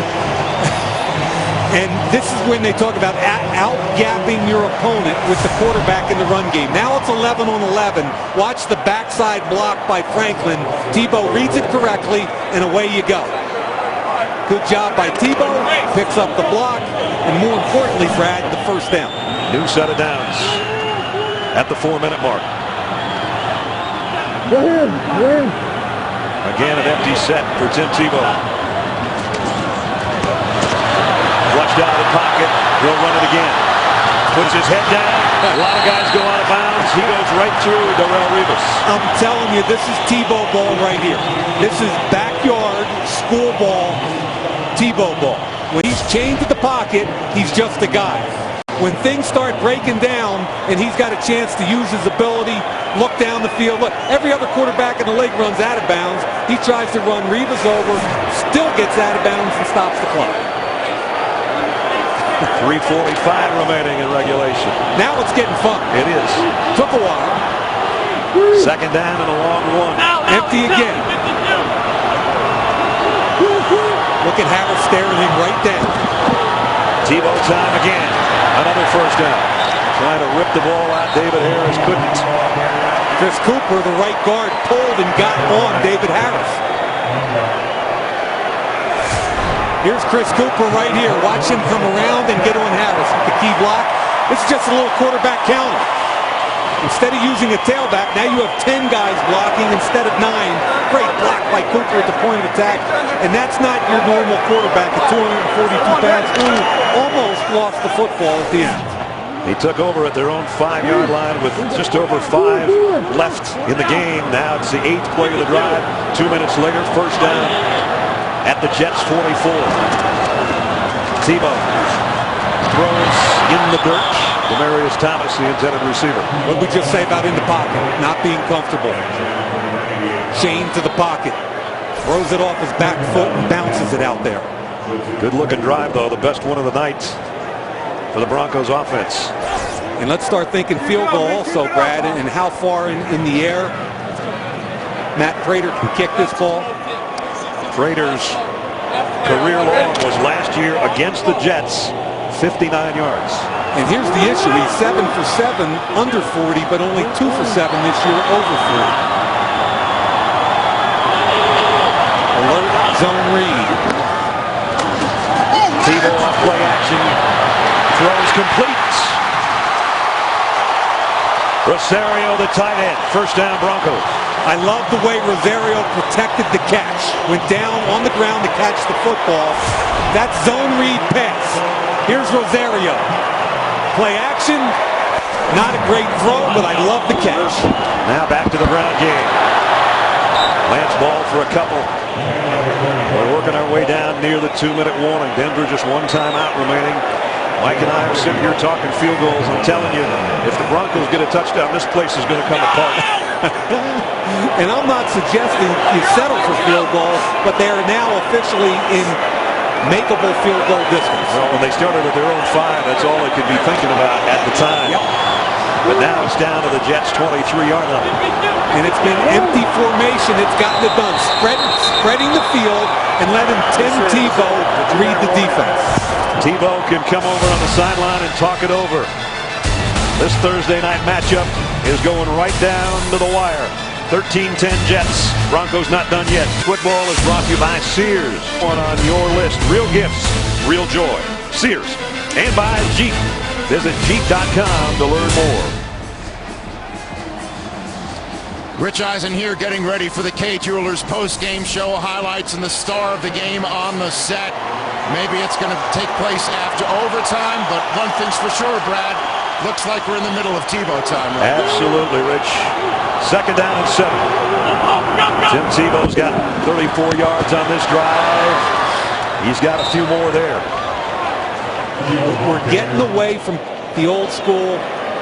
And this is when they talk about out-gapping your opponent with the quarterback in the run game. Now it's 11 on 11. Watch the backside block by Franklin. Tebow reads it correctly, and away you go. Good job by Tebow. Picks up the block, and more importantly, Brad, the first down. New set of downs at the 4-minute mark. Again, an empty set for Tim Tebow. Flushed out of the pocket. He'll run it again. Puts his head down. A lot of guys go out of bounds. He goes right through Darrelle Revis. I'm telling you, this is Tebow ball right here. This is backyard, school ball, Tebow ball. When he's chained to the pocket, he's just a guy. When things start breaking down and he's got a chance to use his ability, look down the field. Look, every other quarterback in the league runs out of bounds. He tries to run Revis over, still gets out of bounds and stops the clock. 3:45 remaining in regulation. Now it's getting fun. It is. Took a while. 2nd down and a long one. Empty again. Look at Harris staring him right down. Tebow time again. Another first down. Trying to rip the ball out. David Harris couldn't. Chris Cooper, the right guard, pulled and got on David Harris. Here's Chris Cooper right here. Watch him come around and get on Harris with the key block. This is just a little quarterback counter. Instead of using a tailback, now you have 10 guys blocking instead of 9. Great block by Cooper at the point of attack. And that's not your normal quarterback at 242 pounds who almost lost the football at the end. He took over at their own 5-yard line with just over 5 left in the game. Now it's the 8th play of the drive. 2 minutes later, first down at the Jets 44. Tebow throws in the dirt. Demaryius Thomas, the intended receiver. What did we just say about in the pocket? Not being comfortable. Chained to the pocket. Throws it off his back foot and bounces it out there. Good looking drive, though. The best one of the night for the Broncos offense. And let's start thinking field goal also, Brad, and how far in the air Matt Prater can kick this ball. Prater's career long was last year against the Jets, 59 yards. And here's the issue. He's 7 for 7 under 40, but only 2 for 7 this year over 40. Alert zone read. Tebow off Play action. Throws complete. Rosario, the tight end. First down, Broncos. I love the way Rosario protected the catch. Went down on the ground to catch the football. That zone read pass. Here's Rosario. Play action. Not a great throw, but I love the catch. Now back to the ground game. Lance ball for a couple. We're working our way down near the 2-minute warning. Denver just one timeout remaining. Mike and I are sitting here talking field goals. I'm telling you, if the Broncos get a touchdown, this place is going to come apart. And I'm not suggesting you settle for field goals, but they are now officially in makeable field goal distance. Well, when they started at their own 5, that's all they could be thinking about at the time. Yep. But now it's down to the Jets' 23-yard line. And it's been empty formation. It's gotten it done. Spreading the field and letting Tim Tebow read the defense. Tebow can come over on the sideline and talk it over. This Thursday night matchup is going right down to the wire. 13-10 Jets. Broncos not done yet. Football is brought to you by Sears. One on your list. Real gifts, real joy. Sears. And by Jeep. Visit Jeep.com to learn more. Rich Eisen here getting ready for the K Jewelers post-game show. Highlights and the star of the game on the set. Maybe it's going to take place after overtime, but one thing's for sure, Brad. Looks like we're in the middle of Tebow time right now. Absolutely, Rich. Second down and 7. Tim Tebow's got 34 yards on this drive. He's got a few more there. We're getting away from the old school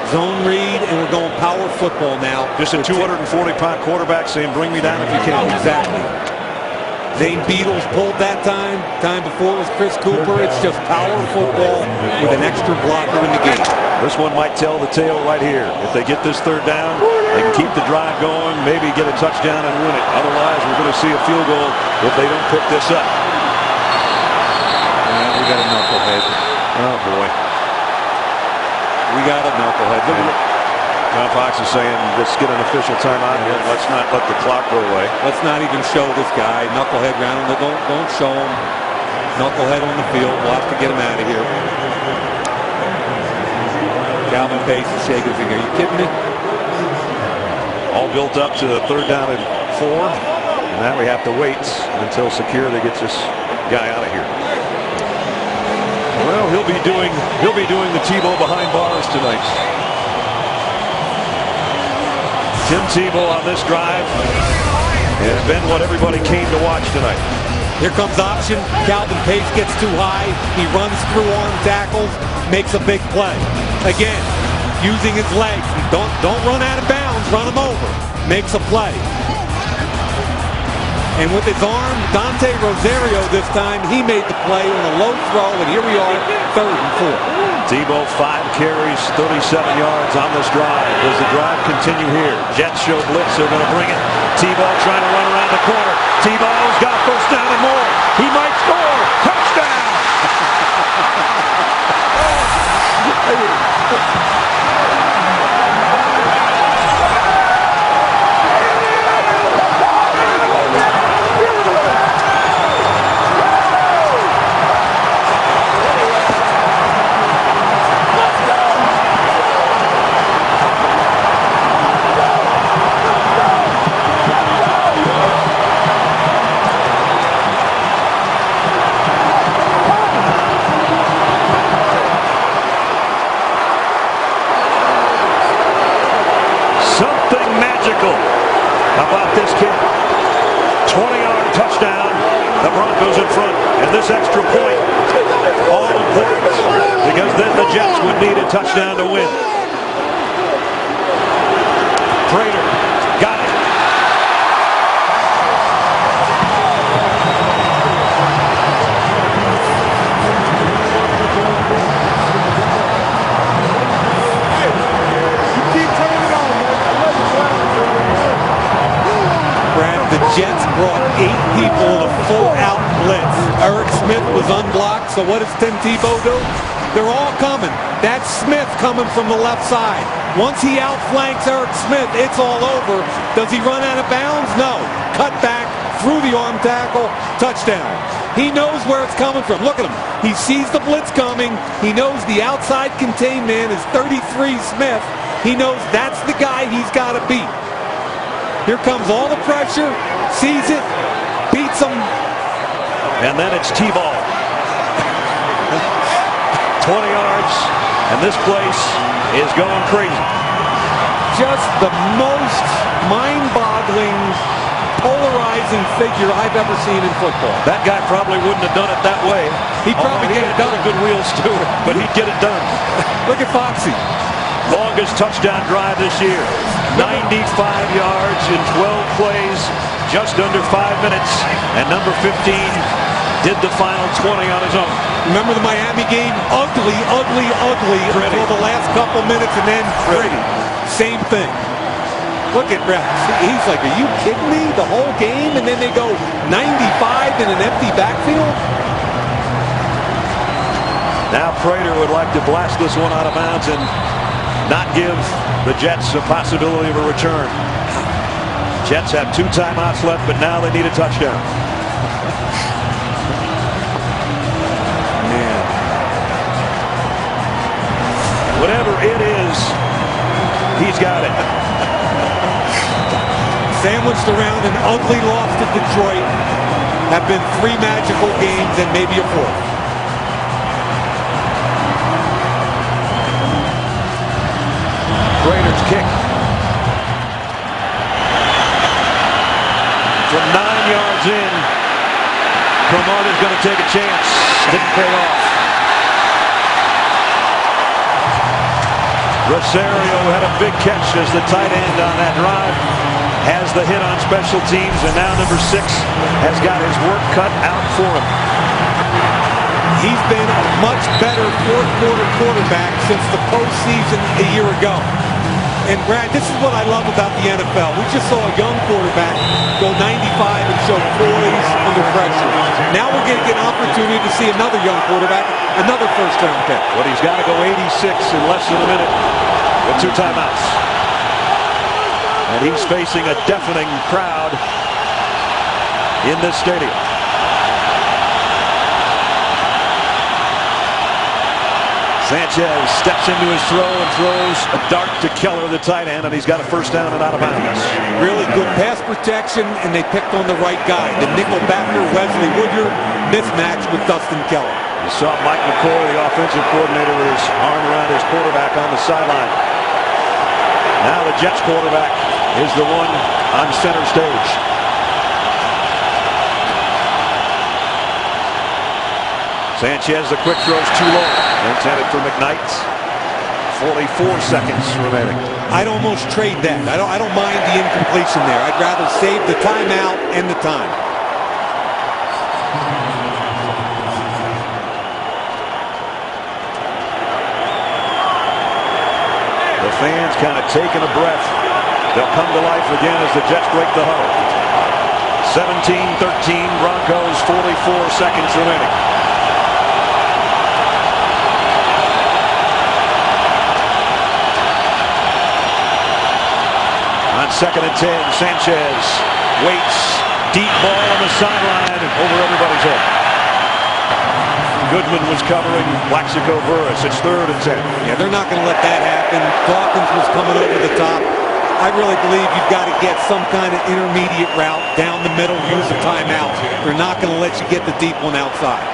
zone read, and we're going power football now. Just a 240-pound quarterback saying, bring me down if you can. Exactly. Zane Beadles pulled that time. Time before it was Chris Cooper. It's just power football with an extra blocker in the game. This one might tell the tale right here. If they get this third down, they can keep the drive going, maybe get a touchdown and win it. Otherwise, we're going to see a field goal if they don't pick this up. We got a knucklehead. Oh, boy. We got a knucklehead. John Fox is saying, let's get an official timeout here. Let's not let the clock go away. Let's not even show this guy. Knucklehead round. Don't show him. Knucklehead on the field. We'll have to get him out of here. Calvin Pace is shaking his finger. Are you kidding me? All built up to third down and 4. And now we have to wait until security gets this guy out of here. Well, he'll be doing the Tebow behind bars tonight. Tim Tebow on this drive has been what everybody came to watch tonight. Here comes option. Calvin Pace gets too high. He runs through arm tackles, makes a big play. Again, using his legs. Don't run out of bounds. Run him over. Makes a play. And with his arm, Dante Rosario this time, he made the play on a low throw, and here we are, 3rd and 4. Tebow 5 carries, 37 yards on this drive. Does the drive continue here? Jets show blitz, they're going to bring it. Tebow trying to run around the corner. Tebow's got first down and more. He might score. Touchdown! About this kick. 20-yard touchdown. The Broncos in front. And this extra point, all important, because then the Jets would need a touchdown to win. Prater got it. Jets brought 8 people in a full-out blitz. Eric Smith was unblocked, so what does Tim Tebow do? They're all coming. That's Smith coming from the left side. Once he outflanks Eric Smith, it's all over. Does he run out of bounds? No. Cut back, through the arm tackle, touchdown. He knows where it's coming from. Look at him. He sees the blitz coming. He knows the outside contained man is 33 Smith. He knows that's the guy he's got to beat. Here comes all the pressure. Sees it. Beats him. And then it's Tebow. 20 yards. And this place is going crazy. Just the most mind-boggling, polarizing figure I've ever seen in football. That guy probably wouldn't have done it that way. He'd probably get it done. Good wheels to it, but he'd get it done. Look at Foxy. Longest touchdown drive this year. 95 yards in 12 plays, just under 5 minutes. And number 15 did the final 20 on his own. Remember the Miami game? Ugly, ugly, ugly until the last couple minutes, and then pretty. Same thing. Look at Brad. He's like, are you kidding me? The whole game, and then they go 95 in an empty backfield? Now Prater would like to blast this one out of bounds and not give the Jets a possibility of a return. Jets have 2 timeouts left, but now they need a touchdown. Man. Whatever it is, he's got it. Sandwiched around an ugly loss to Detroit. Have been 3 magical games and maybe a 4th. Prater's kick. From 9 yards in, Cromartie's going to take a chance. Didn't pay off. Rosario had a big catch as the tight end on that drive. Has the hit on special teams, and now number 6 has got his work cut out for him. He's been a much better fourth-quarter quarterback since the postseason a year ago. And Brad, this is what I love about the NFL. We just saw a young quarterback go 95 and show poise under pressure. Now we're going to get an opportunity to see another young quarterback, another first-round pick. But he's got to go 86 in less than a minute with 2 timeouts. And he's facing a deafening crowd in this stadium. Sanchez steps into his throw and throws a dart to Keller, the tight end, and he's got a first down and out of bounds. Really good pass protection, and they picked on the right guy. The nickel backer, Wesley Woodyard, mismatch with Dustin Keller. You saw Mike McCoy, the offensive coordinator, with his arm around his quarterback on the sideline. Now the Jets quarterback is the one on center stage. Sanchez, the quick throw's too low. Intended for McKnight. 44 seconds remaining. I'd almost trade that. I don't mind the incompletion there. I'd rather save the timeout and the time. The fans kind of taking a breath. They'll come to life again as the Jets break the huddle. 17-13 Broncos, 44 seconds remaining. On 2nd and 10, Sanchez waits. Deep ball on the sideline and over everybody's head. Goodman was covering Plaxico Burress. It's 3rd and 10. Yeah, they're not going to let that happen. Dawkins was coming over the top. I really believe you've got to get some kind of intermediate route down the middle, use a timeout. They're not going to let you get the deep one outside.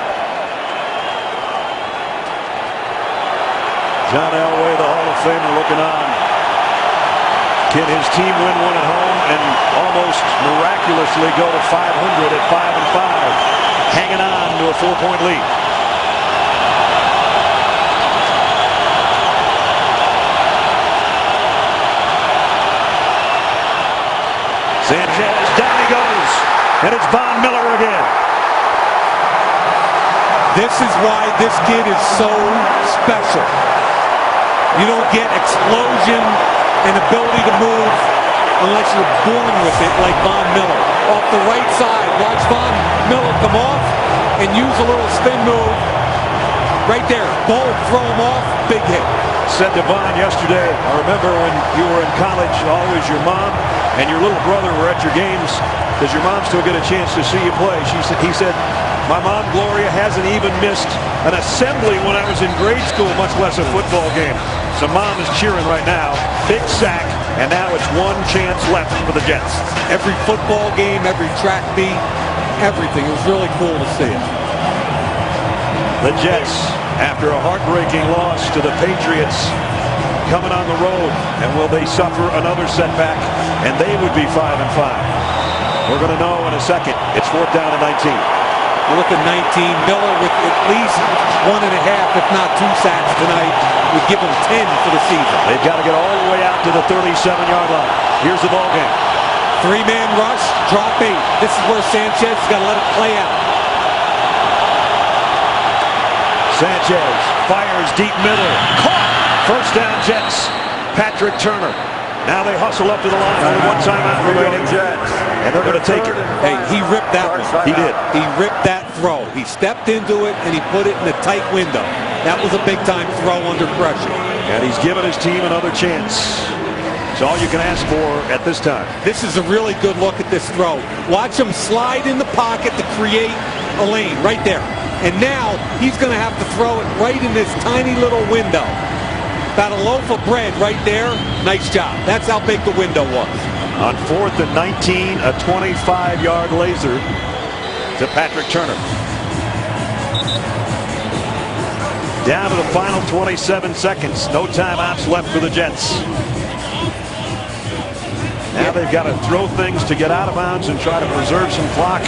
John Elway, the Hall of Famer, looking on. Can his team win one at home and almost miraculously go to 500 at 5-5, hanging on to a 4-point lead? Sanchez, down he goes, and it's Von Miller again. This is why this kid is so special. You don't get explosion and ability to move unless you're born with it, like Von Miller. Off the right side, watch Von Miller come off and use a little spin move. Right there, bold, throw him off, big hit. Said to Von yesterday, I remember when you were in college, always your mom and your little brother were at your games. Does your mom still get a chance to see you play? He said, My mom, Gloria, hasn't even missed an assembly when I was in grade school, much less a football game. So Mom is cheering right now. Big sack, and now it's one chance left for the Jets. Every football game, every track meet, everything. It was really cool to see it. The Jets, after a heartbreaking loss to the Patriots, coming on the road, and will they suffer another setback? And they would be 5-5. We're going to know in a second. It's 4th down and 19. You look at 19. Miller with at least 1.5, if not 2 sacks tonight, would give them 10 for the season. They've got to get all the way out to the 37-yard line. Here's the ball game. 3-man rush, drop 8. This is where Sanchez has got to let it play out. Sanchez fires deep middle. Caught. First down, Jets. Patrick Turner. Now they hustle up to the line. Only one timeout remaining. And they're going to take it. Hey, he ripped that one. He did. He ripped that throw. He stepped into it, and he put it in a tight window. That was a big-time throw under pressure. And he's given his team another chance. It's all you can ask for at this time. This is a really good look at this throw. Watch him slide in the pocket to create a lane right there. And now he's going to have to throw it right in this tiny little window. About a loaf of bread right there. Nice job. That's how big the window was. On 4th and 19, a 25-yard laser to Patrick Turner. Down to the final 27 seconds. No timeouts left for the Jets. Now they've got to throw things to get out of bounds and try to preserve some clock.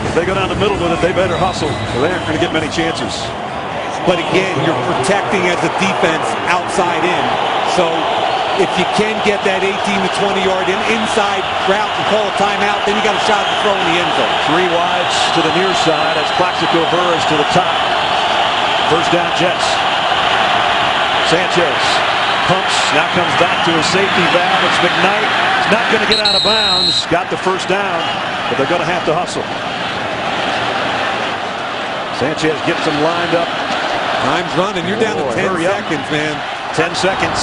If they go down the middle with it, they better hustle. They aren't going to get many chances. But again, you're protecting as a defense outside in. So if you can get that 18 to 20 yard inside route and call a timeout, then you got a shot to throw in the end zone. 3 wides to the near side as Plaxico Burress to the top. First down, Jets. Sanchez pumps, now comes back to a safety valve. It's McKnight. He's not going to get out of bounds. Got the first down, but they're going to have to hustle. Sanchez gets them lined up. Time's running. You're down to 10 seconds, man. 10 seconds.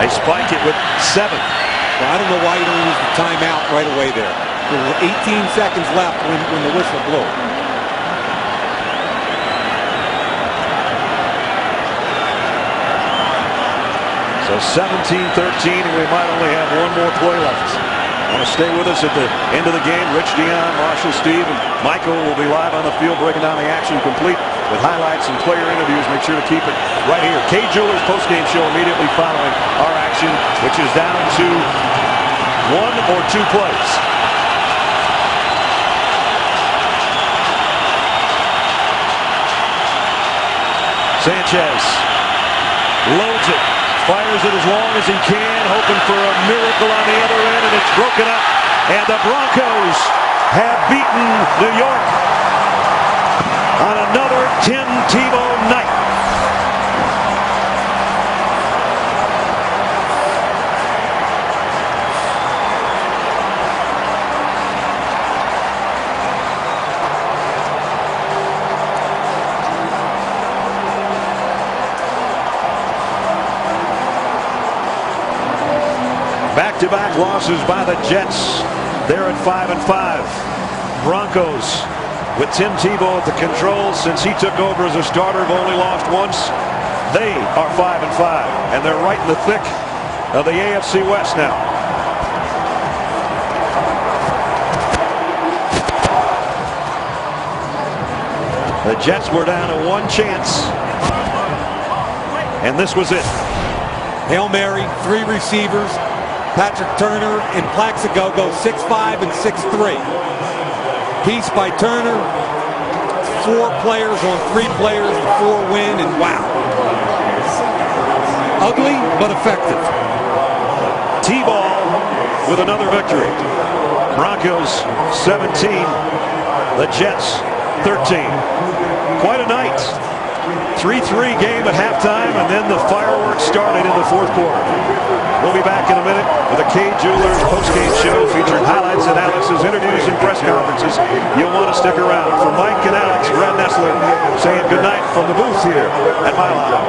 They spike it with 7. Well, I don't know why you don't use the timeout right away there. There were 18 seconds left when the whistle blew. So 17-13, and we might only have one more play left. Want to stay with us at the end of the game? Rich Dion, Marshall, Steve, and Michael will be live on the field breaking down the action, complete with highlights and player interviews. Make sure to keep it right here. Kay Jewelers postgame show immediately following our action, which is down to 1 or 2 plays. Sanchez loads it. Fires it as long as he can, hoping for a miracle on the other end, and it's broken up. And the Broncos have beaten New York on another Tim Tebow night. Back-to-back losses by the Jets. They're at 5-5. Broncos with Tim Tebow at the controls since he took over as a starter, have only lost once. They are 5-5, and they're right in the thick of the AFC West now. The Jets were down to 1 chance, and this was it. Hail Mary, 3 receivers. Patrick Turner and Plaxico go 6'5" and 6'3". Piece by Turner. 4 players on 3 players, the 4 win, and wow. Ugly, but effective. T-ball with another victory. Broncos 17, the Jets 13. Quite a night. 3-3 game at halftime, and then the fireworks started in the 4th quarter. We'll be back in a minute with a Kay Jewelers postgame show featuring highlights, analysis, interviews, and press conferences. You'll want to stick around. For Mike and Alex, Brad Nessler saying goodnight from the booth here at Mile High.